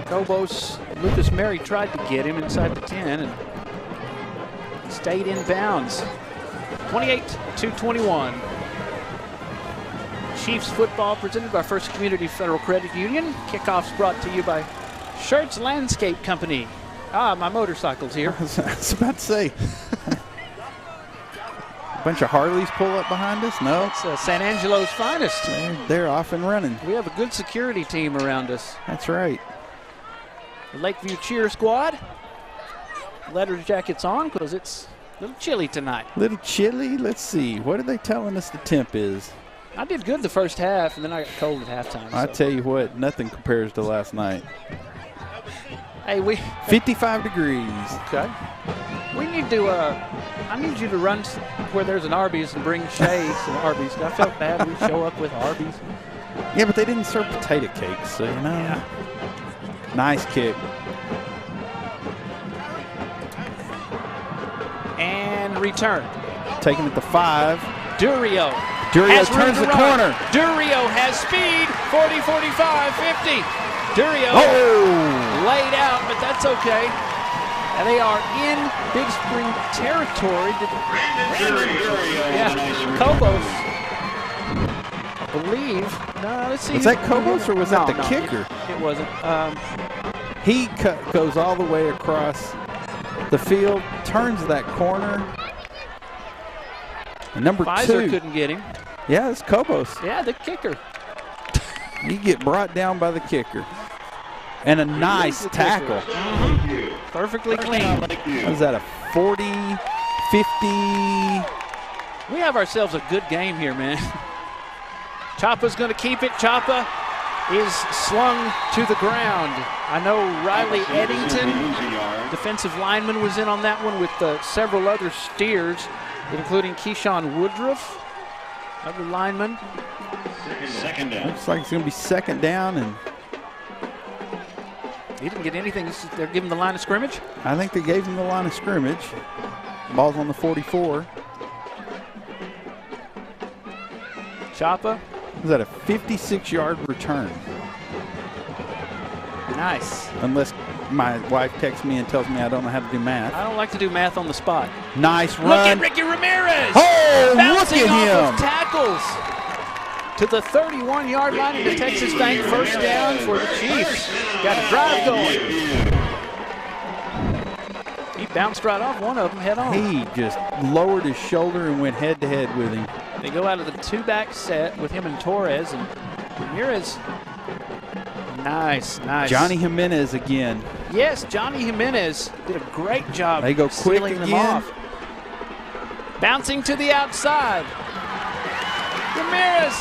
Kobos, Lucas Mary tried to get him inside the 10 and stayed in bounds. 28-21. Chiefs football presented by First Community Federal Credit Union. Kickoff's brought to you by Shirts Landscape Company. My motorcycle's here. I was about to say. A bunch of Harleys pull up behind us? No. It's San Angelo's finest. They're off and running. We have a good security team around us. That's right. The Lakeview Cheer Squad. Leather jackets on because it's a little chilly tonight. Little chilly? Let's see. What are they telling us the temp is? I did good the first half, and then I got cold at halftime. I tell you what, nothing compares to last night. Hey, 55 degrees. Okay. We need to, I need you to run where there's an Arby's and bring Shay some Arby's. I felt bad we show up with Arby's. Yeah, but they didn't serve potato cakes, so you know. Yeah. Nice kick. And return. Taking it to 5. Durio turns the corner. Durio has speed. 40, 45, 50. Durio laid out, but that's okay. And they are in Big Spring territory. Cobos, I believe. No, let's see. Was that Cobos or was that the kicker? It wasn't. He goes all the way across the field, turns that corner. And number Pfizer 2 couldn't get him. Yeah, it's Cobos. Yeah, the kicker. You get brought down by the kicker. And a nice tackle. Perfectly clean. Was that a 40, 50? We have ourselves a good game here, man. Choppa's going to keep it. Choppa is slung to the ground. I know Riley Eddington, defensive lineman, was in on that one with several other steers, including Keyshawn Woodruff, other lineman. Second down. Looks like it's going to be second down, and he didn't get anything. They're giving the line of scrimmage? I think they gave him the line of scrimmage. Ball's on the 44. Choppa. Was that a 56-yard return? Nice. Unless my wife texts me and tells me I don't know how to do math. I don't like to do math on the spot. Nice run. Look at Ricky Ramirez. Oh, bouncing look at off him. Of tackles to the 31-yard line into Texas Bank. First down for the Chiefs. Got a drive going. He bounced right off one of them head on. He just lowered his shoulder and went head-to-head with him. They go out of the two-back set with him and Torres, and Ramirez. Nice. Johnny Jimenez again. Yes, Johnny Jimenez did a great job. They go quick sealing them again. off. Bouncing to the outside. Ramirez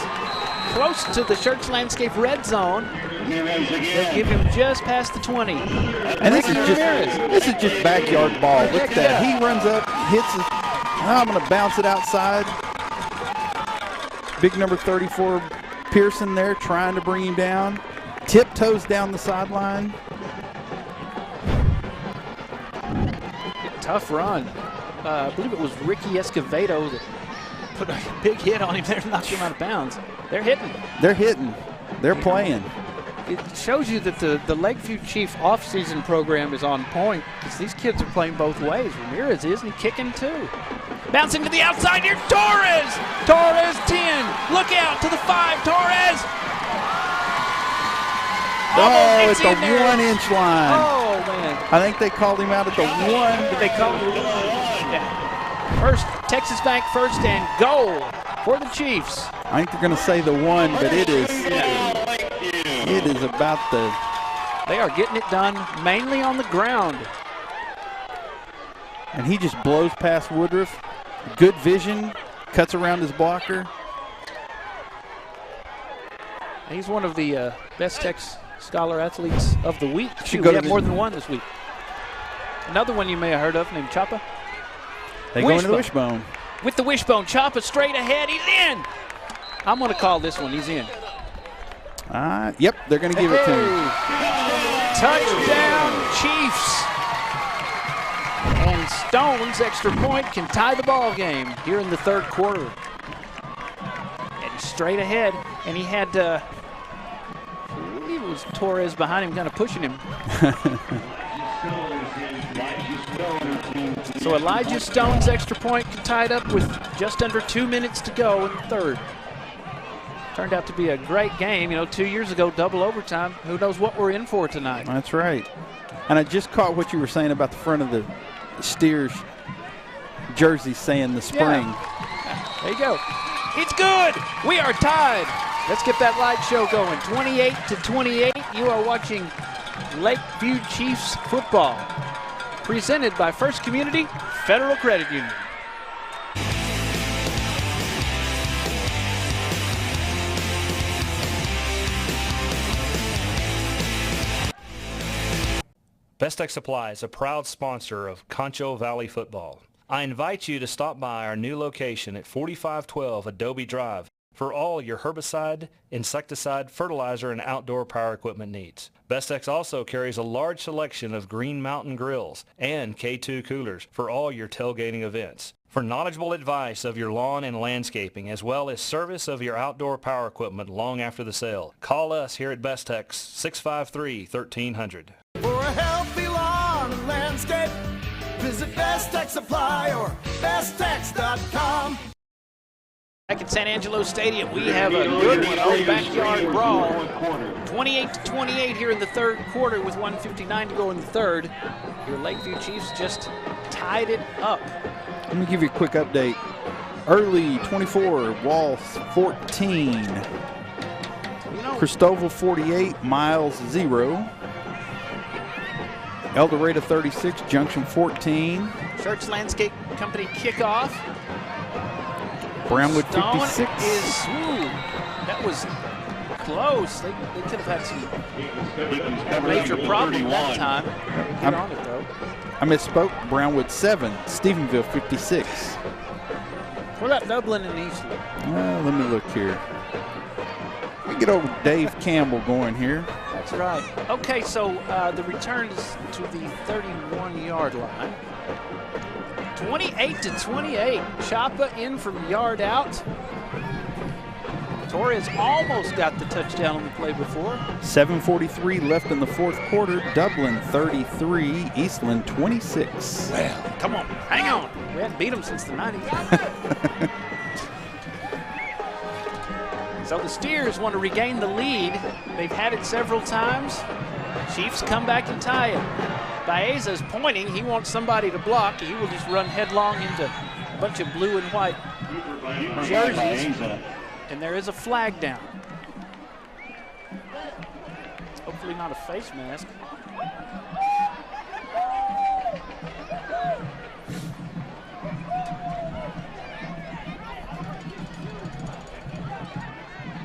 close to the Shirts Landscape red zone. They'll give him just past the 20. And this is just backyard ball. Look at that. He runs up, hits it. I'm going to bounce it outside. Big number 34 Pearson there trying to bring him down. Tiptoes down the sideline. Tough run. I believe it was Ricky Escovedo that put a big hit on him there and knocked him out of bounds. They're hitting. They're playing. It shows you that the Lakeview Chief off-season program is on point because these kids are playing both ways. Ramirez is, and he's kicking too. Bouncing to the outside here, Torres! Torres 10. Look out to the 5, Torres! Oh, it's the 1-inch line. Oh, man. I think they called him out at the 1. Did they call him? Yeah. First, Texas Bank first and goal for the Chiefs. I think they're going to say the 1, but it is about the... They are getting it done mainly on the ground. And he just blows past Woodruff. Good vision, cuts around his blocker. He's one of the best Tex Scholar athletes of the week. We have more than one this week. Another one you may have heard of named Choppa. They go into the wishbone. With the wishbone, Choppa straight ahead. He's in. I'm going to call this one. He's in. Yep, they're going to give it to him. Touchdown, Chiefs. And Stone's extra point can tie the ball game here in the third quarter. And he's straight ahead. And he had, I believe it was Torres behind him kind of pushing him. So Elijah Stone's extra point tied up with just under 2 minutes to go in the third. Turned out to be a great game. 2 years ago, double overtime. Who knows what we're in for tonight? That's right. And I just caught what you were saying about the front of the Steers jersey saying the spring. Yeah. There you go. It's good. We are tied. Let's get that light show going. 28-28. You are watching Lakeview Chiefs football, presented by First Community Federal Credit Union. Best Tech Supply is a proud sponsor of Concho Valley football. I invite you to stop by our new location at 4512 Adobe Drive for all your herbicide, insecticide, fertilizer, and outdoor power equipment needs. Best Tech's also carries a large selection of Green Mountain grills and K2 coolers for all your tailgating events. For knowledgeable advice of your lawn and landscaping, as well as service of your outdoor power equipment long after the sale, call us here at Best Tech's 653-1300. For a healthy lawn and landscape, visit Best Tech Supply or besttech.com. Back at San Angelo Stadium, we have a good one, old backyard brawl. 28-28 here in the third quarter with 1:59 to go in the third. Your Lakeview Chiefs just tied it up. Let me give you a quick update. Early 24, Wall 14. Cristoval 48, Miles 0. El Dorado 36, Junction 14. Church Landscape Company kickoff. Brownwood Stone 56. That was close. They could have had some major problem that time. Get on it, though. I misspoke. Brownwood 7, Stephenville 56. What about Dublin and Eastland? Let me look here. We get old Dave Campbell going here. That's right. Okay, so the return is to the 31-yard line. 28-28. Chapa in from yard out. Torres almost got the touchdown on the play before. 7:43 left in the fourth quarter. Dublin 33, Eastland 26. Well, come on, hang on. We hadn't beat them since the 90s. So the Steers want to regain the lead. They've had it several times. Chiefs come back and tie it. Baeza's pointing. He wants somebody to block. He will just run headlong into a bunch of blue and white jerseys. And there is a flag down. Hopefully not a face mask.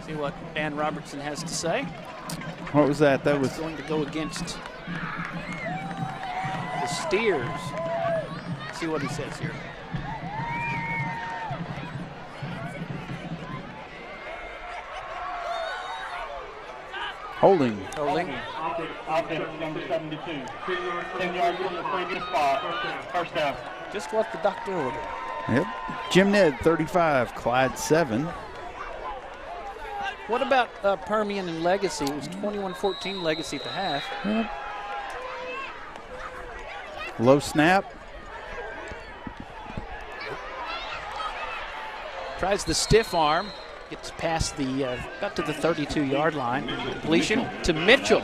See what Dan Robertson has to say. What was that? That was going to go against the Steers. Let's see what he says here. Holding. Offense number 72. 10 yards from the previous spot. First down. Just what the doctor ordered. Yep. Jim Ned 35, Clyde 7. What about Permian and Legacy? It was 21-14 Legacy at the half. Yep. Low snap. Tries the stiff arm. Gets past the, about to the 32-yard line. Completion to Mitchell.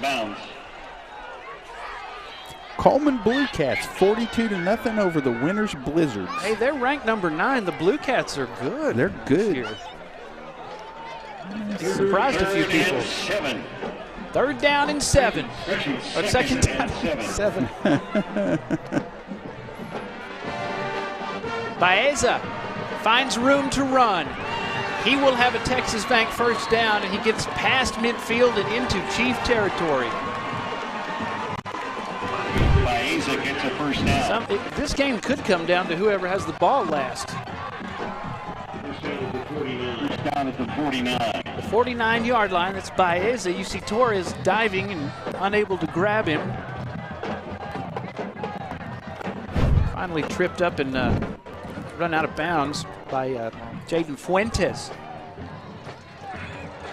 Coleman Blue Cats 42-0 over the Winners Blizzards. Hey, they're ranked number 9. The Blue Cats are good. They're good. You surprised a few people. 3rd down and 7. Or 2nd down and 7. Baeza finds room to run. He will have a Texas Bank first down, and he gets past midfield and into Chief territory. Baeza gets a first down. This game could come down to whoever has the ball last. Down at the 49. The 49-yard line, that's Baeza. You see Torres diving and unable to grab him. Finally tripped up and run out of bounds by Jaden Fuentes.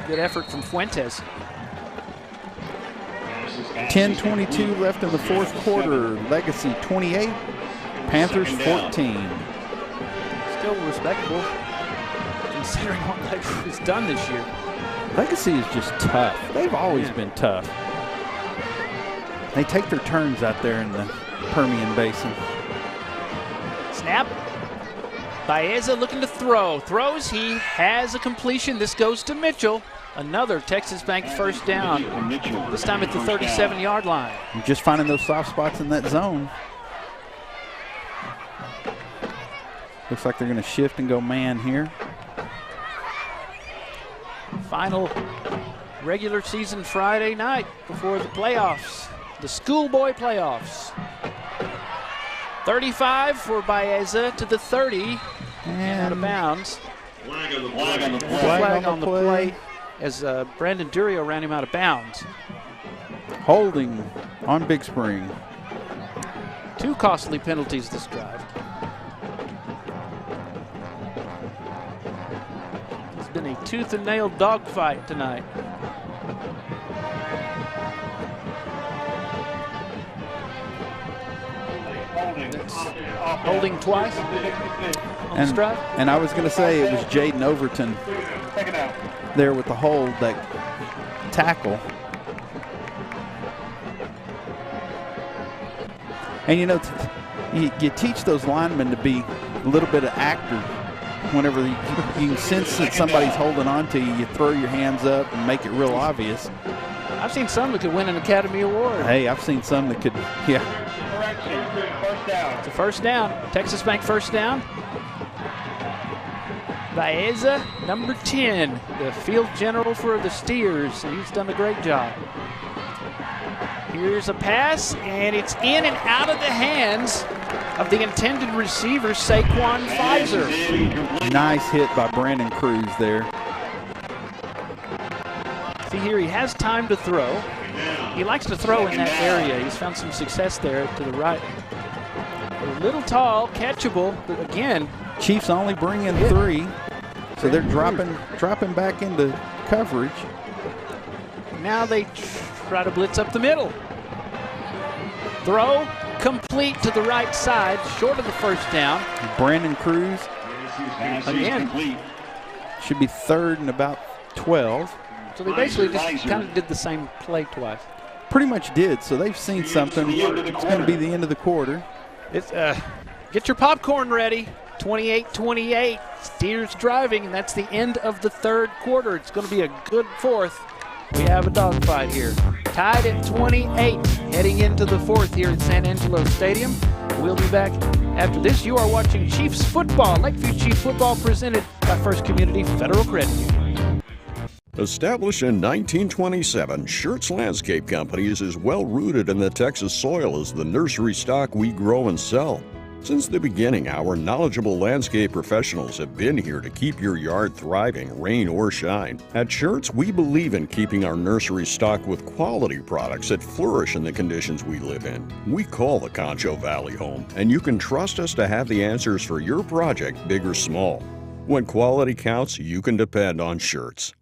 Good effort from Fuentes. 10:22 left in the fourth quarter. Legacy 28, Panthers 14. Still respectable considering what Legacy has done this year. Legacy is just tough. They've always been tough. They take their turns out there in the Permian Basin. Snap. Baeza looking to throw. Throws. He has a completion. This goes to Mitchell. Another Texas Bank first down. This time at the 37-yard line. Just finding those soft spots in that zone. Looks like they're going to shift and go man here. Final regular season Friday night before the playoffs, the schoolboy playoffs. 35 for Baeza to the 30 and out of bounds. Flag on the play as Brandon Durio ran him out of bounds. Holding on Big Spring. 2 costly penalties this drive. It's been a tooth and nail dogfight tonight. Holding twice on this drive. And I was going to say it was Jaden Overton there with the hold, that tackle. And you know, you teach those linemen to be a little bit of actor. Whenever you can sense that somebody's holding on to you, you throw your hands up and make it real obvious. I've seen some that could win an Academy Award. Hey, I've seen some that could, yeah. First down. It's a first down. Texas Bank first down. Baeza, number 10, the field general for the Steers, and he's done a great job. Here's a pass, and it's in and out of the hands of the intended receiver, Saquon Pfizer. Nice hit by Brandon Cruz there. See here, he has time to throw. He likes to throw in that area. He's found some success there to the right. A little tall, catchable, but again, Chiefs only bring in 3, so they're dropping back into coverage. Now they try to blitz up the middle. Throw complete to the right side, short of the first down. Brandon Cruz again should be 3rd and about 12. So they basically just kind of did the same play twice. Pretty much did. So they've seen something. It's going to be the end of the quarter. It's get your popcorn ready. 28-28. Steers driving, and that's the end of the 3rd quarter. It's going to be a good 4th. We have a dogfight here. Tied at 28, heading into the 4th here at San Angelo Stadium. We'll be back after this. You are watching Chiefs football. Lakeview Chiefs football presented by First Community Federal Credit Union. Established in 1927, Schertz Landscape Company is as well rooted in the Texas soil as the nursery stock we grow and sell. Since the beginning, our knowledgeable landscape professionals have been here to keep your yard thriving, rain or shine. At Schertz, we believe in keeping our nursery stocked with quality products that flourish in the conditions we live in. We call the Concho Valley home, and you can trust us to have the answers for your project, big or small. When quality counts, you can depend on Schertz.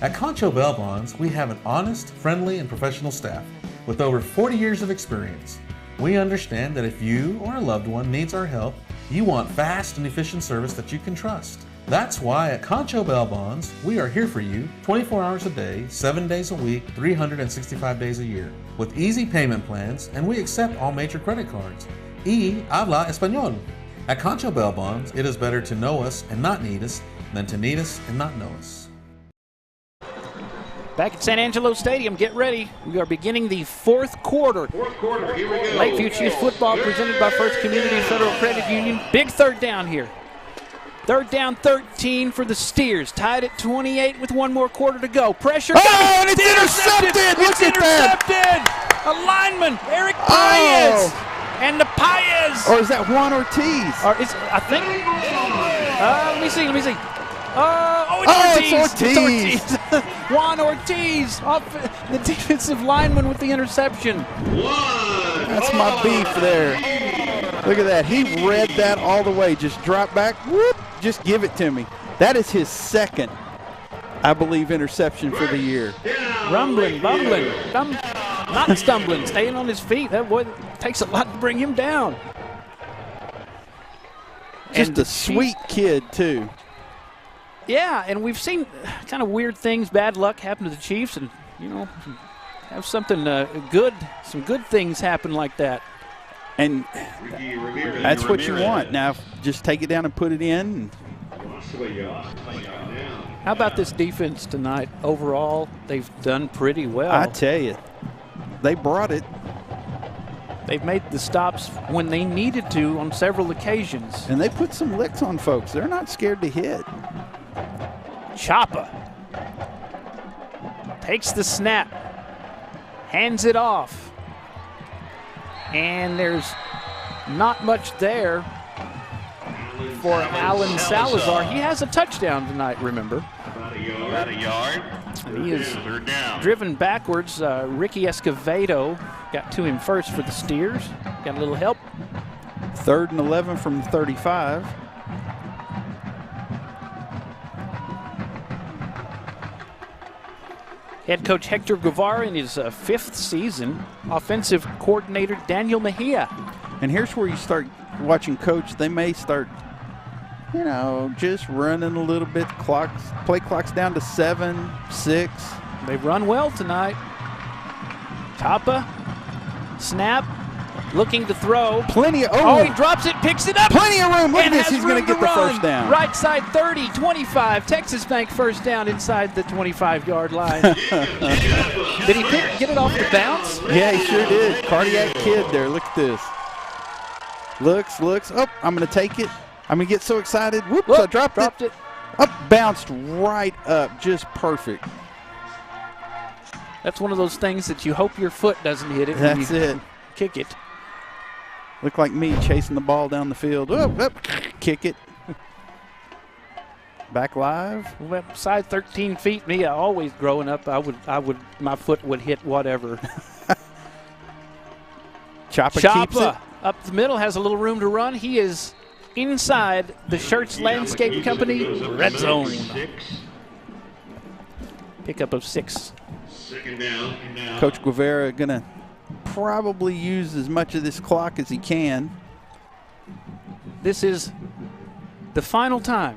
At Concho Bail Bonds, we have an honest, friendly, and professional staff with over 40 years of experience. We understand that if you or a loved one needs our help, you want fast and efficient service that you can trust. That's why at Concho Bail Bonds, we are here for you 24 hours a day, 7 days a week, 365 days a year, with easy payment plans, and we accept all major credit cards. Y habla español. At Concho Bail Bonds, it is better to know us and not need us than to need us and not know us. Back at San Angelo Stadium, get ready. We are beginning the 4th quarter. Here we go. Lakeview Chiefs football presented by First Community Federal Credit Union. Big 3rd down here. 3rd down, 13 for the Steers. Tied at 28 with 1 more quarter to go. Pressure. Oh, and it's intercepted. It's intercepted. A lineman, Eric Paez. And the Paez. Or is that Juan Ortiz? Or it's, I think. Let me see. It's Ortiz. Juan Ortiz, the defensive lineman with the interception. That's my beef there. Look at that. He read that all the way. Just drop back. Whoop. Just give it to me. That is his 2nd, I believe, interception for the year. Bumbling. Not stumbling. Staying on his feet. That boy takes a lot to bring him down. Just a sweet kid, too. Yeah, and we've seen kind of weird things, bad luck happen to the Chiefs, and, have something good, some good things happen like that. And that's what you want. Now, just take it down and put it in. How about this defense tonight? Overall, they've done pretty well. I tell you, they brought it. They've made the stops when they needed to on several occasions. And they put some licks on folks. They're not scared to hit. Chapa takes the snap, hands it off, and there's not much there for Alan Salazar. He has a touchdown tonight, remember. About a yard. And he is driven backwards. Ricky Escovedo got to him first for the Steers. Got a little help. 3rd and 11 from the 35. Head coach Hector Guevara in his 5th season. Offensive coordinator Daniel Mejia. And here's where you start watching coach. They may start, just running a little bit. Play clock's down to 7, 6. They've run well tonight. Chapa, snap, looking to throw. Plenty of, he drops it, picks it up. Plenty of room. Look at this, he's going to get the first down. Right side 30, 25. Texas Bank first down inside the 25-yard line. Did he get it off the bounce? Yeah, he sure did. Cardiac kid there. Look at this. Looks. Oh, I'm going to take it. I'm going to get so excited. Whoops, I dropped it. Up, bounced right up. Just perfect. That's one of those things that you hope your foot doesn't hit it. That's when you it. Kick it. Look like me chasing the ball down the field. Kick it. Back live. Well, side 13 feet. Me, always growing up, my foot would hit whatever. Chapa keeps it. Up the middle, has a little room to run. He is inside the Shirts Landscape Company red zone. Pickup of 6. Second down. Coach Guevara going to probably use as much of this clock as he can. This is the final time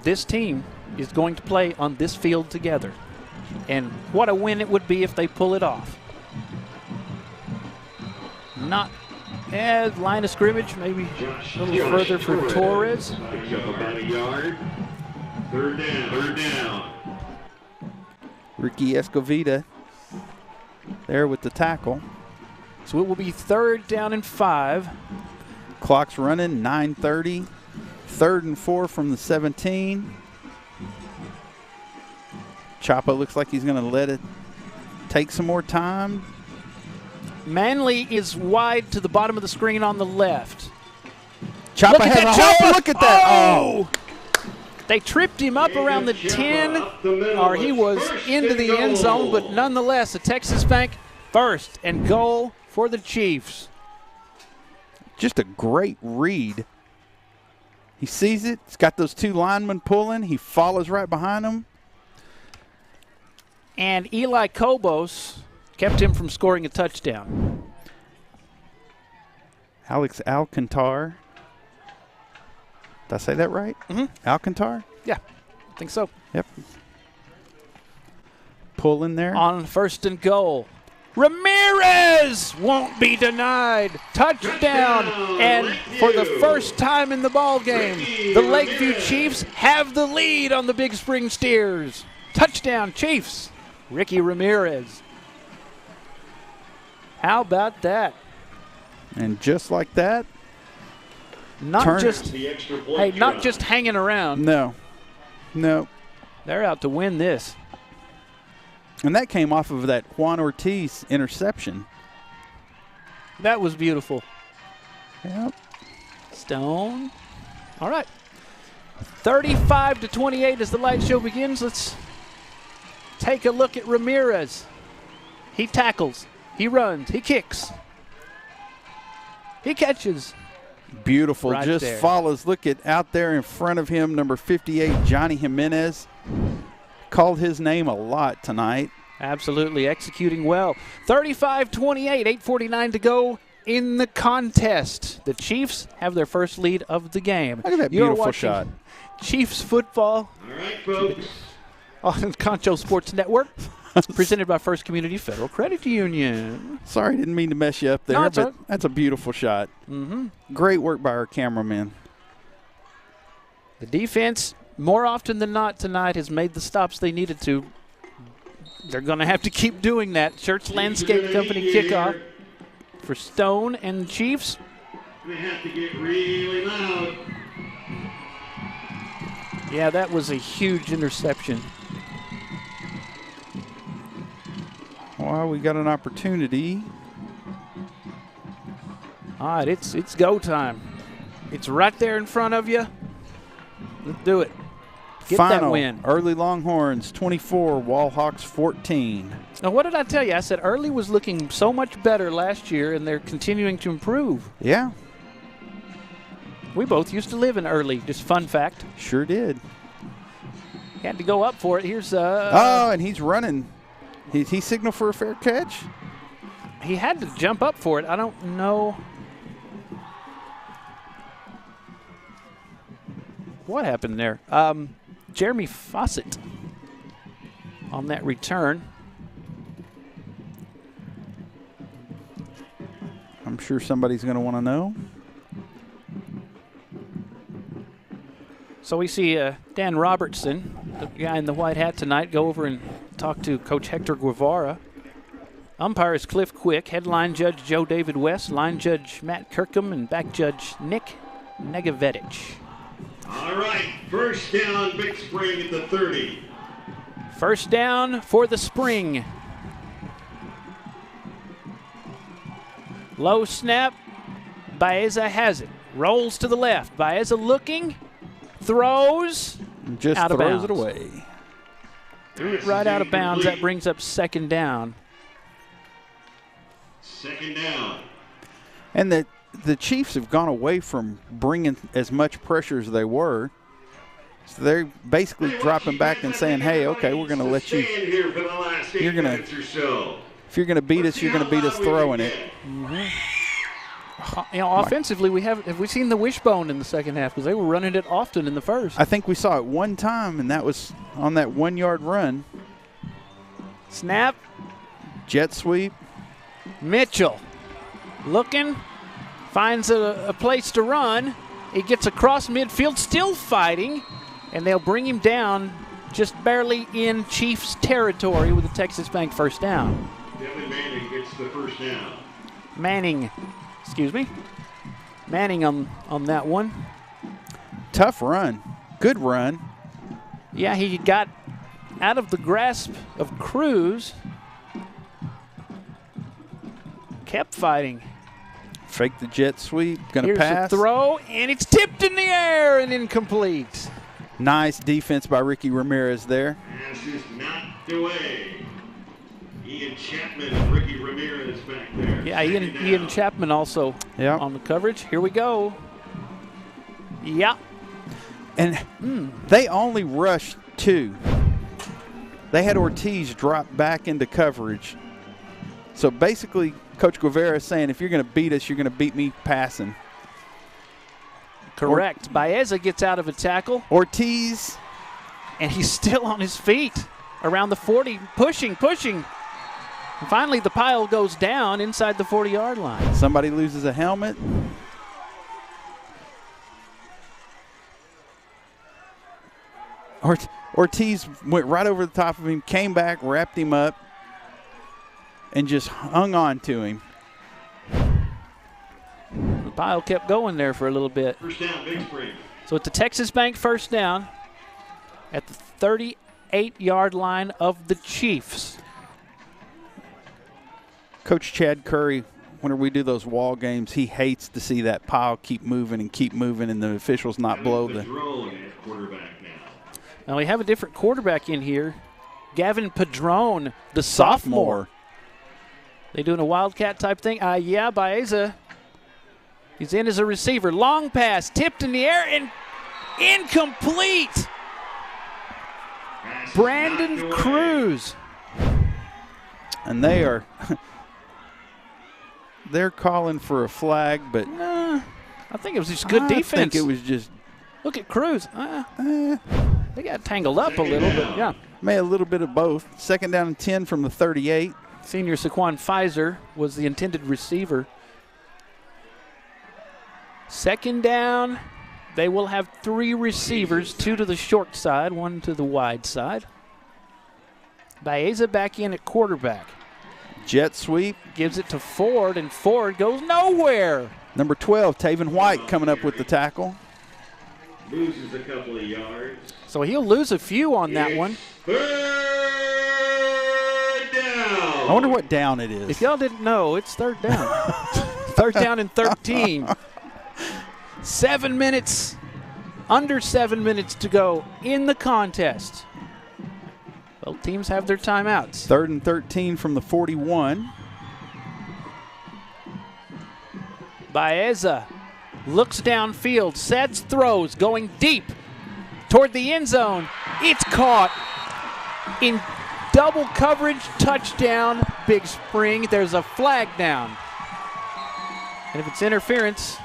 this team is going to play on this field together. And what a win it would be if they pull it off. Not as line of scrimmage, maybe a little further for Torres. Picks up about a yard. Third down. Ricky Escovita there with the tackle. So it will be 3rd down and 5. Clock's running, 9:30. 3rd and 4 from the 17. Chapa looks like he's going to let it take some more time. Manley is wide to the bottom of the screen on the left. Chapa has a hole. Look at that. Oh! They tripped him up around the 10, or he was into the end zone, but nonetheless, a Texas Bank 1st and goal for the Chiefs. Just a great read. He sees it. He's got those 2 linemen pulling. He follows right behind them. And Eli Cobos kept him from scoring a touchdown. Alex Alcantar. Did I say that right? Mm-hmm. Alcantar? Yeah, I think so. Yep. Pulling there. On 1st and goal. Ramirez won't be denied. Touchdown. And for the first time in the ball game, the Lakeview Chiefs have the lead on the Big Spring Steers. Touchdown, Chiefs. Ricky Ramirez. How about that? And just like that, not just hanging around. No. They're out to win this. And that came off of that Juan Ortiz interception. That was beautiful. Yep. Stone. All right. 35-28 as the light show begins. Let's take a look at Ramirez. He tackles. He runs. He kicks. He catches. Beautiful. Right just there. follows. Look at out there in front of him, number 58, Johnny Jimenez. Called his name a lot tonight. Absolutely executing well. 35-28, 8:49 to go in the contest. The Chiefs have their first lead of the game. Look at that beautiful shot. Chiefs football. All right, folks. On Concho Sports Network. Presented by First Community Federal Credit Union. Sorry, didn't mean to mess you up there, No, but that's a beautiful shot. Great work by our cameraman. The defense, more often than not tonight, has made the stops they needed to. They're going to have to keep doing that. Church Landscape Company kickoff for Stone and the Chiefs. They have to get really loud. Yeah, that was a huge interception. Well, we got an opportunity. All right, it's go time. It's right there in front of you. Let's do it. Get Final, that win. Early Longhorns 24, Wallhawks 14. Now, what did I tell you? I said Early was looking so much better last year, and they're continuing to improve. Yeah. We both used to live in Early, just fun fact. Sure did. He had to go up for it. Here's oh, and he's running. He signaled for a fair catch? He had to jump up for it. I don't know what happened there. Jeremy Fawcett on that return. I'm sure somebody's going to want to know. So we see Dan Robertson, the guy in the white hat tonight, go over and talk to Coach Hector Guevara. Umpire is Cliff Quick, headline judge Joe David West, line judge Matt Kirkham, and back judge Nick Negavetich. All right, first down, Big Spring at the 30. First down for the Spring. Low snap, Baeza has it. Rolls to the left. Baeza looking, throws, just out of throws bounds. it away. Threw it right out of bounds. That brings up second down. Second down. And the Chiefs have gone away from bringing as much pressure as they were. So they're basically dropping back and saying, hey, okay, we're going to let you. You're going to. If you're going to beat us, you're going to beat us throwing it. You know, offensively, have we seen the wishbone in the second half? Because they were running it often in the first. I think we saw it one time, and that was on that 1 yard run. Snap. Jet sweep. Mitchell looking, finds a place to run. He gets across midfield, still fighting, and they'll bring him down just barely in Chiefs territory with the Texas Bank first down. Devin Manning gets the first down. Manning on that one. Tough run. Good run. Yeah, he got out of the grasp of Cruz. Kept fighting. Fake the jet sweep. Going to Here's pass. The throw, and it's tipped in the air and incomplete. Nice defense by Ricky Ramirez there. Pass is knocked away. Ian Chapman and Ricky Ramirez back there. Yeah, Ian Chapman also on the coverage. Here we go. Yeah. And they only rushed two. They had Ortiz drop back into coverage. So basically, Coach Guevara is saying, if you're going to beat us, you're going to beat me passing. Correct. Baeza gets out of a tackle. Ortiz. And he's still on his feet around the 40, pushing. And finally, the pile goes down inside the 40-yard line. Somebody loses a helmet. Ortiz went right over the top of him, came back, wrapped him up, and just hung on to him. The pile kept going there for a little bit. First down, Big Spring. So it's the Texas Bank first down at the 38-yard line of the Chiefs. Coach Chad Curry, whenever we do those wall games, he hates to see that pile keep moving, and the officials not blow the. Now we have a different quarterback in here. Gavin Padron, the sophomore. They doing a Wildcat type thing? Yeah, Baeza. He's in as a receiver. Long pass, tipped in the air, and incomplete. Brandon Cruz. And they are They're calling for a flag, but I think it was just good defense. I think it was just. Look at Cruz. They got tangled up a little, but yeah. May a little bit of both. 2nd down and 10 from the 38. Senior Saquon Pfizer was the intended receiver. 2nd down. They will have 3 receivers, 2 to the short side, 1 to the wide side. Baeza back in at quarterback. Jet sweep. Gives it to Ford, and Ford goes nowhere. Number 12, Taven White, coming up with the tackle. Loses a couple of yards. So he'll lose a few on that one. 3rd down. I wonder what down it is. If y'all didn't know, it's 3rd down. 3rd down and 13. 7 minutes, under 7 minutes to go in the contest. Both teams have their timeouts. 3rd and 13 from the 41. Baeza looks downfield, sets, throws, going deep toward the end zone. It's caught in double coverage, touchdown, Big Spring. There's a flag down. And if it's interference,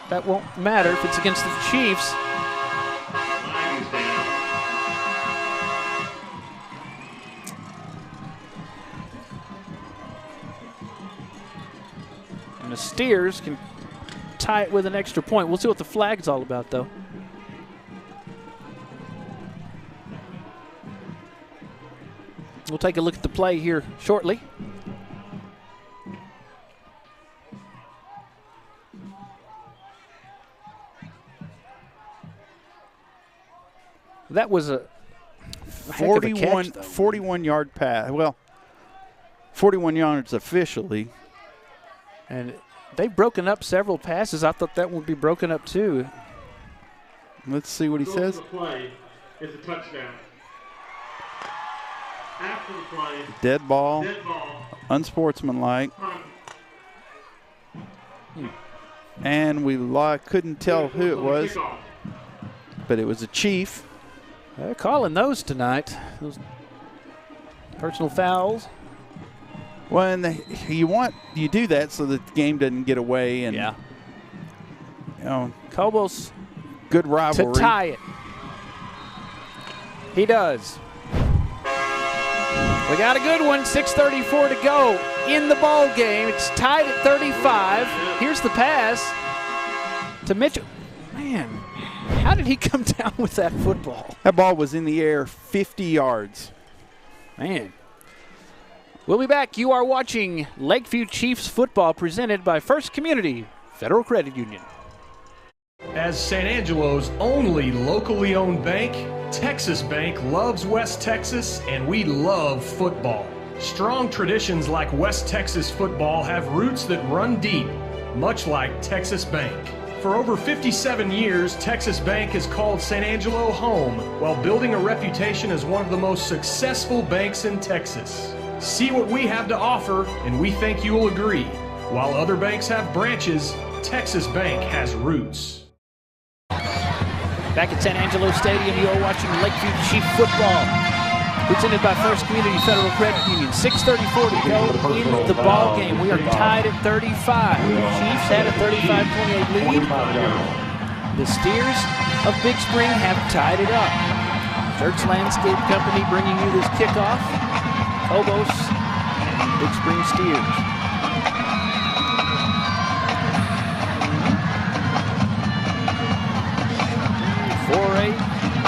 that won't matter if it's against the Chiefs. And the Steers can tie it with an extra point. We'll see what the flag's all about, though. We'll take a look at the play here shortly. That was a 41-yard pass. Well, 41 yards officially. And they've broken up several passes. I thought that would be broken up too. Let's see what he says. The play is a touchdown. After the play, dead ball. Unsportsmanlike. And we couldn't tell who it was, but it was a Chief. They're calling those tonight. Those personal fouls. Well, and you do that so that the game doesn't get away. And yeah. You know, Cobos good rivalry to tie it. He does. We got a good one. 6:34 to go in the ball game. It's tied at 35. Here's the pass to Mitchell. Man, how did he come down with that football? That ball was in the air 50 yards. Man. We'll be back. You are watching Lakeview Chiefs football presented by First Community Federal Credit Union. As San Angelo's only locally owned bank, Texas Bank loves West Texas, and we love football. Strong traditions like West Texas football have roots that run deep, much like Texas Bank. For over 57 years, Texas Bank has called San Angelo home while building a reputation as one of the most successful banks in Texas. See what we have to offer, and we think you will agree. While other banks have branches, Texas Bank has roots. Back at San Angelo Stadium, you are watching Lakeview Chief football, presented by First Community Federal Credit Union. 6:34 to go in the ball game. We are tied at 35. The Chiefs had a 35-28 lead. The Steers of Big Spring have tied it up. Church Landscape Company bringing you this kickoff. Cobos and Big Spring Steers.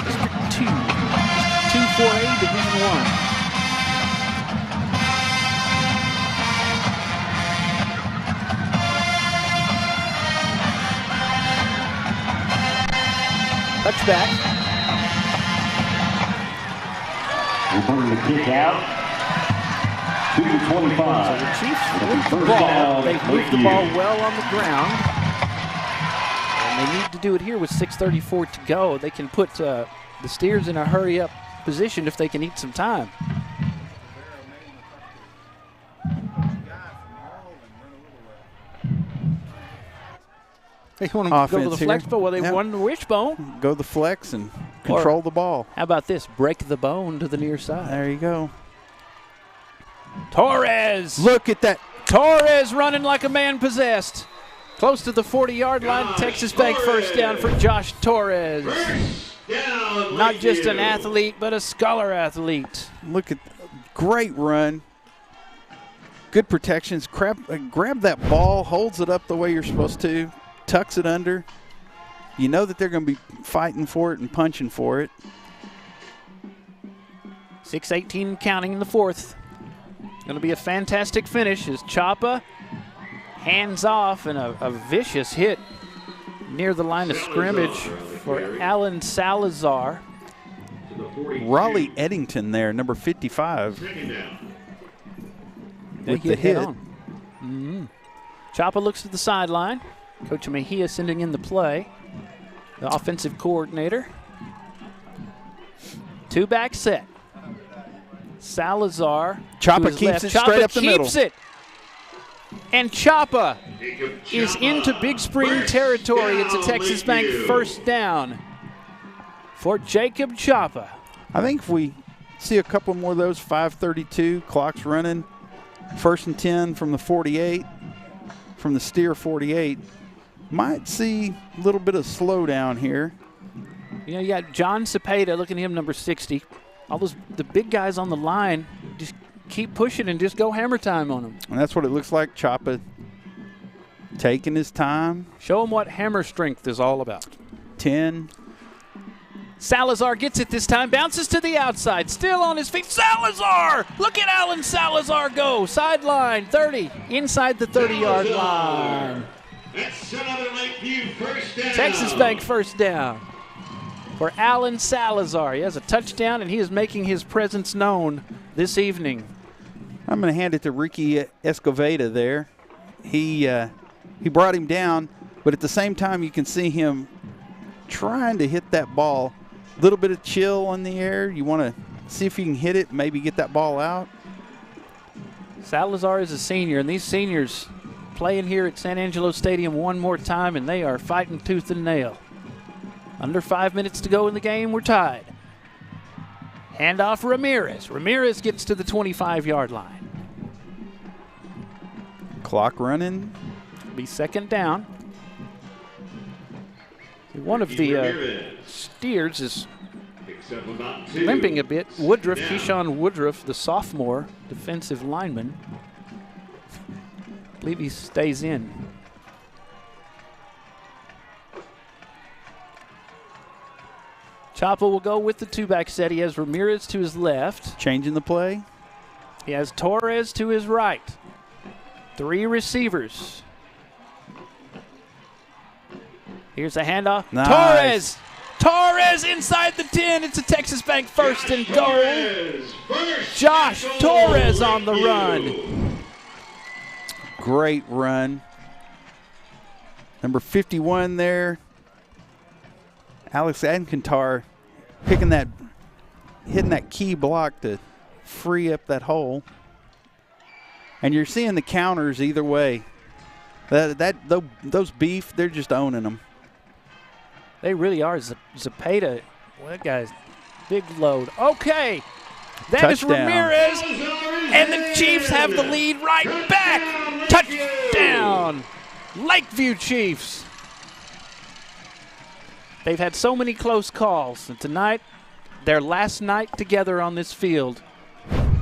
District 2, 2-4A, Division 1. Touchback. Reporting the kick out. 2-25. So the Chiefs moved the ball. They've moved the ball well on the ground. And they need to do it here with 6:34 to go. They can put the Steers in a hurry-up position if they can eat some time. They want to go to the flex bone. Well, they won the wishbone. Go the flex and control the ball. How about this? Break the bone to the near side. There you go. Torres. Look at that Torres running like a man possessed. Close to the 40-yard line. Texas Bank first down for Josh Torres. Not just an athlete, but a scholar athlete. Look at great run. Good protections. Grab that ball, holds it up the way you're supposed to, tucks it under. You know that they're going to be fighting for it and punching for it. 6:18 counting in the fourth. Going to be a fantastic finish as Chapa hands off and a vicious hit near the line of scrimmage for Alan Salazar. Raleigh Eddington there, number 55. With the hit. Chapa looks to the sideline. Coach Mejia sending in the play. The offensive coordinator. Two-back set. Salazar. Chapa keeps it straight up the middle. Chapa keeps it. And Chapa is into Big Spring territory. It's a Texas Bank first down for Jacob Chapa. I think if we see a couple more of those, 5:32, clock's running. 1st and 10 from the 48, from the Steer 48. Might see a little bit of slowdown here. You know, you got John Cepeda, look at him, number 60. All those the big guys on the line, just keep pushing and just go hammer time on them. And that's what it looks like. Chapa taking his time. Show him what hammer strength is all about. 10. Salazar gets it this time, bounces to the outside, still on his feet. Salazar! Look at Alan Salazar go. Sideline, 30, inside the 30-yard line. That's another Lakeview first down. Texas Bank first down for Alan Salazar. He has a touchdown, and he is making his presence known this evening. I'm going to hand it to Ricky Escoveda there. He brought him down, but at the same time you can see him trying to hit that ball. A little bit of chill in the air. You want to see if you can hit it, maybe get that ball out. Salazar is a senior, and these seniors playing here at San Angelo Stadium one more time, and they are fighting tooth and nail. Under 5 minutes to go in the game, we're tied. Handoff Ramirez. Ramirez gets to the 25-yard line. Clock running. Be second down. One of the Steers is limping a bit. Woodruff, Keyshawn Woodruff, the sophomore defensive lineman. I believe he stays in. Chapa will go with the two-back set. He has Ramirez to his left. Changing the play. He has Torres to his right. 3 receivers. Here's a handoff. Nice. Torres inside the 10. It's a Texas Bank first and goal. Josh Torres on the run. Great run. Number 51 there. Alex Alcantar hitting that key block to free up that hole. And you're seeing the counters either way. Those beef, they're just owning them. They really are. Zepeda, well, that guy's big load. Okay, that is Ramirez, and the Chiefs have the lead right back. Touchdown, Lakeview Chiefs. They've had so many close calls, and tonight, their last night together on this field,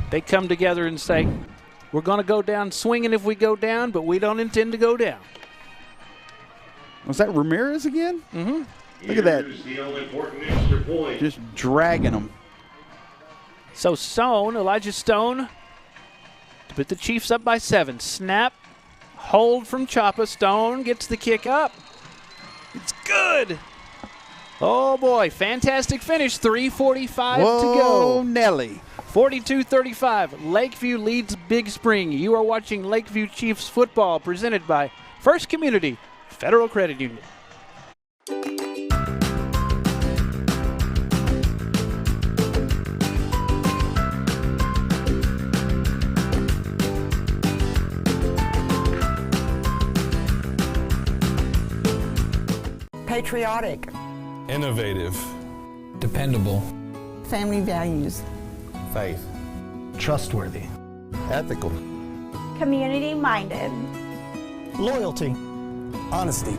they come together and say, we're going to go down swinging if we go down, but we don't intend to go down. Was that Ramirez again? Mm-hmm. Look at that. Just dragging them. So Elijah Stone, to put the Chiefs up by 7. Snap, hold from Chapa. Stone gets the kick up. It's good. Oh, boy, fantastic finish. 3:45 to go. Nelly. 42-35. Lakeview leads Big Spring. You are watching Lakeview Chiefs football presented by First Community Federal Credit Union. Patriotic. Innovative. Dependable. Family values. Faith. Trustworthy. Ethical. community-minded, loyalty, honesty,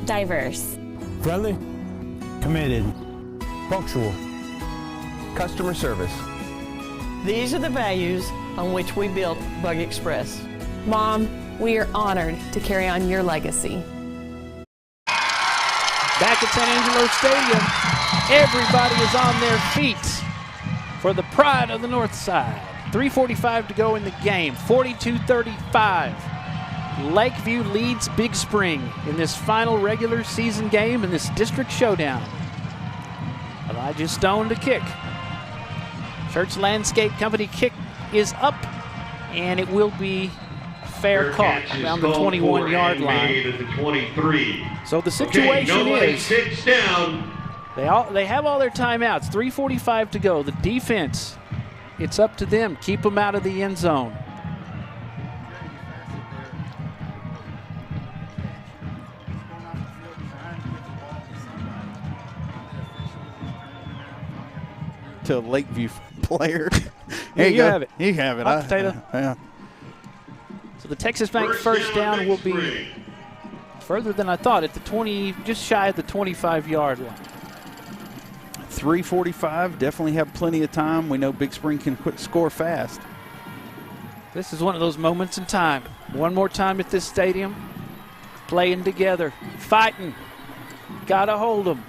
diverse, friendly, committed, punctual, customer service. These are the values on which we built Bug Express. Mom, we are honored to carry on your legacy. Back at San Angelo Stadium, everybody is on their feet for the pride of the North Side. 3:45 to go in the game, 42-35. Lakeview leads Big Spring in this final regular season game in this district showdown. Elijah Stone to kick. Church Landscape Company kick is up, and it will be fair caught around the 21-yard line. So the situation is they have all their timeouts. 3:45 to go. The defense, it's up to them. Keep them out of the end zone. To a Lakeview player. Here you have it. You have it. Hot potato. Yeah. So the Texas Bank first down will be further than I thought at the 20, just shy of the 25-yard line. 3:45, definitely have plenty of time. We know Big Spring can score fast. This is one of those moments in time. One more time at this stadium. Playing together, fighting. Gotta hold them.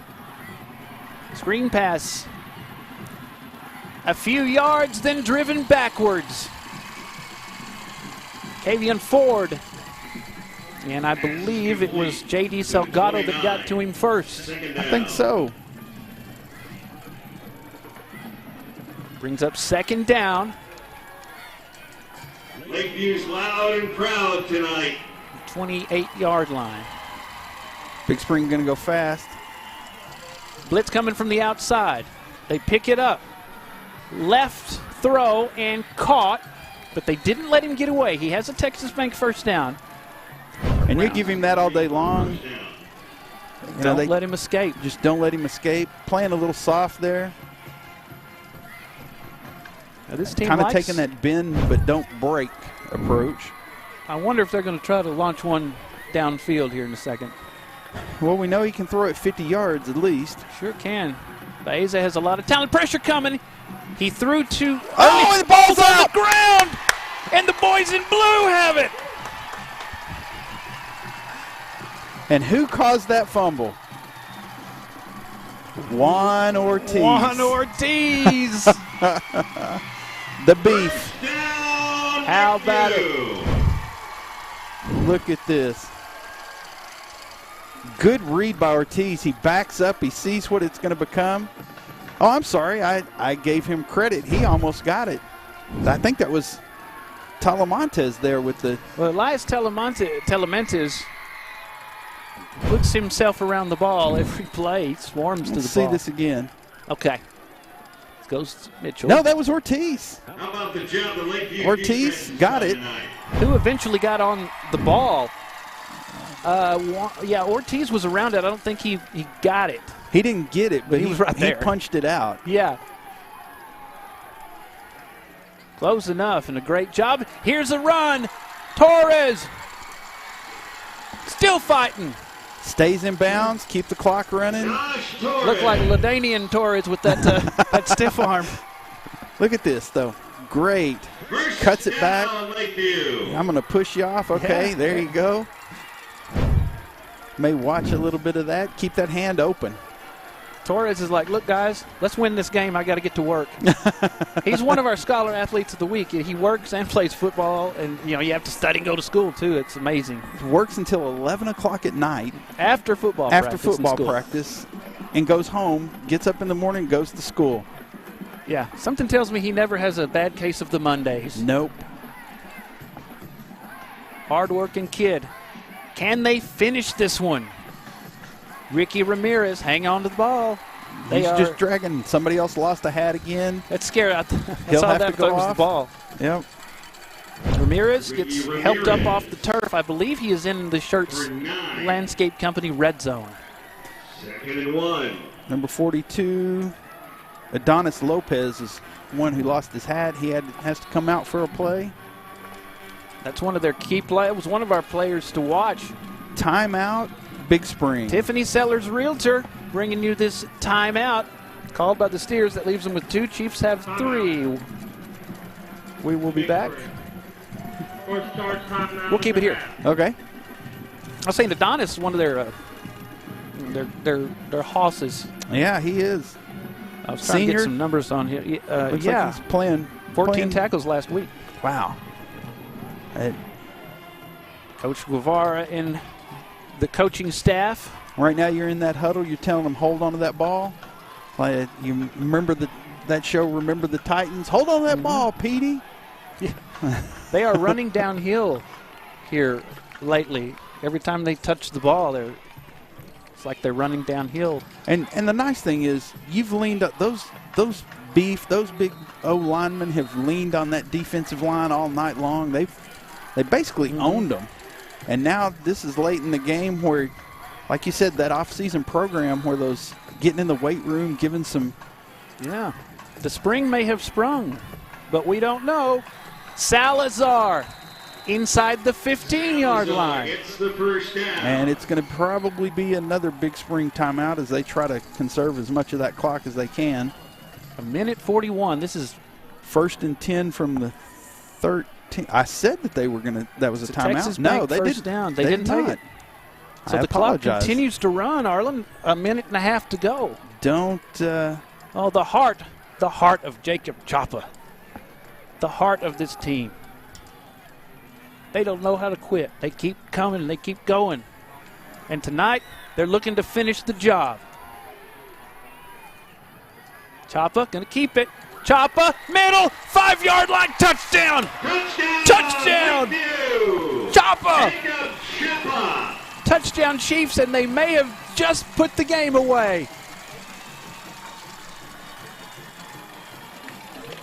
Screen pass. A few yards, then driven backwards. Kavian Ford. And I believe it was J.D. Salgado that got to him first. I think so. Brings up second down. Lakeview's loud and proud tonight. 28-yard line. Big Spring going to go fast. Blitz coming from the outside. They pick it up. Left throw and caught, but they didn't let him get away. He has a Texas Bank first down. And you give him that all day long. Don't let him escape. Just don't let him escape. Playing a little soft there. Now this team kind of likes, taking that bend but don't break approach. I wonder if they're going to try to launch one downfield here in a second. Well, we know he can throw it 50 yards at least. Sure can. Baeza has a lot of talent. Pressure coming. He threw to... Oh, the ball's on out! the ground! And the boys in blue have it! And who caused that fumble? Juan Ortiz. Juan Ortiz! The beef. How about it? Look at this. Good read by Ortiz. He backs up. He sees what it's going to become. Oh, I'm sorry. I gave him credit. He almost got it. I think that was Talamontes there with the... Well, Elias Talamontes puts himself around the ball every play. He swarms to the ball. See this again. Okay. Goes Mitchell. No, that was Ortiz. How about the job the Lakeview Ortiz got it. Who eventually got on the ball. Yeah, Ortiz was around it. I don't think he got it. He didn't get it, but he was right there. He punched it out. Yeah. Close enough and a great job. Here's a run. Torres. Still fighting. Stays in bounds. Keep the clock running. Look like LaDainian Torres with that that stiff arm. Look at this, though. Great. Cuts it back. I'm going to push you off. Okay, Yeah. There you go. May watch a little bit of that. Keep that hand open. Torres is like, look, guys, let's win this game. I got to get to work. He's one of our Scholar Athletes of the Week. He works and plays football, and you have to study and go to school, too. It's amazing. Works until 11 o'clock at night. After football practice, and goes home, gets up in the morning, goes to school. Yeah, something tells me he never has a bad case of the Mondays. Nope. Hard-working kid. Can they finish this one? Ricky Ramirez, hang on to the ball. He's just dragging. Somebody else lost a hat again. That's scary. I He'll saw have that to go was off. the ball. Yep. Ramirez gets helped up off the turf. I believe he is in the Shirts Landscape Company red zone. 2nd and 1. Number 42, Adonis Lopez is one who lost his hat. He has to come out for a play. That's one of their key players. It was one of our players to watch. Timeout, Big Spring. Tiffany Sellers, Realtor, bringing you this timeout. Called by the Steers. That leaves them with 2. Chiefs have 3. We will be back. We'll keep it here. Okay. I was saying Adonis is one of their hosses. Yeah, he is. I was trying to get some numbers on him. Looks like he's playing 14 tackles last week. Wow. Coach Guevara and the coaching staff. Right now you're in that huddle. You're telling them, hold on to that ball. Like, you remember that show, Remember the Titans? Hold on to that ball, Petey. Yeah. They are running downhill here lately. Every time they touch the ball, it's like they're running downhill. And the nice thing is, you've leaned up those big O linemen have leaned on that defensive line all night long. They basically owned them. And now this is late in the game where, like you said, that off-season program where those getting in the weight room, giving some. Yeah, the spring may have sprung, but we don't know. Salazar inside the 15-yard line. It's the first down. And it's going to probably be another Big Spring timeout as they try to conserve as much of that clock as they can. 1:41. This is 1st and 10 from the 13. I said that they were going to. That was a timeout. Texas No, Bank they first didn't. down. They didn't take it. So the clock continues to run, Arlen. 1.5 minutes to go. Don't. The heart of Jacob Chapa. The heart of this team. They don't know how to quit. They keep coming. They keep going. And tonight, they're looking to finish the job. Chapa going to keep it. Chapa, middle, 5-yard line, touchdown! Touchdown! Chapa! Touchdown Chiefs, and they may have just put the game away.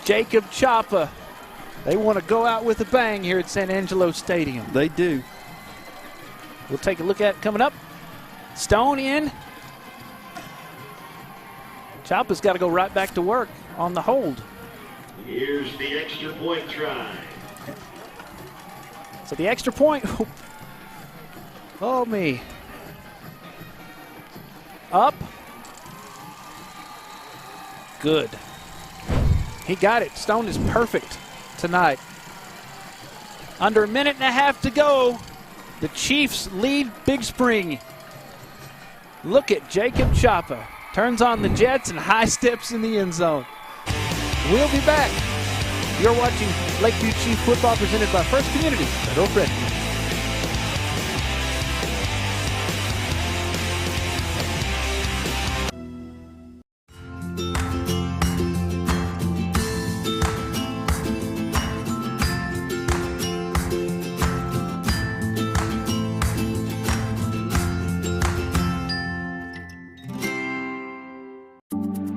Jacob Chapa. They want to go out with a bang here at San Angelo Stadium. They do. We'll take a look at it coming up. Stone in. Chapa's got to go right back to work on the hold. Here's the extra point try. So the extra point. Oh, me. Up. Good. He got it. Stone is perfect tonight. Under 1.5 minutes to go. The Chiefs lead Big Spring. Look at Jacob Chapa. Turns on the Jets and high steps in the end zone. We'll be back. You're watching Lakeview Chief football presented by First Community Federal Credit Union.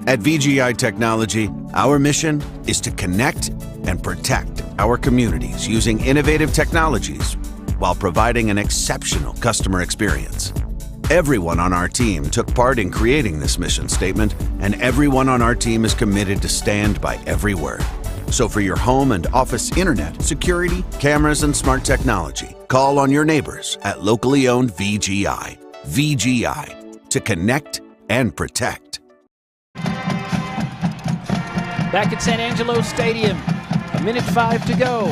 At VGI Technology, our mission is to connect and protect our communities using innovative technologies while providing an exceptional customer experience. Everyone on our team took part in creating this mission statement, and everyone on our team is committed to stand by every word. So for your home and office internet, security, cameras, and smart technology, call on your neighbors at locally owned VGI. VGI, to connect and protect. Back at San Angelo Stadium, 1.5 minutes to go.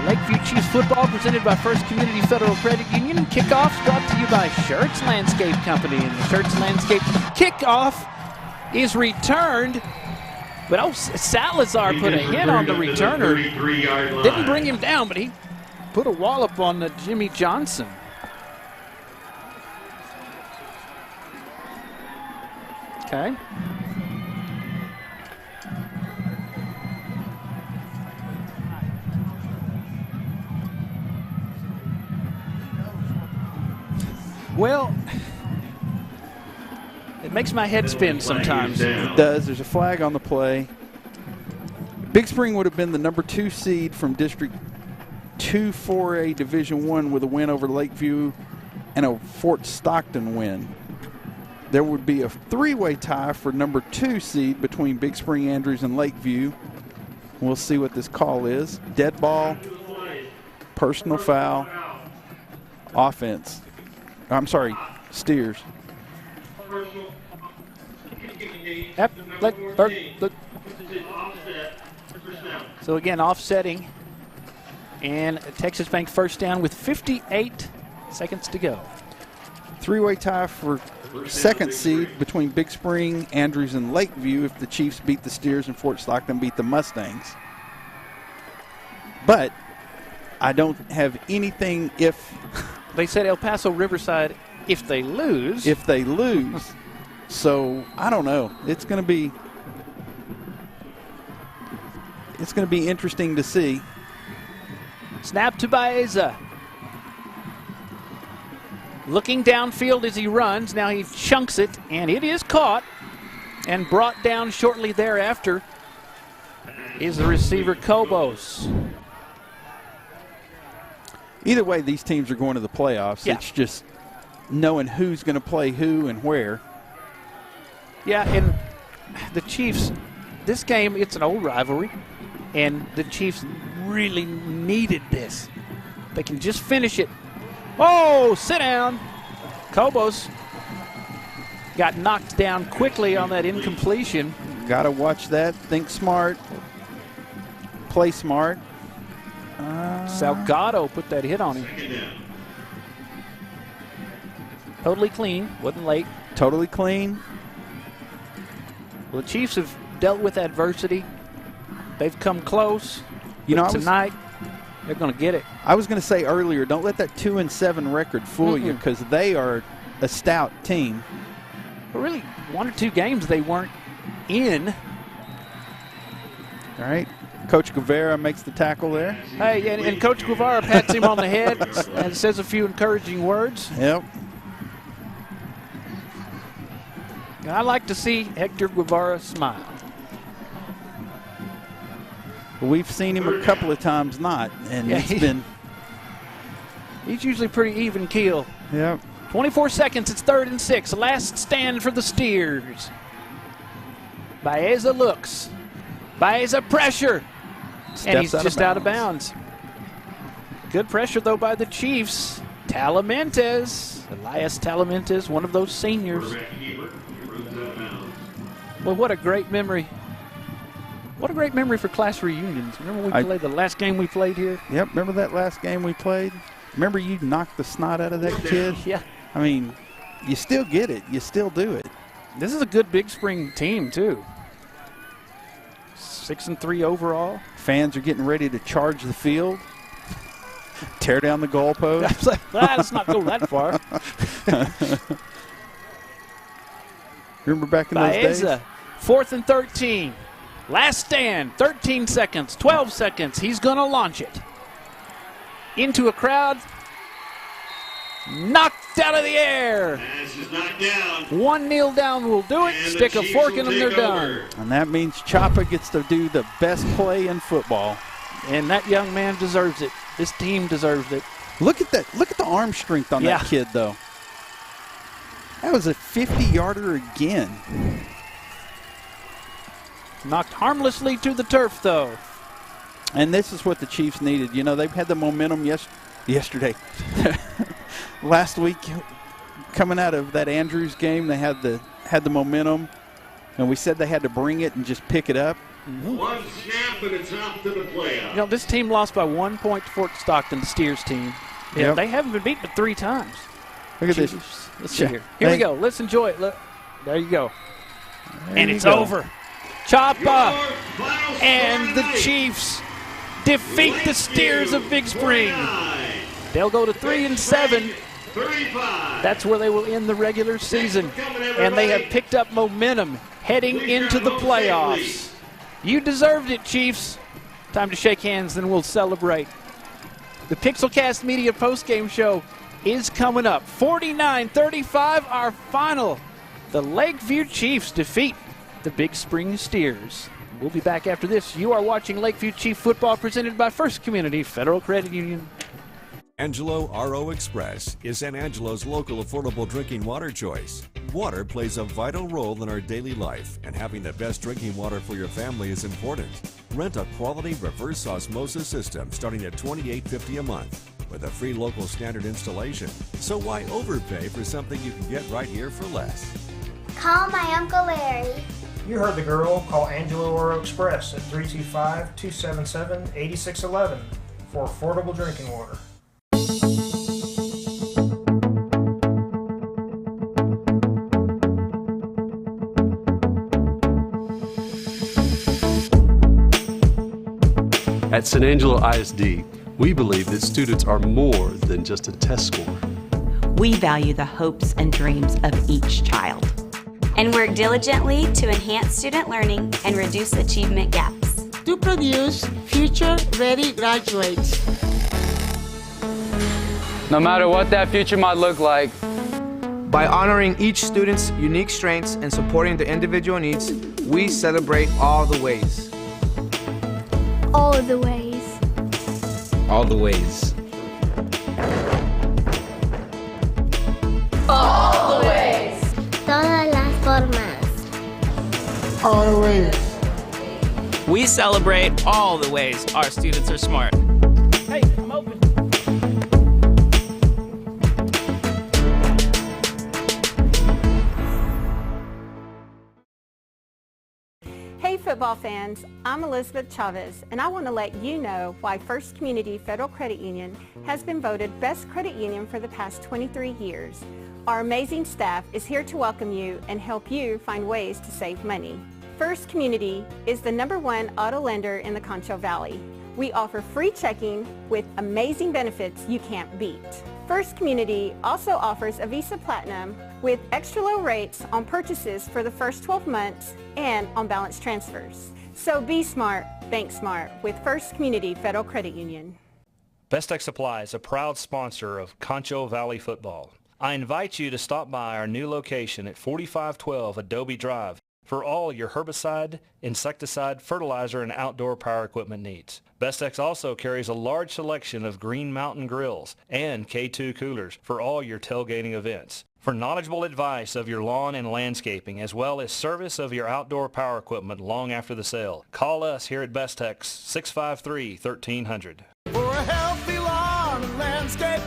Lakeview Chiefs football presented by First Community Federal Credit Union. Kickoffs brought to you by Shirts Landscape Company. And the Shirts Landscape kickoff is returned. But Salazar put a hit on the returner. Didn't bring him down, but he put a wallop on Jimmy Johnson. Okay. Well, it makes my head spin sometimes. It does. There's a flag on the play. Big Spring would have been the number 2 seed from District 2 4A Division I with a win over Lakeview and a Fort Stockton win. There would be a 3-way tie for number 2 seed between Big Spring, Andrews, and Lakeview. We'll see what this call is. Dead ball. Personal foul. Offense. I'm sorry, Steers. Yep. So again, offsetting. And Texas Bank first down with 58 seconds to go. Three-way tie for second seed between Big Spring, Andrews, and Lakeview if the Chiefs beat the Steers and Fort Stockton beat the Mustangs. But I don't have anything if. They said El Paso Riverside if they lose. If they lose. So I don't know. It's going to be interesting to see. Snap to Baeza. Looking downfield as he runs. Now he chunks it, and it is caught and brought down shortly thereafter is the receiver Cobos. Either way, these teams are going to the playoffs. Yeah. It's just knowing who's going to play who and where. Yeah, and the Chiefs, this game, it's an old rivalry, and the Chiefs really needed this. They can just finish it. Oh, sit down. Cobos got knocked down quickly on that incompletion. Got to watch that. Think smart. Play smart. Salgado put that hit on him. Totally clean. Wasn't late. Totally clean. Well, the Chiefs have dealt with adversity. They've come close. You know, tonight, they're going to get it. I was going to say earlier, don't let that 2-7 record fool you, because they are a stout team. But really, one or two games they weren't in. All right. Coach Guevara makes the tackle there. Hey, and Coach Guevara pats him on the head and says a few encouraging words. Yep. And I like to see Hector Guevara smile. We've seen him a couple of times not, and Yeah, it's been. He's usually pretty even keel. Yep. 24 seconds, it's 3rd and 6. Last stand for the Steers. Baeza looks. Baeza pressure. And he's just out of bounds. Good pressure, though, by the Chiefs. Talamentes. Elias Talamentes, one of those seniors. Well, what a great memory. What a great memory for class reunions. Remember when we played the last game we played here? Yep, remember that last game we played? Remember you knocked the snot out of that kid? Yeah. I mean, you still get it. You still do it. This is a good Big Spring team, too. 6-3 overall. Fans are getting ready to charge the field, tear down the goalpost. Let's not go that far. Remember back in those days? 4th and 13. Last stand, 13 seconds, 12 seconds. He's going to launch it. Into a crowd. Knocked out of the air. Knocked down. 1-0 down will do it. And stick a fork in them, they're over. done. And that means Chapa gets to do the best play in football. And that young man deserves it. This team deserves it. Look at that. Look at the arm strength on that kid, though. That was a 50-yarder again. Knocked harmlessly to the turf, though. And this is what the Chiefs needed. You know, they've had the momentum yesterday. Last week, coming out of that Andrews game, they had the momentum, and we said they had to bring it and just pick it up. Mm-hmm. One snap and it's off to the playoff. You know, this team lost by 1 point to Fort Stockton, the Steers team. Yeah, they haven't been beaten but 3 times. Look at this. Let's see here. Here we go. Let's enjoy it. Look. There you go. And it's over. Chapa and the Chiefs defeat the Steers of Big Spring. They'll go to 3-7. That's where they will end the regular season. And they have picked up momentum heading into the playoffs. You deserved it, Chiefs. Time to shake hands, then we'll celebrate. The Pixelcast Media postgame show is coming up. 49-35, our final. The Lakeview Chiefs defeat the Big Spring Steers. We'll be back after this. You are watching Lakeview Chief Football presented by First Community Federal Credit Union. Angelo RO Express is San Angelo's local affordable drinking water choice. Water plays a vital role in our daily life, and having the best drinking water for your family is important. Rent a quality reverse osmosis system starting at $28.50 a month with a free local standard installation. So why overpay for something you can get right here for less? Call my Uncle Larry. You heard the girl. Call Angelo Oro Express at 325-277-8611 for affordable drinking water. At San Angelo ISD, we believe that students are more than just a test score. We value the hopes and dreams of each child and work diligently to enhance student learning and reduce achievement gaps. To produce future-ready graduates. No matter what that future might look like. By honoring each student's unique strengths and supporting their individual needs, we celebrate all the ways. All of the ways. All the ways. All the ways. Todas las formas. Always. We celebrate all the ways our students are smart. Hey, I'm open. Hey football fans, I'm Elizabeth Chavez, and I want to let you know why First Community Federal Credit Union has been voted Best Credit Union for the past 23 years. Our amazing staff is here to welcome you and help you find ways to save money. First Community is the #1 auto lender in the Concho Valley. We offer free checking with amazing benefits you can't beat. First Community also offers a Visa Platinum with extra low rates on purchases for the first 12 months and on balance transfers. So be smart, bank smart with First Community Federal Credit Union. Best Tech Supply is a proud sponsor of Concho Valley Football. I invite you to stop by our new location at 4512 Adobe Drive for all your herbicide, insecticide, fertilizer, and outdoor power equipment needs. Bestex also carries a large selection of Green Mountain grills and K2 coolers for all your tailgating events. For knowledgeable advice of your lawn and landscaping, as well as service of your outdoor power equipment long after the sale, call us here at Bestex 653-1300. For a healthy lawn and landscape,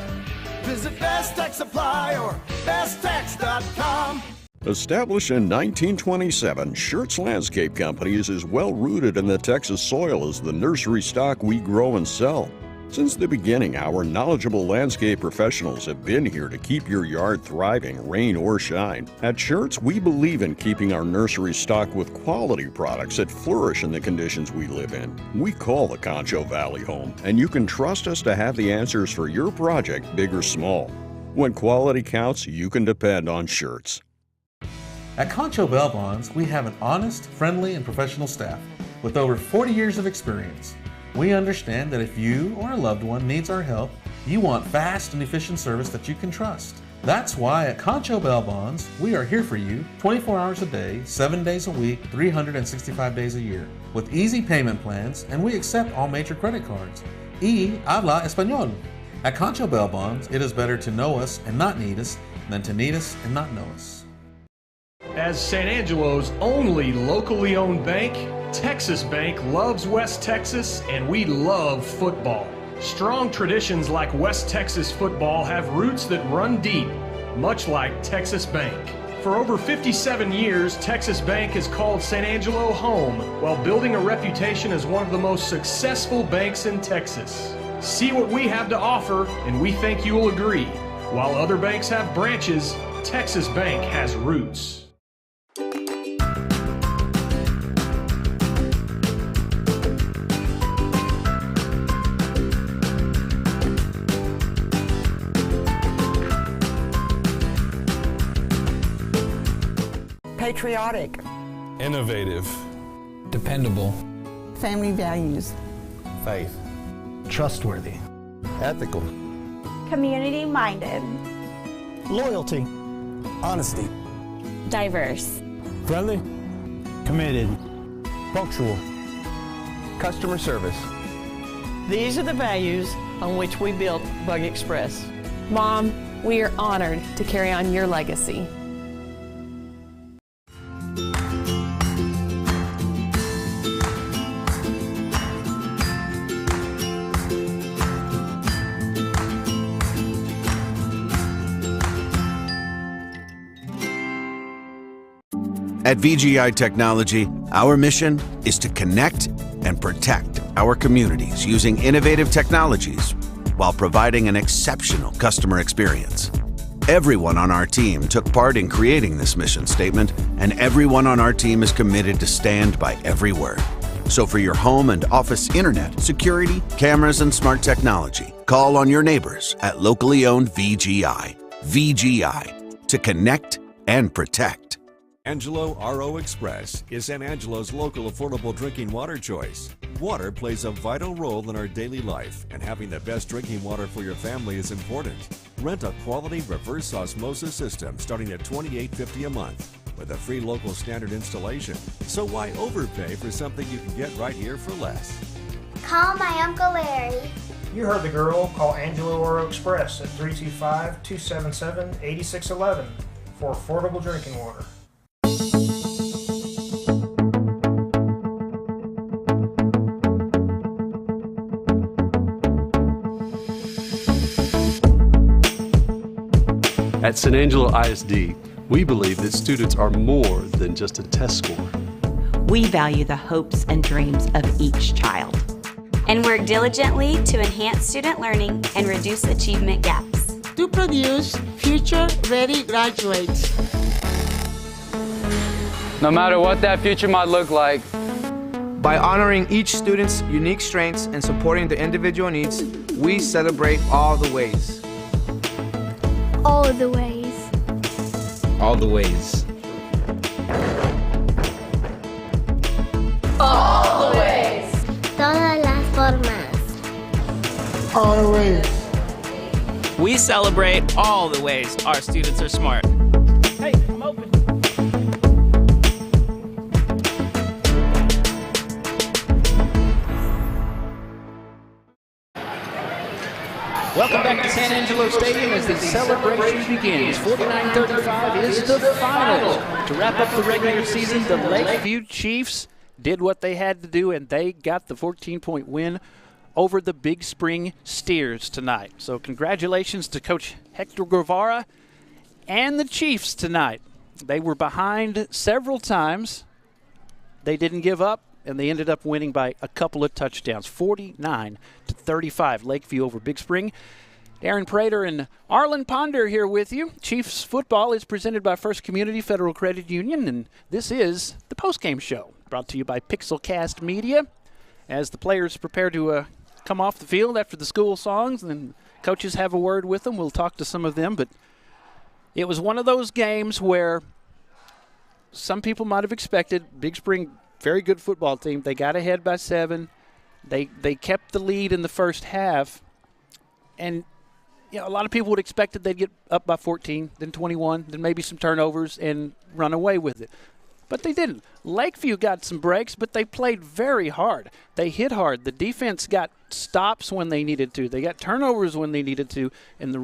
visit Best Tech Supply or besttech.com. Established in 1927, Schertz Landscape Companies is well rooted in the Texas soil as the nursery stock we grow and sell. Since the beginning, our knowledgeable landscape professionals have been here to keep your yard thriving, rain or shine. At Schertz, we believe in keeping our nursery stocked with quality products that flourish in the conditions we live in. We call the Concho Valley home, and you can trust us to have the answers for your project, big or small. When quality counts, you can depend on Schertz. At Concho Bail Bonds, we have an honest, friendly, and professional staff with over 40 years of experience. We understand that if you or a loved one needs our help, you want fast and efficient service that you can trust. That's why at Concho Bail Bonds, we are here for you 24 hours a day, 7 days a week, 365 days a year, with easy payment plans, and we accept all major credit cards. Y habla español. At Concho Bail Bonds, it is better to know us and not need us than to need us and not know us. As San Angelo's only locally owned bank, Texas Bank loves West Texas, and we love football. Strong traditions like West Texas football have roots that run deep, much like Texas Bank. For over 57 years, Texas Bank has called San Angelo home while building a reputation as one of the most successful banks in Texas. See what we have to offer, and we think you will agree. While other banks have branches, Texas Bank has roots. Patriotic. Innovative. Dependable. Family values. Faith. Trustworthy. Ethical. Community-minded. Loyalty. Honesty. Diverse. Friendly. Committed. Punctual. Customer service. These are the values on which we built Bug Express. Mom, we are honored to carry on your legacy. At VGI Technology, our mission is to connect and protect our communities using innovative technologies while providing an exceptional customer experience. Everyone on our team took part in creating this mission statement, and everyone on our team is committed to stand by every word. So for your home and office internet, security, cameras, and smart technology, call on your neighbors at locally owned VGI. VGI, to connect and protect. Angelo RO Express is San Angelo's local affordable drinking water choice. Water plays a vital role in our daily life, and having the best drinking water for your family is important. Rent a quality reverse osmosis system starting at $28.50 a month with a free local standard installation. So why overpay for something you can get right here for less? Call my Uncle Larry. You heard the girl. Call Angelo RO Express at 325-277-8611 for affordable drinking water. At San Angelo ISD, we believe that students are more than just a test score. We value the hopes and dreams of each child. And work diligently to enhance student learning and reduce achievement gaps. To produce future-ready graduates. No matter what that future might look like. By honoring each student's unique strengths and supporting their individual needs, we celebrate all the ways. All the ways. All the ways. All the ways. Todas las formas. Always. We celebrate all the ways our students are smart. Hey, I'm open. Welcome back to San Angelo Stadium as the celebration begins. 49-35 is the final. To wrap up the regular season, the Lakeview Chiefs did what they had to do, and they got the 14-point win over the Big Spring Steers tonight. So congratulations to Coach Hector Guevara and the Chiefs tonight. They were behind several times. They didn't give up, and they ended up winning by a couple of touchdowns, 49-35, Lakeview over Big Spring. Aaron Prater and Arlen Ponder here with you. Chiefs football is presented by First Community Federal Credit Union, and this is the postgame show brought to you by Pixelcast Media. As the players prepare to come off the field after the school songs, and coaches have a word with them, we'll talk to some of them. But it was one of those games where some people might have expected Big Spring, very good football team. They got ahead by 7. They kept the lead in the first half. And, you know, a lot of people would expect that they'd get up by 14, then 21, then maybe some turnovers and run away with it. But they didn't. Lakeview got some breaks, but they played very hard. They hit hard. The defense got stops when they needed to. They got turnovers when they needed to. And the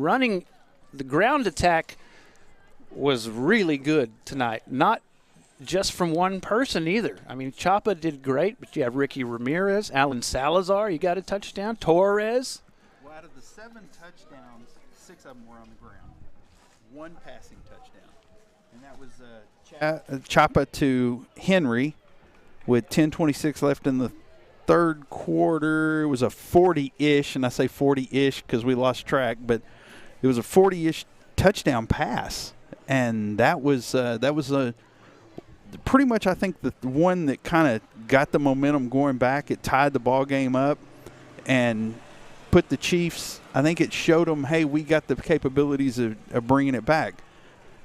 ground attack was really good tonight. Not just from one person either. I mean, Chapa did great, but you have Ricky Ramirez, Alan Salazar, you got a touchdown, Torres. Well, out of the 7 touchdowns, 6 of them were on the ground. 1 passing touchdown. And that was Chapa to Henry with 10:26 left in the third quarter. It was a 40-ish, and I say 40-ish because we lost track, but it was a 40-ish touchdown pass. And that was pretty much, I think, the one that kind of got the momentum going back. It tied the ball game up and put the Chiefs, I think it showed them, hey, we got the capabilities of bringing it back.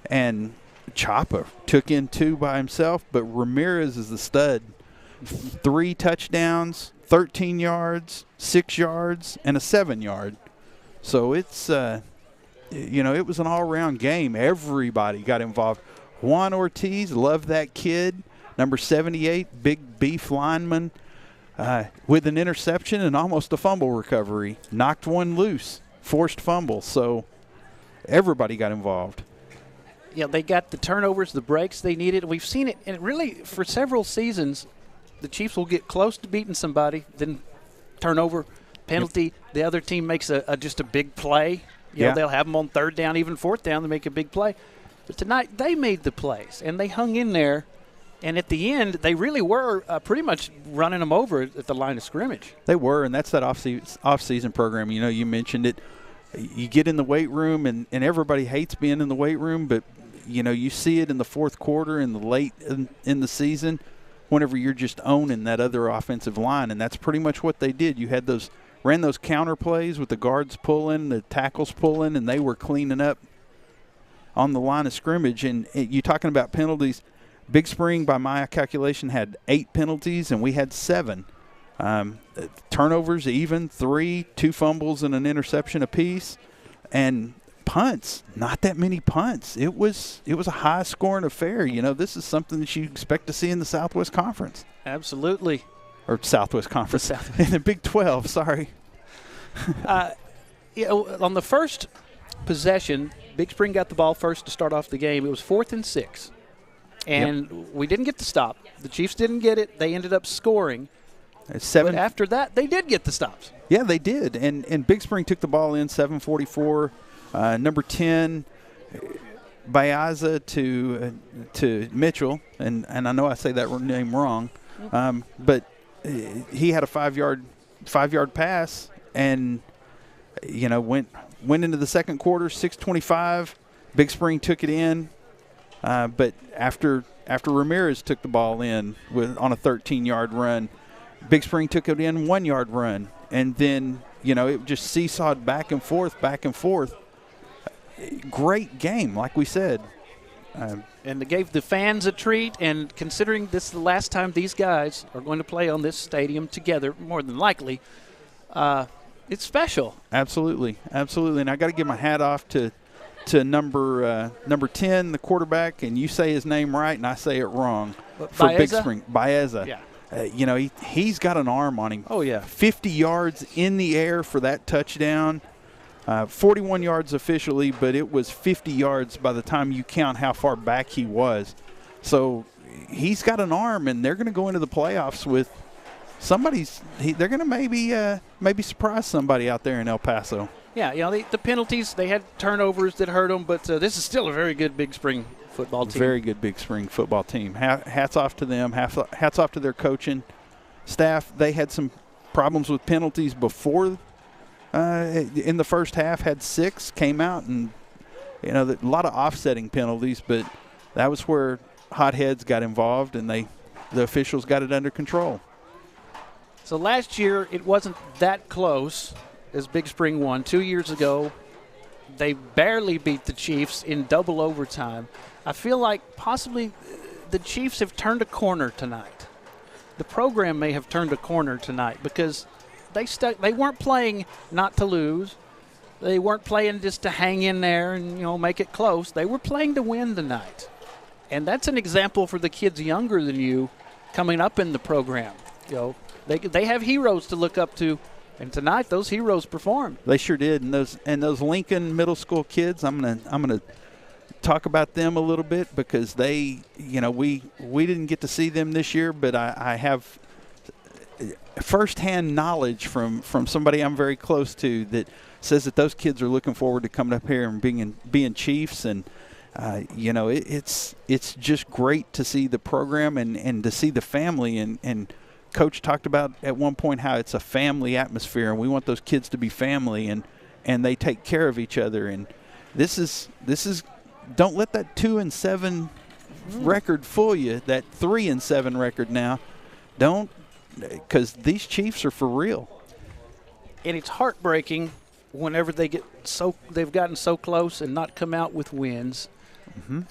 And Chapa took in 2 by himself, but Ramirez is the stud. 3 touchdowns, 13 yards, 6 yards, and a 7-yard. So it's, it was an all-around game. Everybody got involved. Juan Ortiz, love that kid. Number 78, big beef lineman, with an interception and almost a fumble recovery. Knocked one loose, forced fumble. So everybody got involved. Yeah, they got the turnovers, the breaks they needed. We've seen it, and really for several seasons, the Chiefs will get close to beating somebody, then turnover, penalty. Yep. The other team makes just a big play. You know, they'll have them on 3rd down, even 4th down. They make a big play. But tonight they made the plays, and they hung in there And at the end, they really were pretty much running them over at the line of scrimmage. They were, and that's that off-season program. You know, you mentioned it. You get in the weight room, and everybody hates being in the weight room, but, you know, you see it in the fourth quarter and the late in the season whenever you're just owning that other offensive line, and that's pretty much what they did. You had ran those counter plays with the guards pulling, the tackles pulling, and they were cleaning up on the line of scrimmage. And you're talking about penalties. Big Spring, by my calculation, had 8 penalties, and we had 7. Turnovers even, 3, 2 fumbles and an interception apiece. And punts, not that many punts. It was a high-scoring affair. You know, this is something that you expect to see in the Southwest Conference. Absolutely. Or Southwest Conference. In the Big 12, sorry. On the first possession, Big Spring got the ball first to start off the game. It was 4th and 6. And we didn't get the stop. The Chiefs didn't get it. They ended up scoring. 7. But after that, they did get the stops. Yeah, they did. And Big Spring took the ball in, 7:44. Number 10, Bayaza to Mitchell. And I know I say that name wrong. But he had a 5-yard pass and, you know, went into the second quarter, 6:25. Big Spring took it in. But after Ramirez took the ball in on a 13-yard run, Big Spring took it in 1-yard run. And then, you know, it just seesawed back and forth. Great game, like we said. And it gave the fans a treat. And considering this is the last time these guys are going to play on this stadium together, more than likely, it's special. Absolutely. And I got to give my hat off to number 10, the quarterback, and you say his name right and I say it wrong. For Big Spring. Baeza. Yeah. You know, he's got an arm on him. Oh, yeah. 50 yards in the air for that touchdown. 41 yards officially, but it was 50 yards by the time you count how far back he was. So he's got an arm, and they're going to go into the playoffs with they're going to maybe surprise somebody out there in El Paso. Yeah, you know, the penalties, they had turnovers that hurt them, but this is still a very good Big Spring football team. Very good Big Spring football team. Hats off to them. Hats off to their coaching staff. They had some problems with penalties before in the first half, had 6, came out, and, you know, a lot of offsetting penalties, but that was where hotheads got involved, and the officials got it under control. So last year, it wasn't that close as Big Spring won. 2 years ago, they barely beat the Chiefs in double overtime. I feel like possibly the Chiefs have turned a corner tonight. The program may have turned a corner tonight because they weren't playing not to lose. They weren't playing just to hang in there and, you know, make it close. They were playing to win tonight. And that's an example for the kids younger than you coming up in the program. You know, they have heroes to look up to. And tonight, those heroes performed. They sure did, and those Lincoln Middle School kids. I'm gonna talk about them a little bit because they, you know, we didn't get to see them this year, but I have firsthand knowledge from somebody I'm very close to that says that those kids are looking forward to coming up here and being Chiefs, and you know, it's just great to see the program and to see the family and. Coach talked about at one point how it's a family atmosphere, and we want those kids to be family, and they take care of each other. And this is don't let that 2-7 record fool you. That 3-7 record now, don't, because these Chiefs are for real. And it's heartbreaking whenever they've gotten so close and not come out with wins. Mm-hmm.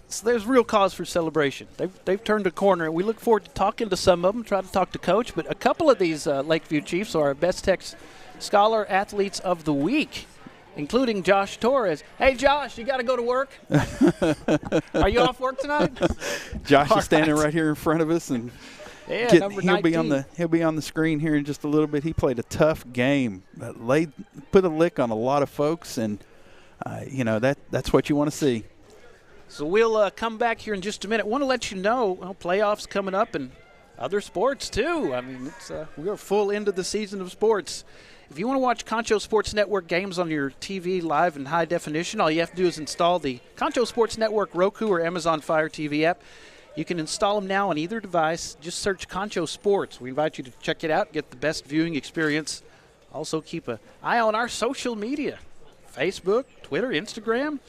So there's real cause for celebration. They've turned a corner, and we look forward to talking to some of them, try to talk to Coach. But a couple of these Lakeview Chiefs are our Best Tex Scholar Athletes of the Week, including Josh Torres. Hey, Josh, you got to go to work? Are you off work tonight? Josh is standing right here in front of us, and number 19. He'll be on the screen here in just a little bit. He played a tough game, put a lick on a lot of folks, and you know, that's what you want to see. So we'll come back here in just a minute. I want to let you know, playoffs coming up and other sports too. I mean, we are full into the season of sports. If you want to watch Concho Sports Network games on your TV live in high definition, all you have to do is install the Concho Sports Network Roku or Amazon Fire TV app. You can install them now on either device. Just search Concho Sports. We invite you to check it out, get the best viewing experience. Also keep an eye on our social media, Facebook, Twitter, Instagram.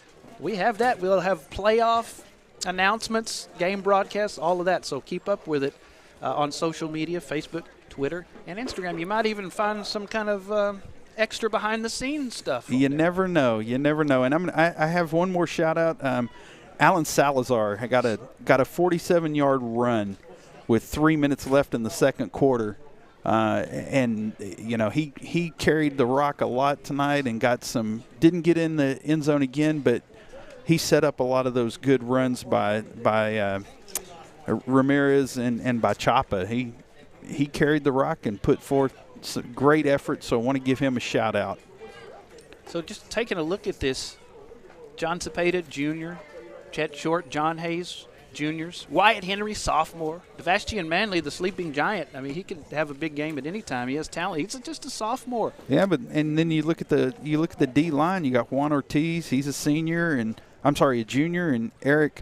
We have that. We'll have playoff announcements, game broadcasts, all of that. So keep up with it on social media, Facebook, Twitter, and Instagram. You might even find some kind of extra behind-the-scenes stuff. You never know. You never know. And I have one more shout-out. Alan Salazar got a 47-yard run with 3 minutes left in the second quarter. And, you know, he carried the rock a lot tonight and didn't get in the end zone again, but he set up a lot of those good runs by Ramirez and by Chapa. He carried the rock and put forth some great effort, so I want to give him a shout-out. So just taking a look at this, John Cepeda, Jr., Chet Short, John Hayes, juniors, Wyatt Henry, sophomore, Devastian Manley, the sleeping giant. I mean, he could have a big game at any time. He has talent. He's just a sophomore. Yeah, and then you look at the D line. You got Juan Ortiz. He's a senior, and a junior, and Eric.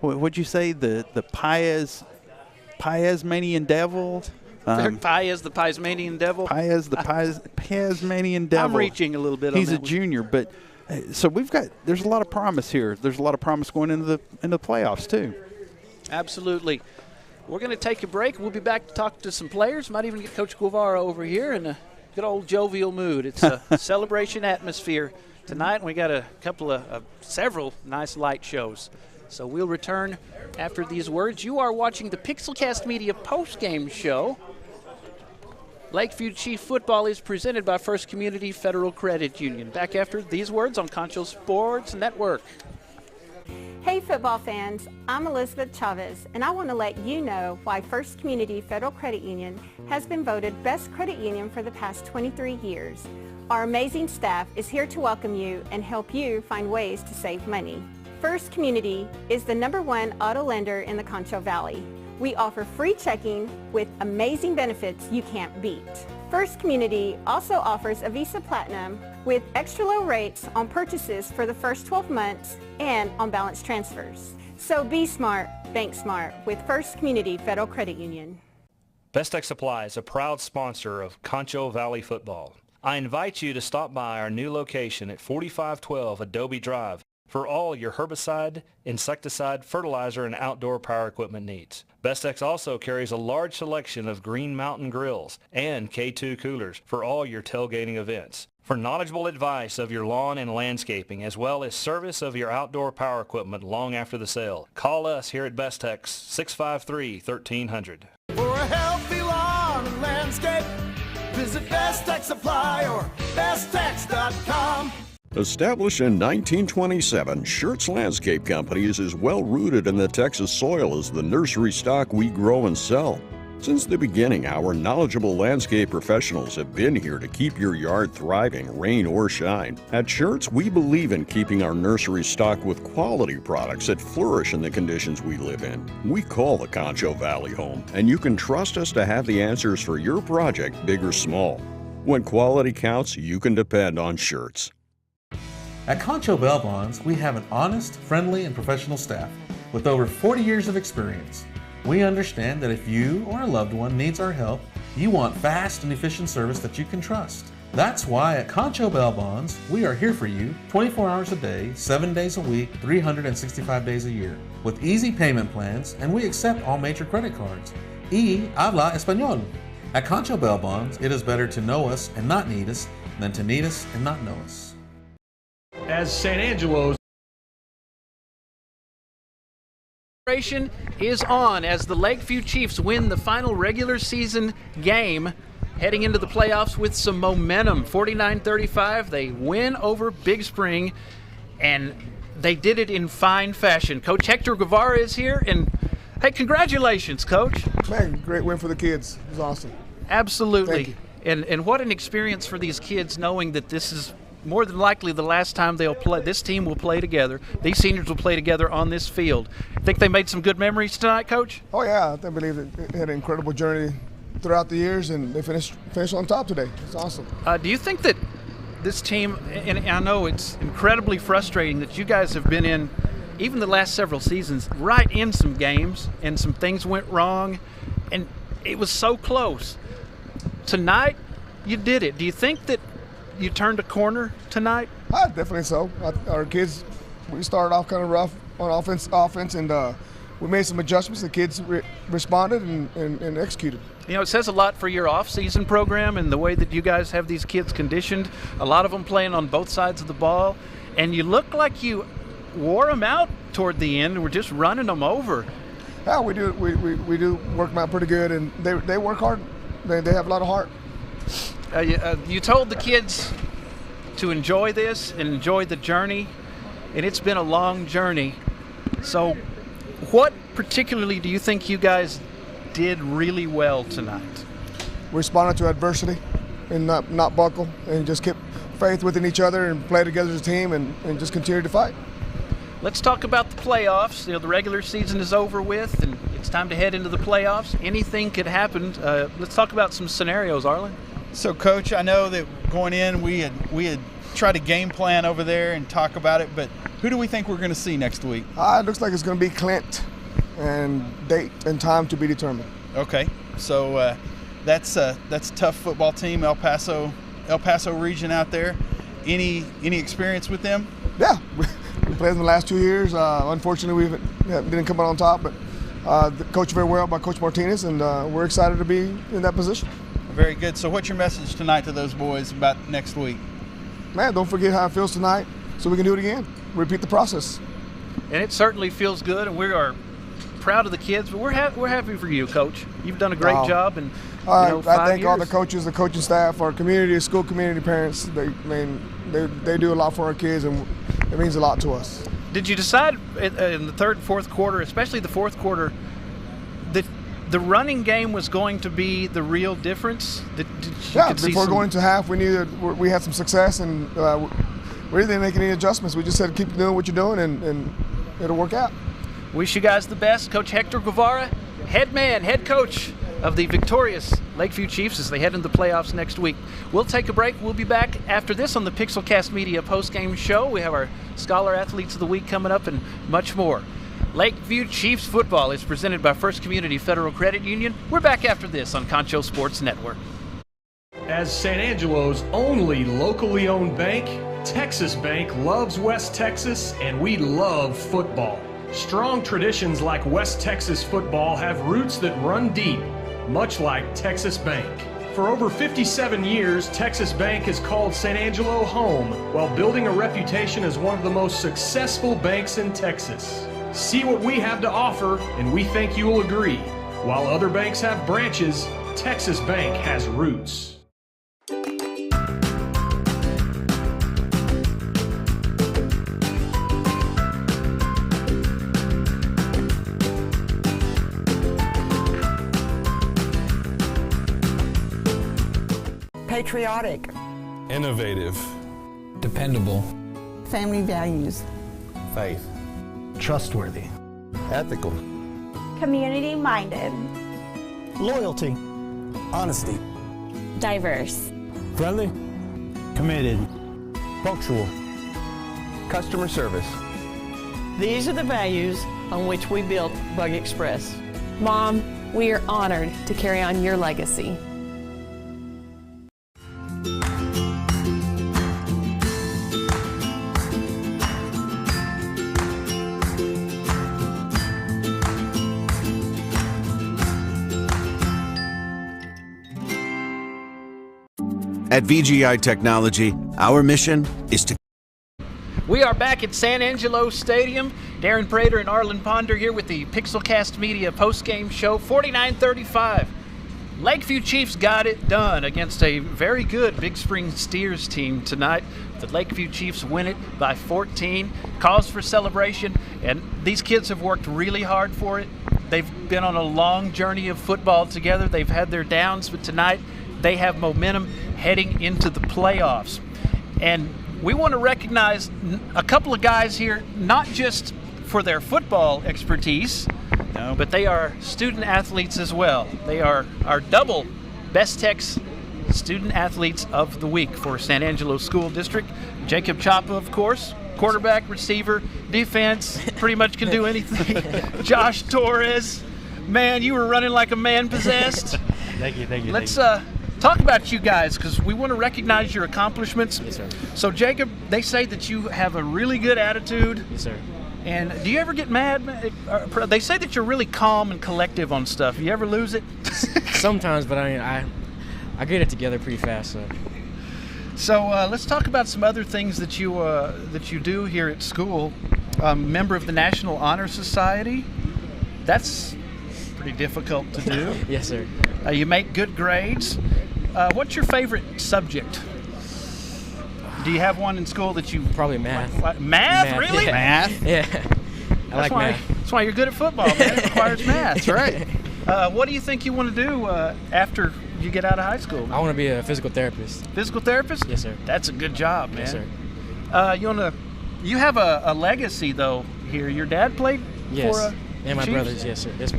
What'd you say? The Paez-Manian Devil. Eric Paez, the Paez-Manian Devil. Paez, the Paez-Manian Devil. I'm reaching a little bit. He's a junior, but. So there's a lot of promise here. There's a lot of promise going into the playoffs too. Absolutely. We're going to take a break. We'll be back to talk to some players. Might even get Coach Guevara over here in a good old jovial mood. It's a celebration atmosphere tonight, and we got a couple of several nice light shows. So we'll return after these words. You are watching the Pixelcast Media postgame show. Lakeview Chief Football is presented by First Community Federal Credit Union. Back after these words on Concho Sports Network. Hey football fans, I'm Elizabeth Chavez, and I want to let you know why First Community Federal Credit Union has been voted Best Credit Union for the past 23 years. Our amazing staff is here to welcome you and help you find ways to save money. First Community is the #1 auto lender in the Concho Valley. We offer free checking with amazing benefits you can't beat. First Community also offers a Visa Platinum with extra low rates on purchases for the first 12 months and on balance transfers. So be smart, bank smart with First Community Federal Credit Union. Best Tech Supply is a proud sponsor of Concho Valley Football. I invite you to stop by our new location at 4512 Adobe Drive for all your herbicide, insecticide, fertilizer, and outdoor power equipment needs. Bestex also carries a large selection of Green Mountain grills and K2 coolers for all your tailgating events. For knowledgeable advice of your lawn and landscaping, as well as service of your outdoor power equipment long after the sale, call us here at Bestex 653-1300. For a healthy lawn and landscape, visit Best Tech Supply or besttex.com. Established in 1927, Schertz Landscape Companies is well rooted in the Texas soil as the nursery stock we grow and sell. Since the beginning, our knowledgeable landscape professionals have been here to keep your yard thriving, rain or shine. At Schertz, we believe in keeping our nursery stocked with quality products that flourish in the conditions we live in. We call the Concho Valley home, and you can trust us to have the answers for your project, big or small. When quality counts, you can depend on Schertz. At Concho Bonds, we have an honest, friendly, and professional staff with over 40 years of experience. We understand that if you or a loved one needs our help, you want fast and efficient service that you can trust. That's why at Concho Bonds, we are here for you 24 hours a day, 7 days a week, 365 days a year, with easy payment plans, and we accept all major credit cards. Y habla español. At Concho Bonds, it is better to know us and not need us than to need us and not know us. As San Angelo's celebration is on as the Lakeview Chiefs win the final regular season game, heading into the playoffs with some momentum. 49-35, they win over Big Spring, and they did it in fine fashion. Coach Hector Guevara is here, and hey, congratulations, Coach. Man, great win for the kids. It was awesome. Absolutely. And what an experience for these kids, knowing that this is more than likely the last time they'll play. This team will play together. These seniors will play together on this field. Think they made some good memories tonight, Coach? Oh, yeah. I believe they had an incredible journey throughout the years, and they finished on top today. It's awesome. Do you think that this team, and I know it's incredibly frustrating that you guys have been in even the last several seasons, right in some games, and some things went wrong, and it was so close. Tonight, you did it. Do you think that you turned a corner tonight? Definitely so. Our kids, we started off kind of rough on offense, and we made some adjustments. The kids responded and executed. You know, it says a lot for your off-season program and the way that you guys have these kids conditioned. A lot of them playing on both sides of the ball, and you look like you wore them out toward the end and were just running them over. Yeah, we do. We do work them out pretty good, and they work hard. They have a lot of heart. You told the kids to enjoy this and enjoy the journey, and it's been a long journey. So what particularly do you think you guys did really well tonight? We responded to adversity and not buckle, and just kept faith within each other and play together as a team and just continue to fight. Let's talk about the playoffs. You know, the regular season is over with, and it's time to head into the playoffs. Anything could happen. Let's talk about some scenarios, Arlen. So, Coach, I know that going in we had tried to game plan over there and talk about it, but who do we think we're going to see next week? It looks like it's going to be Clint, and date and time to be determined. Okay, so that's a tough football team, El Paso region out there. Any experience with them? Yeah, we played in the last 2 years. Unfortunately, we didn't come out on top, but coached very well by Coach Martinez, and we're excited to be in that position. Very good. So what's your message tonight to those boys about next week? Man, don't forget how it feels tonight so we can do it again. Repeat the process. And it certainly feels good, and we are proud of the kids, but we're happy for you, Coach. You've done a great job. And I thank all the coaches, the coaching staff, our community, school community, parents. They do a lot for our kids, and it means a lot to us. Did you decide in the third and fourth quarter, especially the fourth quarter, that the running game was going to be the real difference? Before going to half, we had some success, and we didn't make any adjustments. We just said keep doing what you're doing, and it'll work out. Wish you guys the best. Coach Hector Guevara, head coach of the victorious Lakeview Chiefs as they head into the playoffs next week. We'll take a break. We'll be back after this on the Pixelcast Media postgame show. We have our Scholar Athletes of the Week coming up and much more. Lakeview Chiefs football is presented by First Community Federal Credit Union. We're back after this on Concho Sports Network. As San Angelo's only locally owned bank, Texas Bank loves West Texas, and we love football. Strong traditions like West Texas football have roots that run deep, much like Texas Bank. For over 57 years, Texas Bank has called San Angelo home while building a reputation as one of the most successful banks in Texas. See what we have to offer, and we think you will agree. While other banks have branches, Texas Bank has roots. Patriotic. Innovative. Dependable. Family values. Faith. Trustworthy. Ethical. Community-minded. Loyalty. Honesty. Diverse. Friendly. Committed. Punctual. Customer service. These are the values on which we built Bug Express. Mom, we are honored to carry on your legacy. At VGI Technology, our mission is to... We are back at San Angelo Stadium. Darren Prater and Arlen Ponder here with the Pixelcast Media postgame show. 49-35. Lakeview Chiefs got it done against a very good Big Spring Steers team tonight. The Lakeview Chiefs win it by 14. Cause for celebration, and these kids have worked really hard for it. They've been on a long journey of football together. They've had their downs, but tonight they have momentum heading into the playoffs. And we want to recognize a couple of guys here, not just for their football expertise, but they are student athletes as well. They are our double Best Tex Student Athletes of the Week for San Angelo School District. Jacob Chapa, of course, quarterback, receiver, defense, pretty much can do anything. Josh Torres, man, you were running like a man possessed. Thank you. Let's talk about you guys, because we want to recognize your accomplishments. Yes, sir. So, Jacob, they say that you have a really good attitude. Yes, sir. And do you ever get mad? They say that you're really calm and collective on stuff. You ever lose it? Sometimes, but I get it together pretty fast. So let's talk about some other things that you do here at school. Member of the National Honor Society. That's pretty difficult to do. Yes, sir. You make good grades. What's your favorite subject? Do you have one in school that you... Probably math. Math? Really? Yeah. Math? Yeah. I like math. That's why you're good at football, man. It requires math. That's right. What do you think you want to do after you get out of high school? I want to be a physical therapist. Physical therapist? Yes, sir. That's a good job, man. Yes, sir. You have a legacy, though, here. Your dad played for and my Chiefs? brothers, yes, sir. Yes, sir.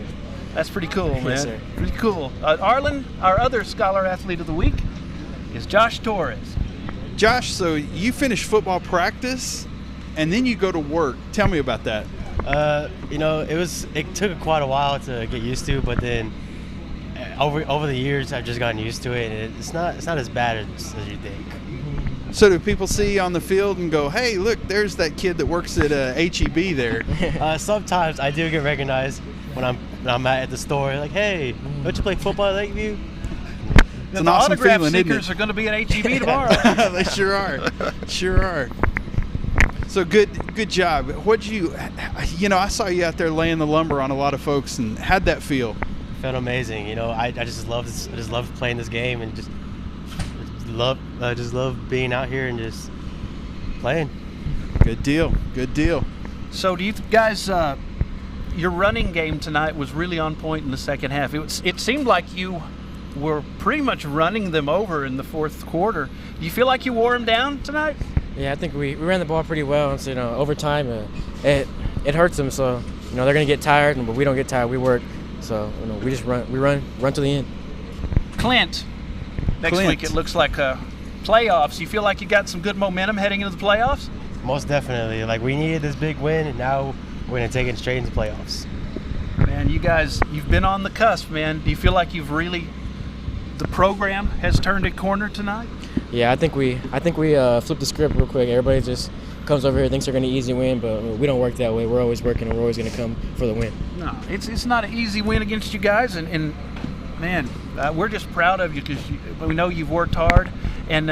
That's pretty cool, man. Yes, sir. Pretty cool. Arlen, our other Scholar Athlete of the Week, is Josh Torres. Josh, so you finish football practice, and then you go to work. Tell me about that. It took quite a while to get used to, but then over the years, I've just gotten used to it, and it's not as bad as you think. So do people see you on the field and go, hey, look, there's that kid that works at HEB there? Sometimes I do get recognized when I'm at the store, like, hey, don't you play football at Lakeview? It's an awesome autograph feeling, isn't seekers it? are going to be at HEB tomorrow. They sure are. Sure are. So good job. I saw you out there laying the lumber on a lot of folks, and how'd that feel? It felt amazing. I just love playing this game, and just love being out here and just playing. Good deal. So do you guys, your running game tonight was really on point in the second half. It seemed like you were pretty much running them over in the fourth quarter. Do you feel like you wore them down tonight? Yeah, I think we ran the ball pretty well. And so, over time, it hurts them. So, they're going to get tired, but we don't get tired. We work. So, we just run to the end. Clint, next week it looks like playoffs. You feel like you got some good momentum heading into the playoffs? Most definitely. We needed this big win, and now we're going to take it straight into the playoffs. Man, you guys, you've been on the cusp, man. Do you feel like the program has turned a corner tonight? Yeah, I think we flipped the script real quick. Everybody just comes over here, thinks they're going to easy win, but we don't work that way. We're always working, and we're always going to come for the win. No, it's not an easy win against you guys, and man, we're just proud of you because we know you've worked hard, and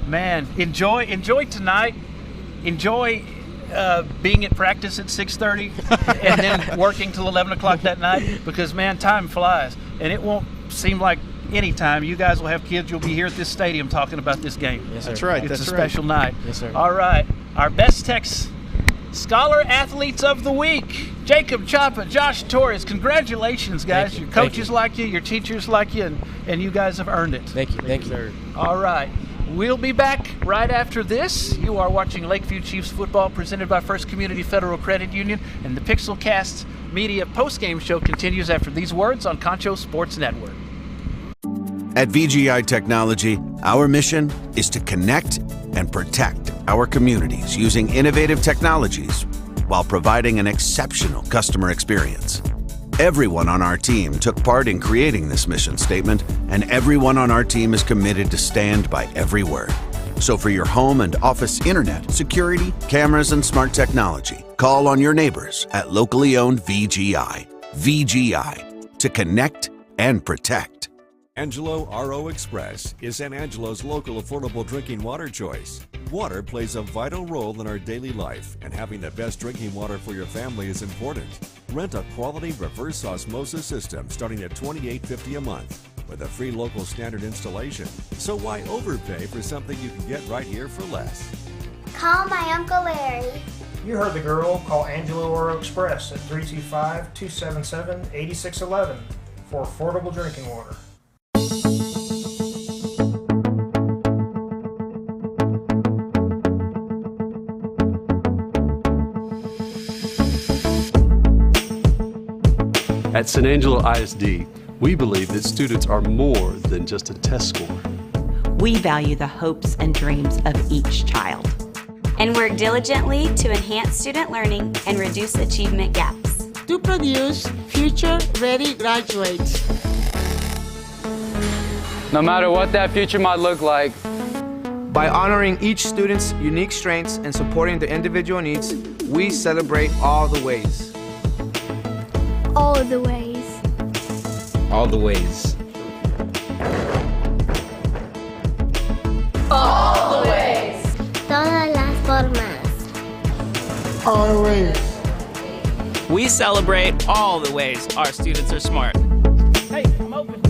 man, enjoy tonight. Enjoy being at practice at 6:30 and then working till 11 o'clock that night, because man, time flies, and it won't seem like any time. You guys will have kids. You'll be here at this stadium talking about this game. Yes, sir. That's right. It's a special night. Yes, sir. All right. Our Best Tex Scholar Athletes of the Week, Jacob Chapa, Josh Torres. Congratulations, guys. Your coaches like you, your teachers like you, and you guys have earned it. Thank you, sir. All right. We'll be back right after this. You are watching Lakeview Chiefs football presented by First Community Federal Credit Union, and the Pixelcast Media postgame show continues after these words on Concho Sports Network. At VGI Technology, our mission is to connect and protect our communities using innovative technologies while providing an exceptional customer experience. Everyone on our team took part in creating this mission statement, and everyone on our team is committed to stand by every word. So for your home and office internet, security, cameras, and smart technology, call on your neighbors at locally owned VGI. VGI, to connect and protect. Angelo RO Express is San Angelo's local affordable drinking water choice. Water plays a vital role in our daily life, and having the best drinking water for your family is important. Rent a quality reverse osmosis system starting at $28.50 a month with a free local standard installation. So why overpay for something you can get right here for less? Call my Uncle Larry. You heard the girl. Call Angelo RO Express at 325-277-8611 for affordable drinking water. At San Angelo ISD, we believe that students are more than just a test score. We value the hopes and dreams of each child and work diligently to enhance student learning and reduce achievement gaps. To produce future-ready graduates. No matter what that future might look like. By honoring each student's unique strengths and supporting their individual needs, we celebrate all the ways. All the ways. All the ways. All the ways. Todas las formas. All the ways. We celebrate all the ways our students are smart. Hey, I'm open.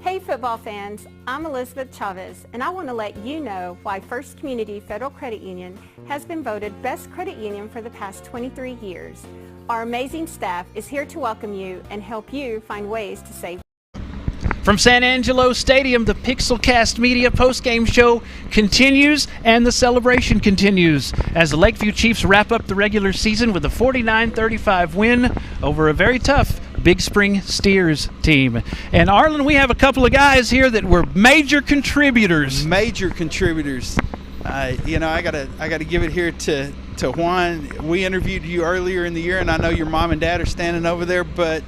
Hey football fans, I'm Elizabeth Chavez, and I want to let you know why First Community Federal Credit Union has been voted Best Credit Union for the past 23 years. Our amazing staff is here to welcome you and help you find ways to save. From San Angelo Stadium, the Pixelcast Media postgame show continues and the celebration continues as the Lakeview Chiefs wrap up the regular season with a 49-35 win over a very tough Big Spring Steers team. And Arlen, we have a couple of guys here that were major contributors. Major contributors. I gotta give it here to Juan. We interviewed you earlier in the year, and I know your mom and dad are standing over there, but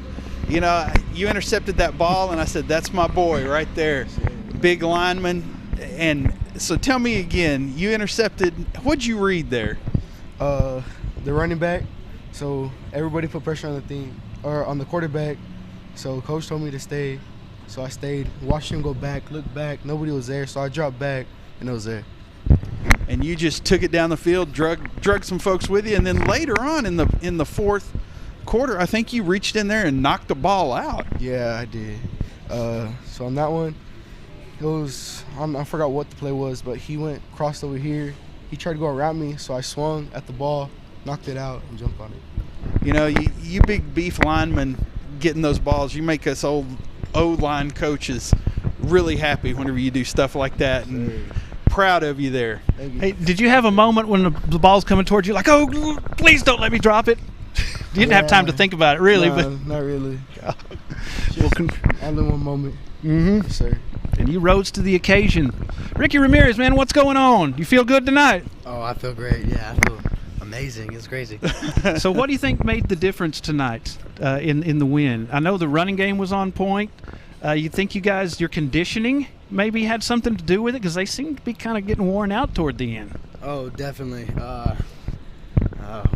you intercepted that ball, and I said, that's my boy right there, big lineman. And so tell me again, you intercepted, what'd you read there? The running back. So everybody put pressure on the team, or on the quarterback. So coach told me to stay. So I stayed, watched him go back, looked back, nobody was there. So I dropped back, and it was there. And you just took it down the field, drug some folks with you, and then later on in the fourth quarter, I think you reached in there and knocked the ball out. Yeah, I did. So on that one, it was, I forgot what the play was, but he crossed over here. He tried to go around me, so I swung at the ball, knocked it out, and jumped on it. You big beef linemen getting those balls, you make us old O-line coaches really happy whenever you do stuff like that, and proud of you there. Hey, did you have a moment when the ball's coming towards you like, oh, please don't let me drop it? You didn't have time to think about it, really. No, but not really. Only one moment. Mm-hmm. Yes, sir. And you rose to the occasion. Ricky Ramirez, man, what's going on? You feel good tonight? Oh, I feel great. Yeah, I feel amazing. It's crazy. So what do you think made the difference tonight in the win? I know the running game was on point. You think you guys, your conditioning maybe had something to do with it? Because they seem to be kind of getting worn out toward the end. Oh, definitely.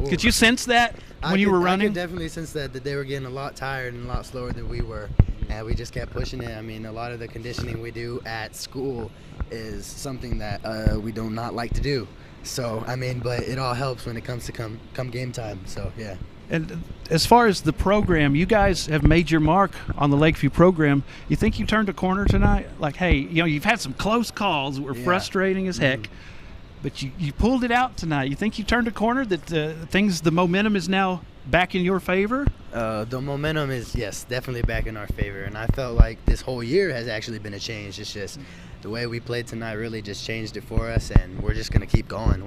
Could you sense that when you were running? I could definitely sense that they were getting a lot tired and a lot slower than we were. And we just kept pushing it. I mean, a lot of the conditioning we do at school is something that we do not like to do. So, I mean, but it all helps when it comes to come game time. So, yeah. And as far as the program, you guys have made your mark on the Lakeview program. You think you turned a corner tonight? Like, hey, you've had some close calls that were frustrating as heck, but you pulled it out tonight. You think you turned a corner, that the momentum is now back in your favor? The momentum is, yes, definitely back in our favor. And I felt like this whole year has actually been a change. It's just the way we played tonight really just changed it for us, and we're just going to keep going.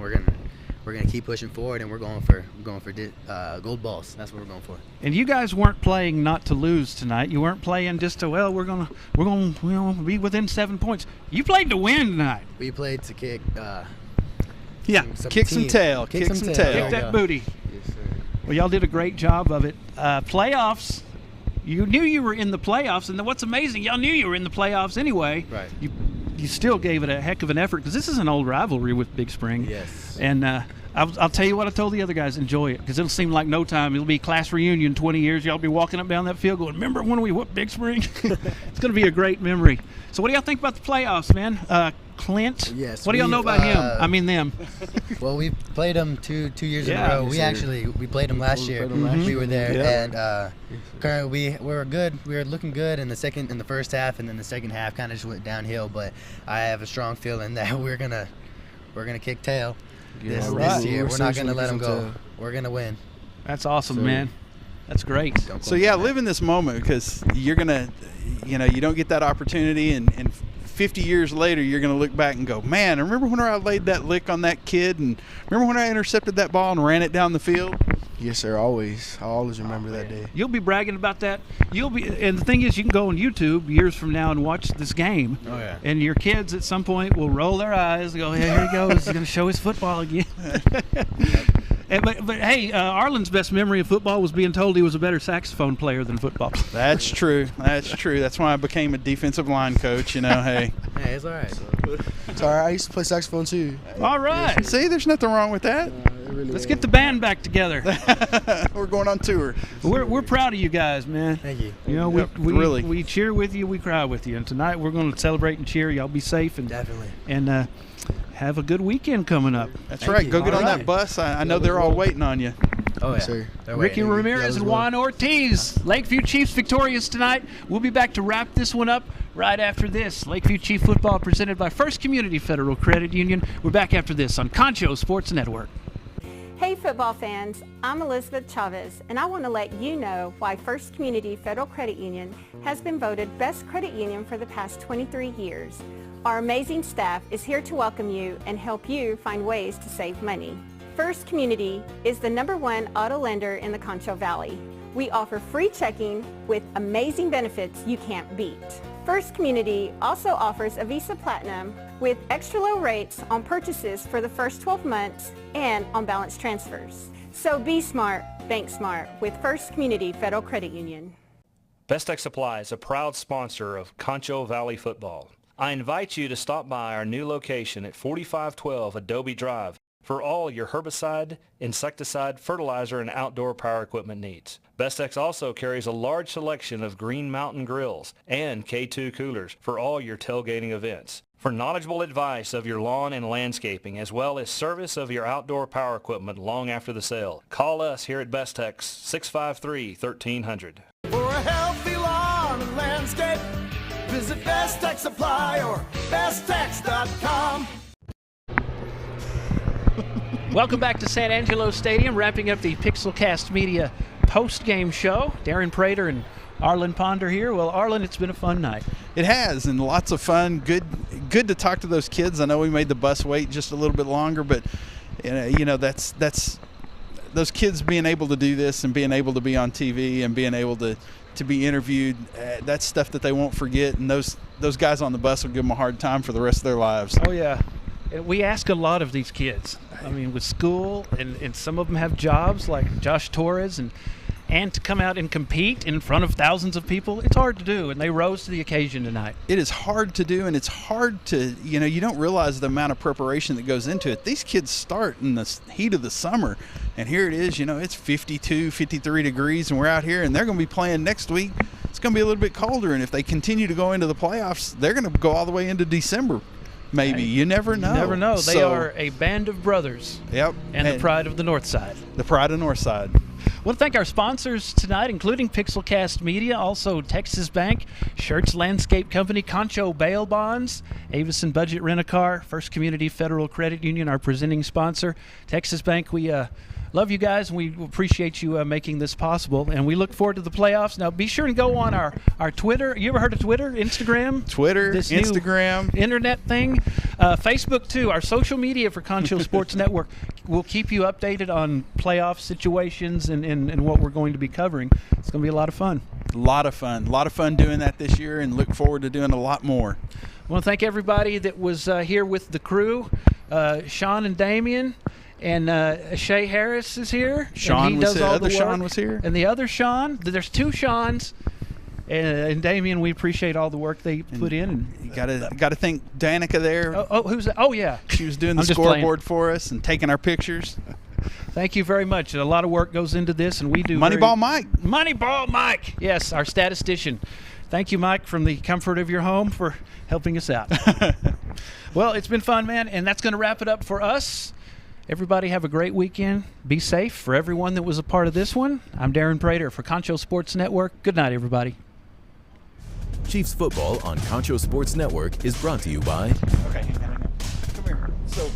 We're gonna keep pushing forward, and we're going for gold balls. That's what we're going for. And you guys weren't playing not to lose tonight. You weren't playing just to we're gonna be within 7 points. You played to win tonight. We played to kick. Kick some tail. Kick that booty. Yes, sir. Well, y'all did a great job of it. Playoffs. You knew you were in the playoffs, and what's amazing, y'all knew you were in the playoffs anyway. Right. You still gave it a heck of an effort, because this is an old rivalry with Big Spring. Yes. And I'll tell you what I told the other guys, enjoy it, because it'll seem like no time. It'll be class reunion 20 years. Y'all be walking up down that field going, remember when we whooped Big Spring? It's going to be a great memory. So what do y'all think about the playoffs, man? Clint? Yes. What do y'all know about him? I mean them. Well, we played them two years in a row. We played them last year. We were there, and currently we were good. We were looking good in the first half, and then the second half kind of just went downhill. But I have a strong feeling that we're gonna kick tail this year. We're not gonna let them go. We're gonna win. That's awesome, man. That's great. So live in this moment, because you're gonna, you don't get that opportunity, and 50 years later, you're going to look back and go, man, remember when I laid that lick on that kid, and remember when I intercepted that ball and ran it down the field? Yes, sir. Always. I always remember that day. You'll be bragging about that. And the thing is, you can go on YouTube years from now and watch this game. Oh, yeah. And your kids at some point will roll their eyes and go, "Hey, here he goes. He's going to show his football again." But hey, Arlen's best memory of football was being told he was a better saxophone player than football. That's true. That's true. That's why I became a defensive line coach. Hey. Hey, it's all right. It's all right. I used to play saxophone too. All right. See, there's nothing wrong with that. Let's get the band back together. We're going on tour. We're proud of you guys, man. Thank you. We cheer with you, we cry with you, and tonight we're going to celebrate and cheer. Y'all be safe and definitely have a good weekend coming up. That's right. Go get on that bus. I know they're all waiting on you. Oh, yeah. Sir. Ricky Ramirez and Juan Ortiz. Lakeview Chiefs victorious tonight. We'll be back to wrap this one up right after this. Lakeview Chief football presented by First Community Federal Credit Union. We're back after this on Concho Sports Network. Hey football fans, I'm Elizabeth Chavez, and I want to let you know why First Community Federal Credit Union has been voted Best Credit Union for the past 23 years. Our amazing staff is here to welcome you and help you find ways to save money. First Community is the #1 auto lender in the Concho Valley. We offer free checking with amazing benefits you can't beat. First Community also offers a Visa Platinum with extra low rates on purchases for the first 12 months and on balance transfers. So be smart, bank smart with First Community Federal Credit Union. Best Tech Supply is a proud sponsor of Concho Valley football. I invite you to stop by our new location at 4512 Adobe Drive for all your herbicide, insecticide, fertilizer, and outdoor power equipment needs. Bestex also carries a large selection of Green Mountain grills and K2 coolers for all your tailgating events. For knowledgeable advice of your lawn and landscaping, as well as service of your outdoor power equipment long after the sale, call us here at Bestex, 653-1300. For a healthy lawn and landscape, visit Best Tech Supply or besttech.com. Welcome back to San Angelo Stadium, wrapping up the Pixelcast Media post-game show. Darren Prater and Arlen Ponder here. Well, Arlen, it's been a fun night. It has, and lots of fun. Good to talk to those kids. I know we made the bus wait just a little bit longer, but that's those kids being able to do this and being able to be on TV and being able to be interviewed. That's stuff that they won't forget, and those guys on the bus will give them a hard time for the rest of their lives. Oh yeah. We ask a lot of these kids. I mean, with school, and some of them have jobs like Josh Torres, and to come out and compete in front of thousands of people, it's hard to do, and they rose to the occasion tonight. It is hard to do, and it's hard to, you don't realize the amount of preparation that goes into it. These kids start in the heat of the summer, and here it is, it's 52, 53 degrees, and we're out here, and they're going to be playing next week. It's going to be a little bit colder, and if they continue to go into the playoffs, they're going to go all the way into December. Maybe. You never know. You never know. They are a band of brothers. Yep. And the pride of the North Side. The pride of North Side. I want to thank our sponsors tonight, including Pixelcast Media, also Texas Bank, Schertz Landscape Company, Concho Bail Bonds, Avison Budget Rent-A-Car, First Community Federal Credit Union, our presenting sponsor. Texas Bank, we love you guys, and we appreciate you making this possible. And we look forward to the playoffs. Now, be sure and go on our Twitter. You ever heard of Twitter? Instagram? Twitter, this Instagram. New internet thing. Facebook, too. Our social media for Concho Sports Network. We'll keep you updated on playoff situations and what we're going to be covering. It's going to be a lot of fun. A lot of fun. A lot of fun doing that this year, and look forward to doing a lot more. I want to thank everybody that was here with the crew. Sean and Damien. And Shay Harris is here. Sean was here. Other Sean was here. And the other Sean. There's two Seans. And Damien, we appreciate all the work they put in. And you got to thank Danica there. Who's that? Oh, yeah. She was doing the scoreboard for us and taking our pictures. Thank you very much. A lot of work goes into this, and we do. Moneyball Mike. Moneyball Mike. Yes, our statistician. Thank you, Mike, from the comfort of your home for helping us out. Well, it's been fun, man, and that's going to wrap it up for us. Everybody have a great weekend. Be safe for everyone that was a part of this one. I'm Darren Prater for Concho Sports Network. Good night, everybody. Chiefs football on Concho Sports Network is brought to you by... Okay, come here. So...